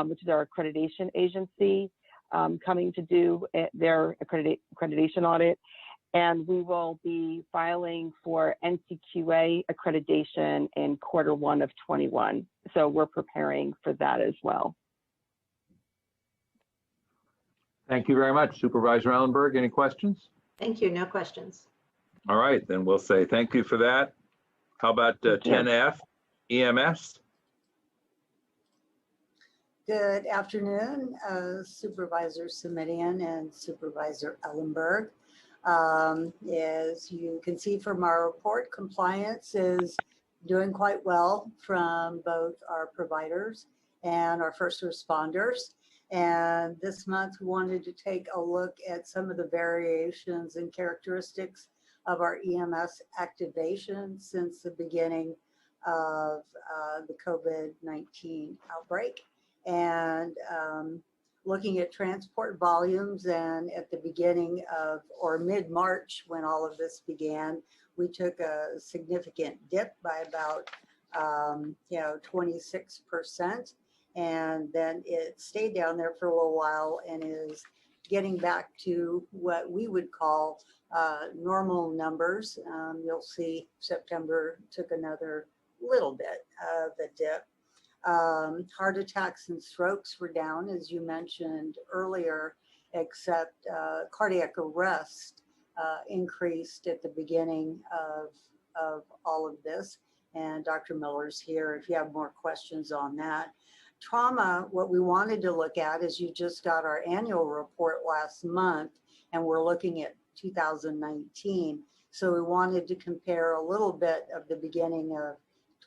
which is our accreditation agency, coming to do their accreditation audit. And we will be filing for NCQA accreditation in Q1 of 21. So we're preparing for that as well. Thank you very much. Supervisor Ellenberg, any questions? Thank you. No questions. All right, then we'll say thank you for that. How about 10F, EMS? Good afternoon, Supervisor Simidian and Supervisor Ellenberg. As you can see from our report, compliance is doing quite well from both our providers and our first responders. And this month, we wanted to take a look at some of the variations and characteristics of our EMS activation since the beginning of the COVID-19 outbreak. And looking at transport volumes, and at the beginning of, or mid-March when all of this began, we took a significant dip by about 26%. And then it stayed down there for a little while and is getting back to what we would call normal numbers. You'll see September took another little bit of a dip. Heart attacks and strokes were down, as you mentioned earlier, except cardiac arrest increased at the beginning of all of this. And Dr. Miller's here if you have more questions on that. Trauma, what we wanted to look at is you just got our annual report last month, and we're looking at 2019. So we wanted to compare a little bit of the beginning of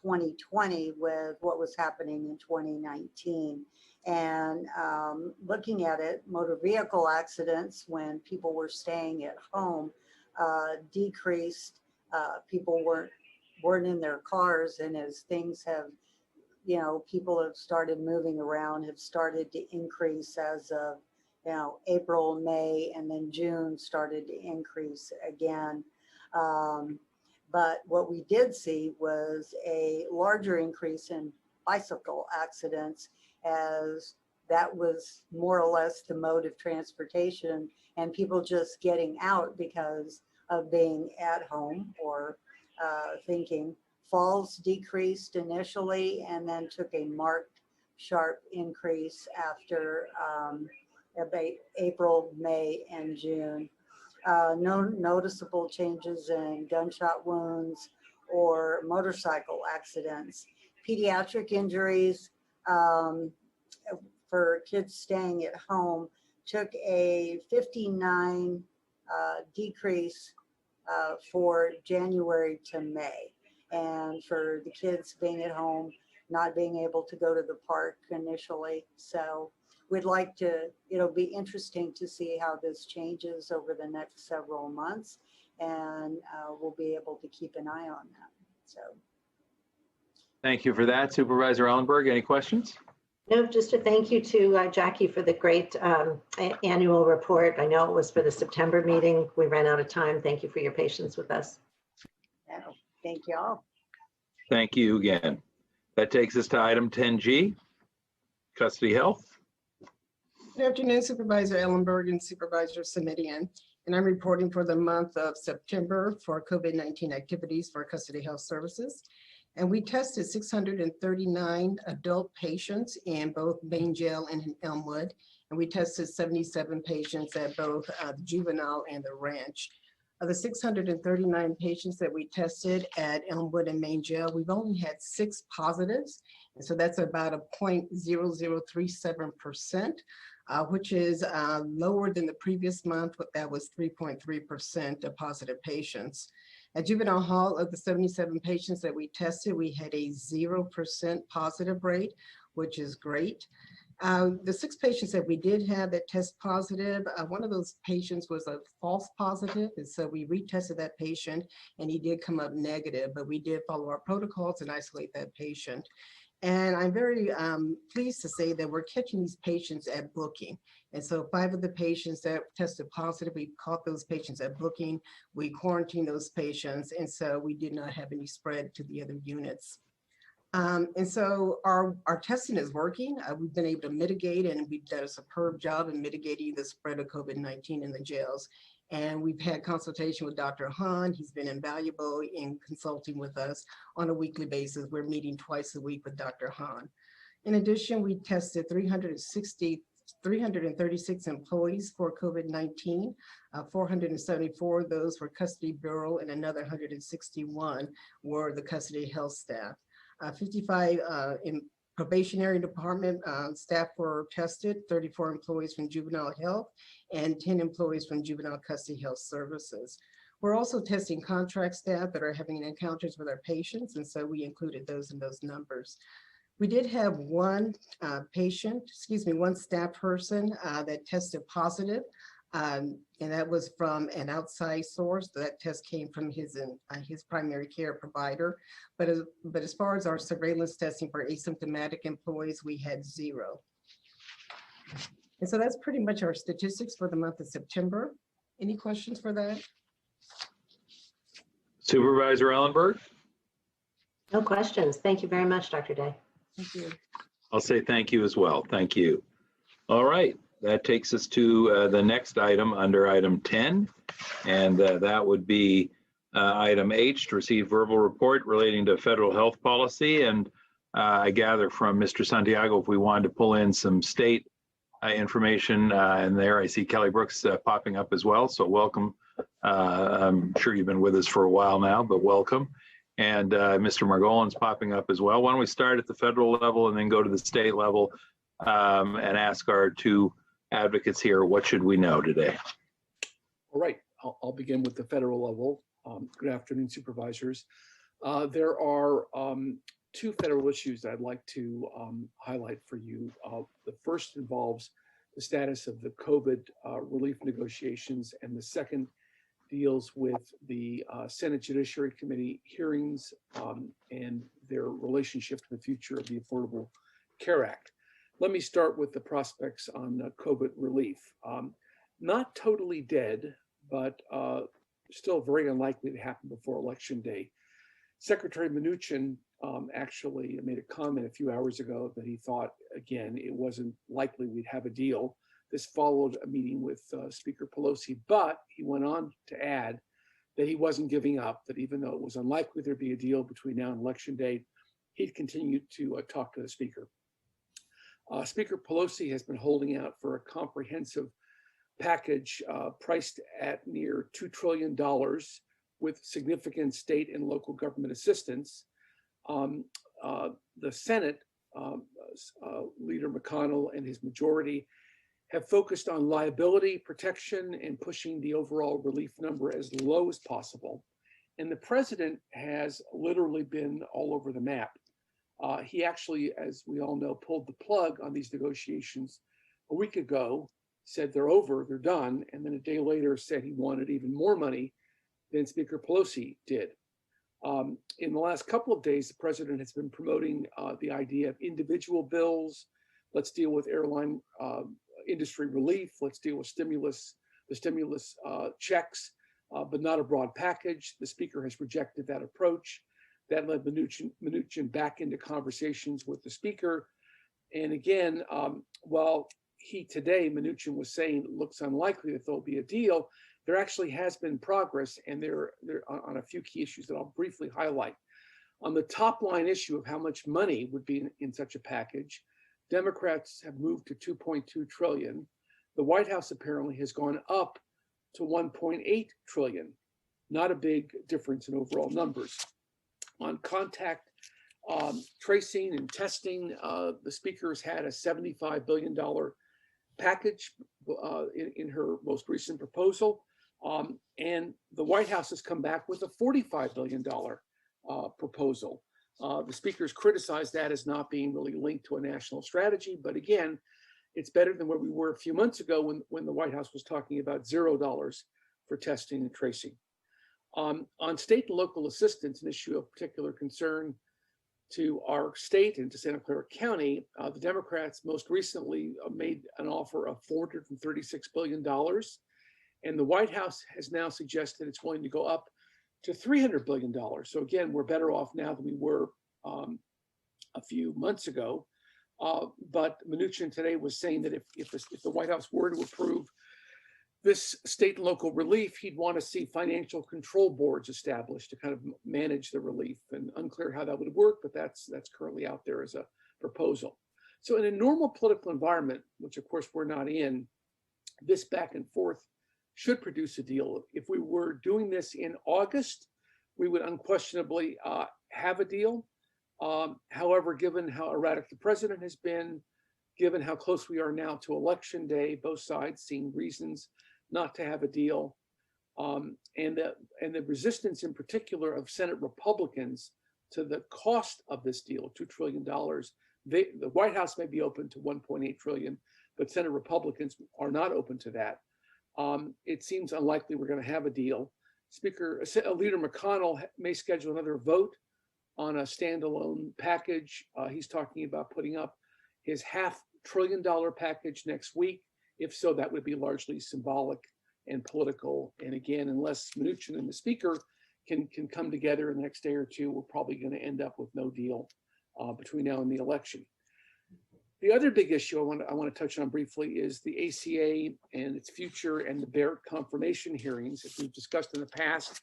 2020 with what was happening in 2019. And looking at it, motor vehicle accidents when people were staying at home decreased. People weren't in their cars, and as things have, people have started moving around, have started to increase as of, April, May, and then June started to increase again. But what we did see was a larger increase in bicycle accidents, as that was more or less the mode of transportation, and people just getting out because of being at home or thinking. Falls decreased initially and then took a marked, sharp increase after April, May, and June. No noticeable changes in gunshot wounds or motorcycle accidents. Pediatric injuries for kids staying at home took a 59 decrease for January to May. And for the kids being at home, not being able to go to the park initially. So we'd like to, it'll be interesting to see how this changes over the next several months, and we'll be able to keep an eye on that. So. Thank you for that, Supervisor Ellenberg. Any questions? No, just a thank you to Jackie for the great annual report. I know it was for the September meeting. We ran out of time. Thank you for your patience with us. Yeah, thank you all. Thank you again. That takes us to item 10G, custody health. Good afternoon, Supervisor Ellenberg and Supervisor Semidian. And I'm reporting for the month of September for COVID-19 activities for custody health services. And we tested 639 adult patients in both Main Jail and in Elmwood. And we tested 77 patients at both the juvenile and the ranch. Of the 639 patients that we tested at Elmwood and Main Jail, we've only had 6 positives. And so that's about a 0.0037%, which is lower than the previous month, but that was 3.3% of positive patients. At Juvenile Hall, of the 77 patients that we tested, we had a 0% positive rate, which is great. The 6 patients that we did have that test positive, one of those patients was a false positive, and so we retested that patient and he did come up negative, but we did follow our protocols and isolate that patient. And I'm very pleased to say that we're catching these patients at booking. And so 5 of the patients that tested positive, we caught those patients at booking, we quarantined those patients, and so we did not have any spread to the other units. And so our testing is working. We've been able to mitigate, and we've done a superb job in mitigating the spread of COVID-19 in the jails. And we've had consultation with Dr. Han. He's been invaluable in consulting with us on a weekly basis. We're meeting twice a week with Dr. Han. In addition, we tested 336 employees for COVID-19. 474 of those were custody bureau, and another 161 were the custody health staff. 55 in probationary department staff were tested, 34 employees from juvenile health, and 10 employees from juvenile custody health services. We're also testing contract staff that are having encounters with our patients, and so we included those in those numbers. We did have one staff person that tested positive, and that was from an outside source. That test came from his primary care provider. But as far as our surveillance testing for asymptomatic employees, we had 0. And so that's pretty much our statistics for the month of September. Any questions for that? Supervisor Ellenberg? No questions. Thank you very much, Dr. Day. Thank you. I'll say thank you as well. Thank you. All right. That takes us to the next item under item 10, and that would be item H, to receive verbal report relating to federal health policy. And I gather from Mr. Santiago, if we wanted to pull in some state information, and there I see Kelly Brooks popping up as well. So welcome. I'm sure you've been with us for a while now, but welcome. And Mr. Margolin's popping up as well. Why don't we start at the federal level and then go to the state level and ask our two advocates here, what should we know today? All right, I'll begin with the federal level. Good afternoon, supervisors. There are two federal issues that I'd like to highlight for you. The first involves the status of the COVID relief negotiations, and the second deals with the Senate Judiciary Committee hearings and their relationship to the future of the Affordable Care Act. Let me start with the prospects on COVID relief. Not totally dead, but still very unlikely to happen before Election Day. Secretary Mnuchin actually made a comment a few hours ago that he thought, again, it wasn't likely we'd have a deal. This followed a meeting with Speaker Pelosi, but he went on to add that he wasn't giving up, that even though it was unlikely there'd be a deal between now and Election Day, he'd continue to talk to the Speaker. Speaker Pelosi has been holding out for a comprehensive package priced at near $2 trillion with significant state and local government assistance. The Senate, Leader McConnell and his majority have focused on liability protection and pushing the overall relief number as low as possible. And the president has literally been all over the map. He actually, as we all know, pulled the plug on these negotiations a week ago, said they're over, they're done, and then a day later said he wanted even more money than Speaker Pelosi did. In the last couple of days, the president has been promoting the idea of individual bills. Let's deal with airline industry relief. Let's deal with the stimulus checks, but not a broad package. The speaker has rejected that approach. That led Mnuchin back into conversations with the speaker. And again, while Mnuchin was saying it looks unlikely that there'll be a deal, there actually has been progress, and they're on a few key issues that I'll briefly highlight. On the top line issue of how much money would be in such a package, Democrats have moved to 2.2 trillion. The White House apparently has gone up to 1.8 trillion. Not a big difference in overall numbers. On contact tracing and testing, the speaker's had a $75 billion package in her most recent proposal. And the White House has come back with a $45 billion proposal. The speakers criticized that as not being really linked to a national strategy. But again, it's better than where we were a few months ago when the White House was talking about $0 for testing and tracing. On state and local assistance, an issue of particular concern to our state and to Santa Clara County, the Democrats most recently made an offer of $436 billion. And the White House has now suggested it's going to go up to $300 billion. So again, we're better off now than we were a few months ago. But Mnuchin today was saying that if the White House were to approve this state and local relief, he'd want to see financial control boards established to kind of manage the relief. And unclear how that would work, but that's currently out there as a proposal. So in a normal political environment, which of course we're not in, this back and forth should produce a deal. If we were doing this in August, we would unquestionably have a deal. However, given how erratic the president has been, given how close we are now to Election Day, both sides seeing reasons not to have a deal, and the resistance in particular of Senate Republicans to the cost of this deal, $2 trillion. The White House may be open to 1.8 trillion, but Senate Republicans are not open to that. It seems unlikely we're going to have a deal. Leader McConnell may schedule another vote on a standalone package. He's talking about putting up his $500 billion package next week. If so, that would be largely symbolic and political. And again, unless Mnuchin and the speaker can come together in the next day or two, we're probably going to end up with no deal between now and the election. The other big issue I want to touch on briefly is the ACA and its future and the Barrett confirmation hearings. As we've discussed in the past,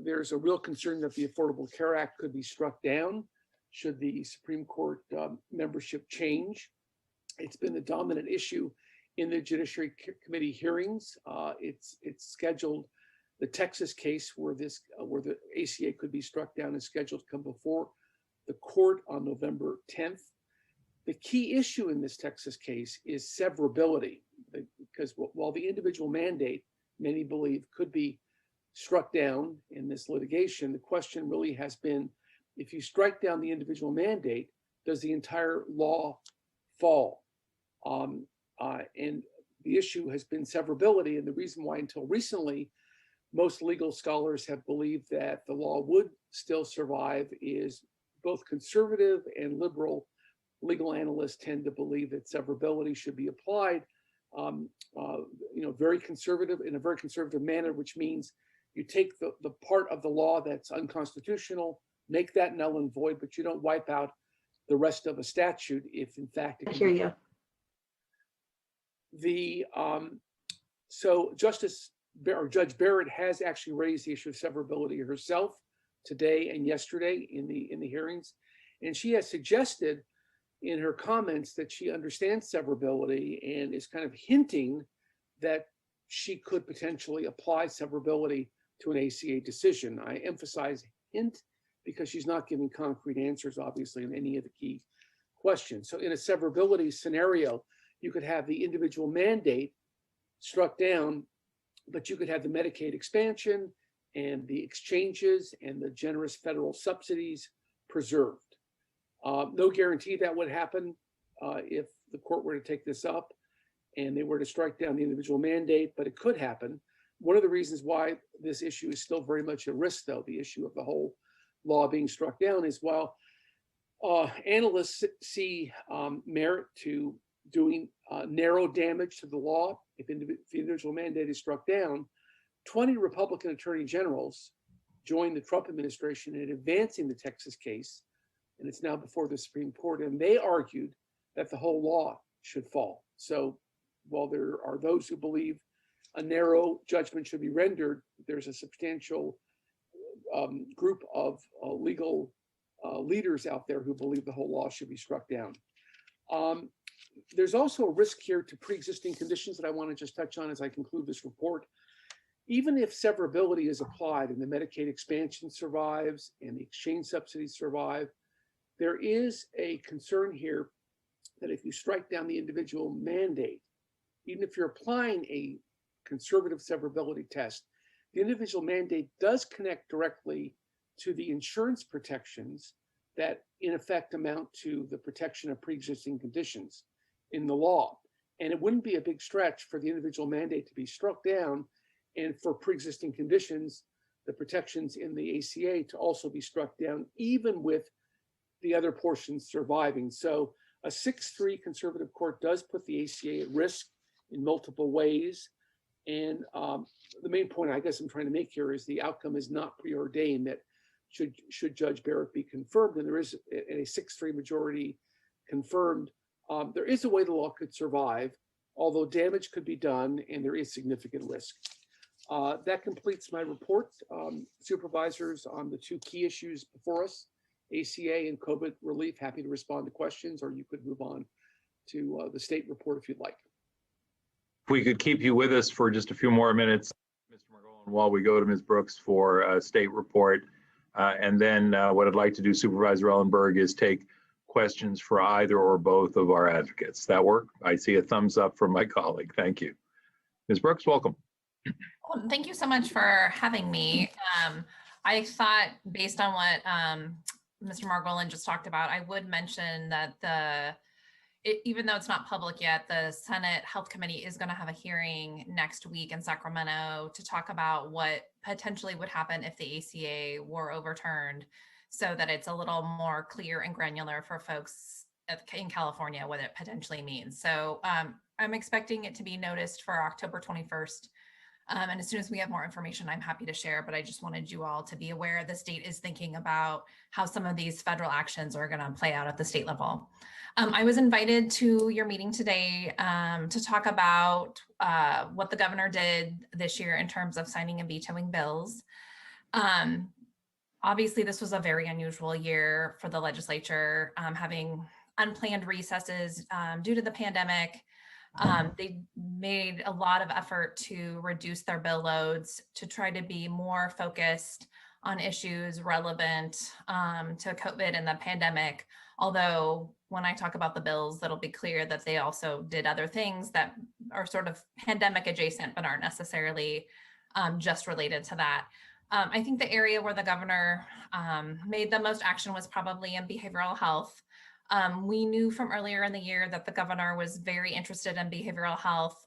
there's a real concern that the Affordable Care Act could be struck down should the Supreme Court membership change. It's been the dominant issue in the Judiciary Committee hearings. It's scheduled The Texas case where the ACA could be struck down is scheduled to come before the court on November 10th. The key issue in this Texas case is severability, because while the individual mandate, many believe, could be struck down in this litigation, the question really has been, if you strike down the individual mandate, does the entire law fall? And the issue has been severability, and the reason why until recently, most legal scholars have believed that the law would still survive is both conservative and liberal legal analysts tend to believe that severability should be applied, very conservative, in a very conservative manner, which means you take the part of the law that's unconstitutional, make that null and void, but you don't wipe out the rest of a statute if in fact it I hear you. So Judge Barrett has actually raised the issue of severability herself today and yesterday in the hearings, and she has suggested in her comments that she understands severability and is kind of hinting that she could potentially apply severability to an ACA decision. I emphasize hint because she's not giving concrete answers, obviously, on any of the key questions. So in a severability scenario, you could have the individual mandate struck down, but you could have the Medicaid expansion and the exchanges and the generous federal subsidies preserved. No guarantee that would happen if the court were to take this up and they were to strike down the individual mandate, but it could happen. One of the reasons why this issue is still very much at risk, though, the issue of the whole law being struck down, is while analysts see merit to doing narrow damage to the law if the individual mandate is struck down, 20 Republican attorney generals joined the Trump administration in advancing the Texas case, and it's now before the Supreme Court, and they argued that the whole law should fall. So while there are those who believe a narrow judgment should be rendered, there's a substantial group of legal leaders out there who believe the whole law should be struck down. There's also a risk here to pre-existing conditions that I want to just touch on as I conclude this report. Even if severability is applied and the Medicaid expansion survives and the exchange subsidies survive, there is a concern here that if you strike down the individual mandate, even if you're applying a conservative severability test, the individual mandate does connect directly to the insurance protections that in effect amount to the protection of pre-existing conditions in the law. And it wouldn't be a big stretch for the individual mandate to be struck down and for pre-existing conditions, the protections in the ACA to also be struck down, even with the other portions surviving. So a 6-3 conservative court does put the ACA at risk in multiple ways. And the main point I guess I'm trying to make here is the outcome is not preordained, that should Judge Barrett be confirmed, and there is a 6-3 majority confirmed, there is a way the law could survive, although damage could be done and there is significant risk. That completes my report, supervisors, on the two key issues before us, ACA and COVID relief. Happy to respond to questions, or you could move on to the state report if you'd like. If we could keep you with us for just a few more minutes, Mr. Margolin, while we go to Ms. Brooks for a state report. And then what I'd like to do, Supervisor Ellenberg, is take questions for either or both of our advocates. That work? I see a thumbs up from my colleague. Thank you. Ms. Brooks, welcome. Well, thank you so much for having me. I thought, based on what Mr. Margolin just talked about, I would mention that even though it's not public yet, the Senate Health Committee is going to have a hearing next week in Sacramento to talk about what potentially would happen if the ACA were overturned, so that it's a little more clear and granular for folks in California what it potentially means. So I'm expecting it to be noticed for October 21st. And as soon as we have more information, I'm happy to share, but I just wanted you all to be aware the state is thinking about how some of these federal actions are going to play out at the state level. I was invited to your meeting today to talk about what the governor did this year in terms of signing and vetoing bills. Obviously, this was a very unusual year for the legislature, having unplanned recesses due to the pandemic. They made a lot of effort to reduce their bill loads to try to be more focused on issues relevant to COVID and the pandemic. Although when I talk about the bills, that'll be clear that they also did other things that are sort of pandemic adjacent, but aren't necessarily just related to that. I think the area where the governor made the most action was probably in behavioral health. We knew from earlier in the year that the governor was very interested in behavioral health.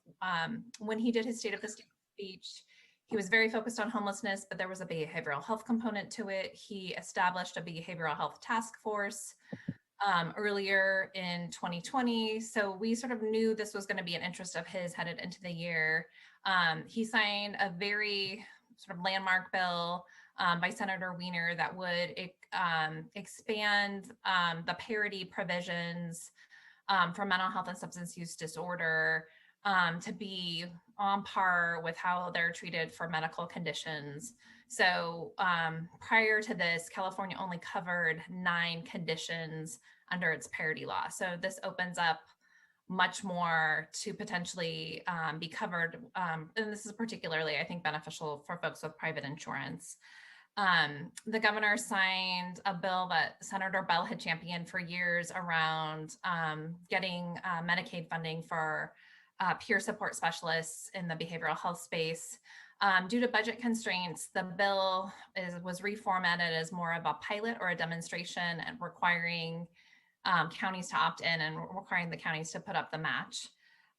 When he did his State of the State speech, he was very focused on homelessness, but there was a behavioral health component to it. He established a behavioral health task force earlier in 2020. So we sort of knew this was going to be an interest of his headed into the year. He signed a very sort of landmark bill by Senator Wiener that would expand the parity provisions for mental health and substance use disorder to be on par with how they're treated for medical conditions. So prior to this, California only covered 9 conditions under its parity law. So this opens up much more to potentially be covered. And this is particularly, I think, beneficial for folks with private insurance. The governor signed a bill that Senator Bell had championed for years around getting Medicaid funding for peer support specialists in the behavioral health space. Due to budget constraints, the bill was reformatted as more of a pilot or a demonstration and requiring counties to opt in and requiring the counties to put up the match.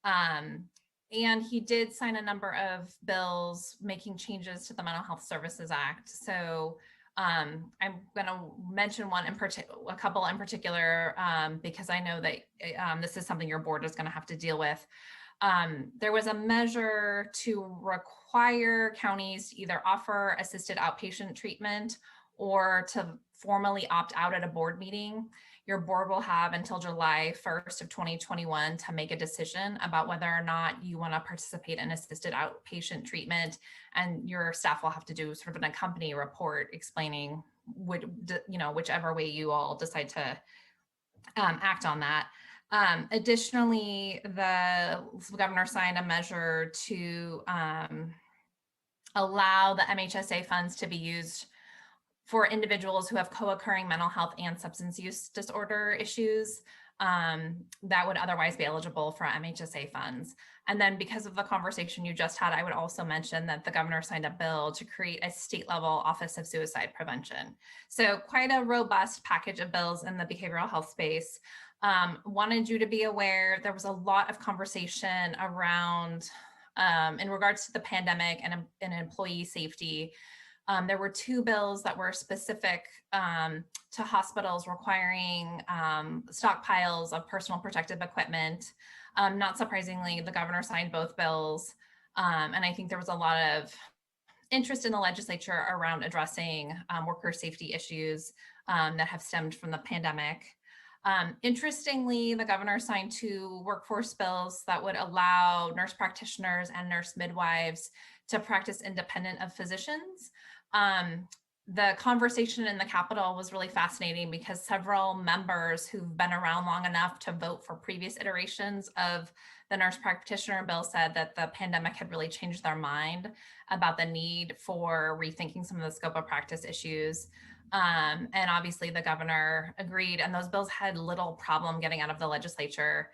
And he did sign a number of bills making changes to the Mental Health Services Act. So I'm going to mention a couple in particular, because I know that this is something your board is going to have to deal with. There was a measure to require counties to either offer assisted outpatient treatment or to formally opt out at a board meeting. Your board will have until July 1st of 2021 to make a decision about whether or not you want to participate in assisted outpatient treatment, and your staff will have to do sort of an accompanying report explaining whichever way you all decide to act on that. Additionally, the governor signed a measure to allow the MHSA funds to be used for individuals who have co-occurring mental health and substance use disorder issues that would otherwise be eligible for MHSA funds. And then because of the conversation you just had, I would also mention that the governor signed a bill to create a state level Office of Suicide Prevention. So quite a robust package of bills in the behavioral health space. Wanted you to be aware, there was a lot of conversation around in regards to the pandemic and employee safety. There were 2 bills that were specific to hospitals requiring stockpiles of personal protective equipment. Not surprisingly, the governor signed both bills. And I think there was a lot of interest in the legislature around addressing worker safety issues that have stemmed from the pandemic. Interestingly, the governor signed 2 workforce bills that would allow nurse practitioners and nurse midwives to practice independent of physicians. The conversation in the Capitol was really fascinating because several members who've been around long enough to vote for previous iterations of the nurse practitioner bill said that the pandemic had really changed their mind about the need for rethinking some of the scope of practice issues. And obviously the governor agreed, and those bills had little problem getting out of the legislature,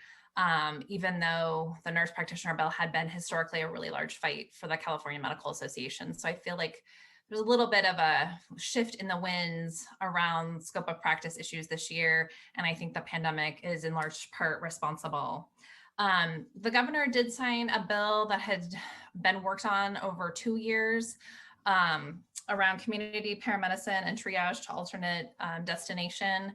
even though the nurse practitioner bill had been historically a really large fight for the California Medical Association. So I feel like there's a little bit of a shift in the winds around scope of practice issues this year. And I think the pandemic is in large part responsible. The governor did sign a bill that had been worked on over 2 years around community paramedicine and triage to alternate destination.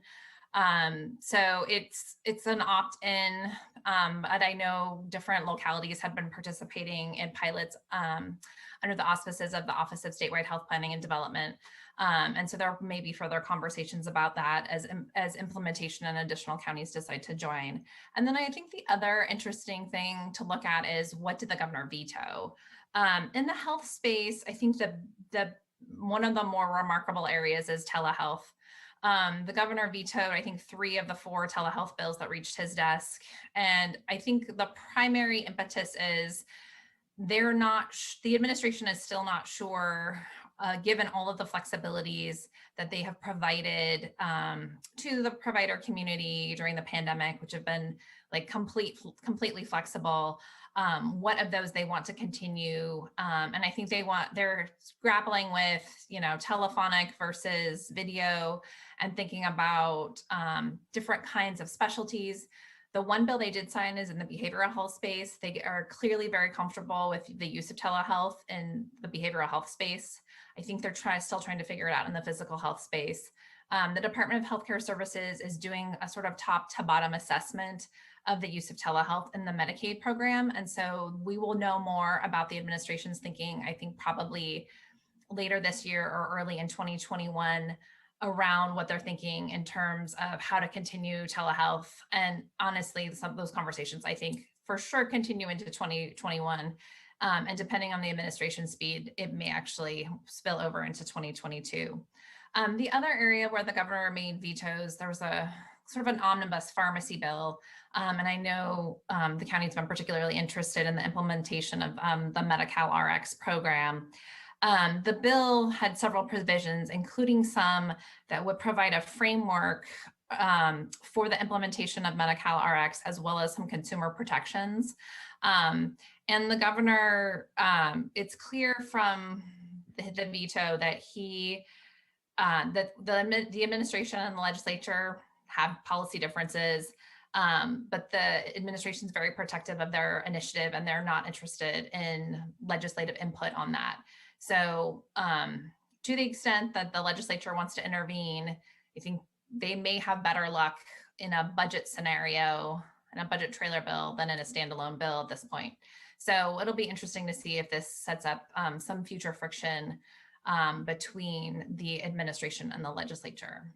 So it's an opt-in, but I know different localities have been participating in pilots under the auspices of the Office of Statewide Health Planning and Development. And so there may be further conversations about that as implementation and additional counties decide to join. And then I think the other interesting thing to look at is, what did the governor veto? In the health space, I think one of the more remarkable areas is telehealth. The governor vetoed, I think, 3 of the 4 telehealth bills that reached his desk. And I think the primary impetus is the administration is still not sure, given all of the flexibilities that they have provided to the provider community during the pandemic, which have been like completely flexible, what of those they want to continue. And I think they're grappling with, telephonic versus video and thinking about different kinds of specialties. The one bill they did sign is in the behavioral health space. They are clearly very comfortable with the use of telehealth in the behavioral health space. I think they're still trying to figure it out in the physical health space. The Department of Healthcare Services is doing a sort of top to bottom assessment of the use of telehealth in the Medicaid program. And so we will know more about the administration's thinking, I think probably later this year or early in 2021, around what they're thinking in terms of how to continue telehealth. And honestly, some of those conversations, I think, for sure continue into 2021. And depending on the administration speed, it may actually spill over into 2022. The other area where the governor made vetoes, there was a sort of an omnibus pharmacy bill. And I know the county's been particularly interested in the implementation of the Medi-Cal RX program. The bill had several provisions, including some that would provide a framework for the implementation of Medi-Cal RX, as well as some consumer protections. And the governor, it's clear from the veto that the administration and the legislature have policy differences, but the administration is very protective of their initiative and they're not interested in legislative input on that. So to the extent that the legislature wants to intervene, I think they may have better luck in a budget scenario, in a budget trailer bill, than in a standalone bill at this point. So it'll be interesting to see if this sets up some future friction between the administration and the legislature.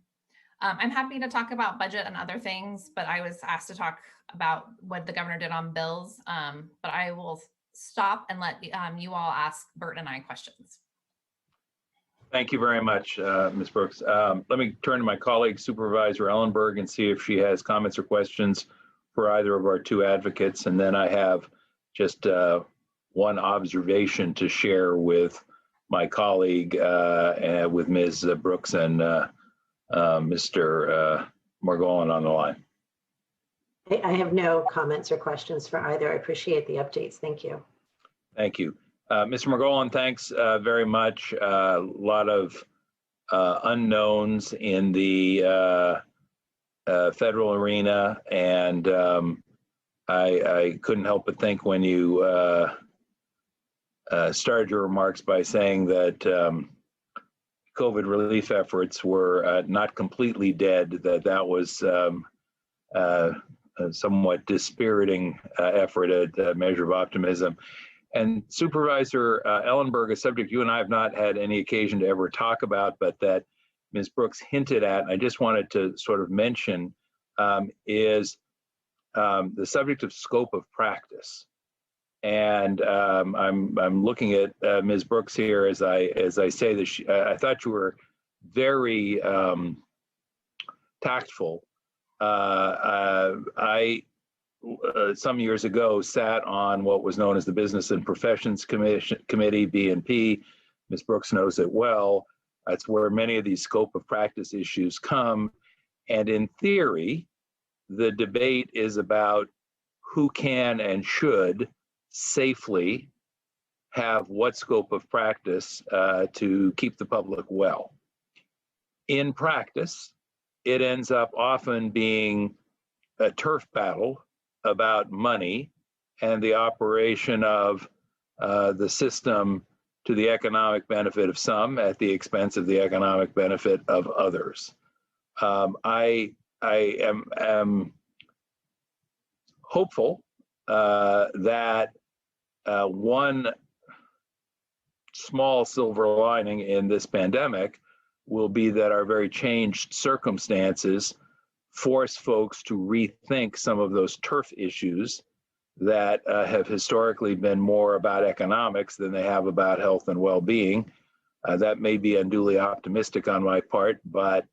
I'm happy to talk about budget and other things, but I was asked to talk about what the governor did on bills, but I will stop and let you all ask Bert and I questions. Thank you very much, Ms. Brooks. Let me turn to my colleague, Supervisor Ellenberg, and see if she has comments or questions for either of our 2 advocates. And then I have just one observation to share with my colleague, with Ms. Brooks and Mr. Margolin on the line. I have no comments or questions for either. I appreciate the updates. Thank you. Thank you. Mr. Margolin, thanks very much. A lot of unknowns in the federal arena, and I couldn't help but think when you started your remarks by saying that COVID relief efforts were not completely dead, that was a somewhat dispiriting effort, a measure of optimism. And Supervisor Ellenberg, a subject you and I have not had any occasion to ever talk about, but that Ms. Brooks hinted at, and I just wanted to sort of mention, is the subject of scope of practice. And I'm looking at Ms. Brooks here as I say this. I thought you were very tactful. I some years ago sat on what was known as the Business and Professions Committee, B&P. Ms. Brooks knows it well. That's where many of these scope of practice issues come. And in theory, the debate is about who can and should safely have what scope of practice to keep the public well. In practice, it ends up often being a turf battle about money and the operation of the system to the economic benefit of some at the expense of the economic benefit of others. I am hopeful that one small silver lining in this pandemic will be that our very changed circumstances force folks to rethink some of those turf issues that have historically been more about economics than they have about health and well-being. That may be unduly optimistic on my part, but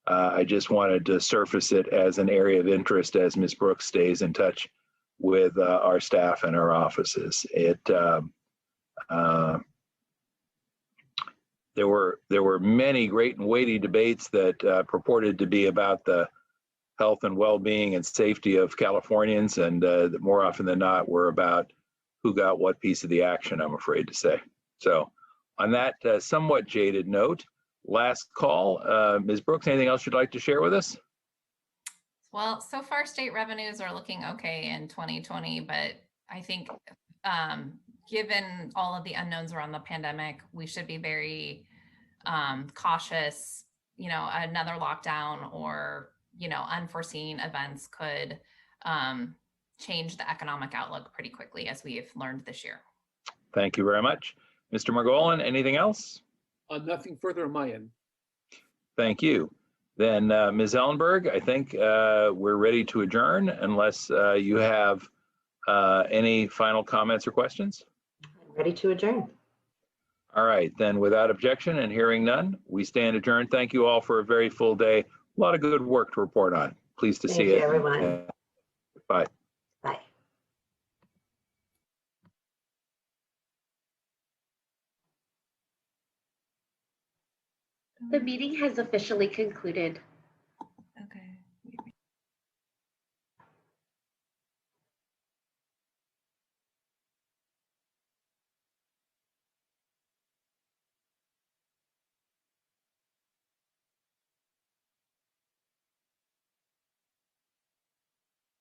I just wanted to surface it as an area of interest as Ms. Brooks stays in touch with our staff and our offices. There were many great and weighty debates that purported to be about the health and well-being and safety of Californians, and more often than not were about who got what piece of the action, I'm afraid to say. So on that somewhat jaded note, last call, Ms. Brooks, anything else you'd like to share with us? Well, so far state revenues are looking okay in 2020, but I think given all of the unknowns around the pandemic, we should be very cautious. You know, another lockdown or, you know, unforeseen events could change the economic outlook pretty quickly, as we have learned this year. Thank you very much. Mr. Margolin, anything else? Nothing further on my end. Thank you. Then Ms. Ellenberg, I think we're ready to adjourn unless you have any final comments or questions. Ready to adjourn. All right, then without objection and hearing none, we stand adjourned. Thank you all for a very full day. A lot of good work to report on. Pleased to see you. Thank you, everyone. Bye. Bye. The meeting has officially concluded.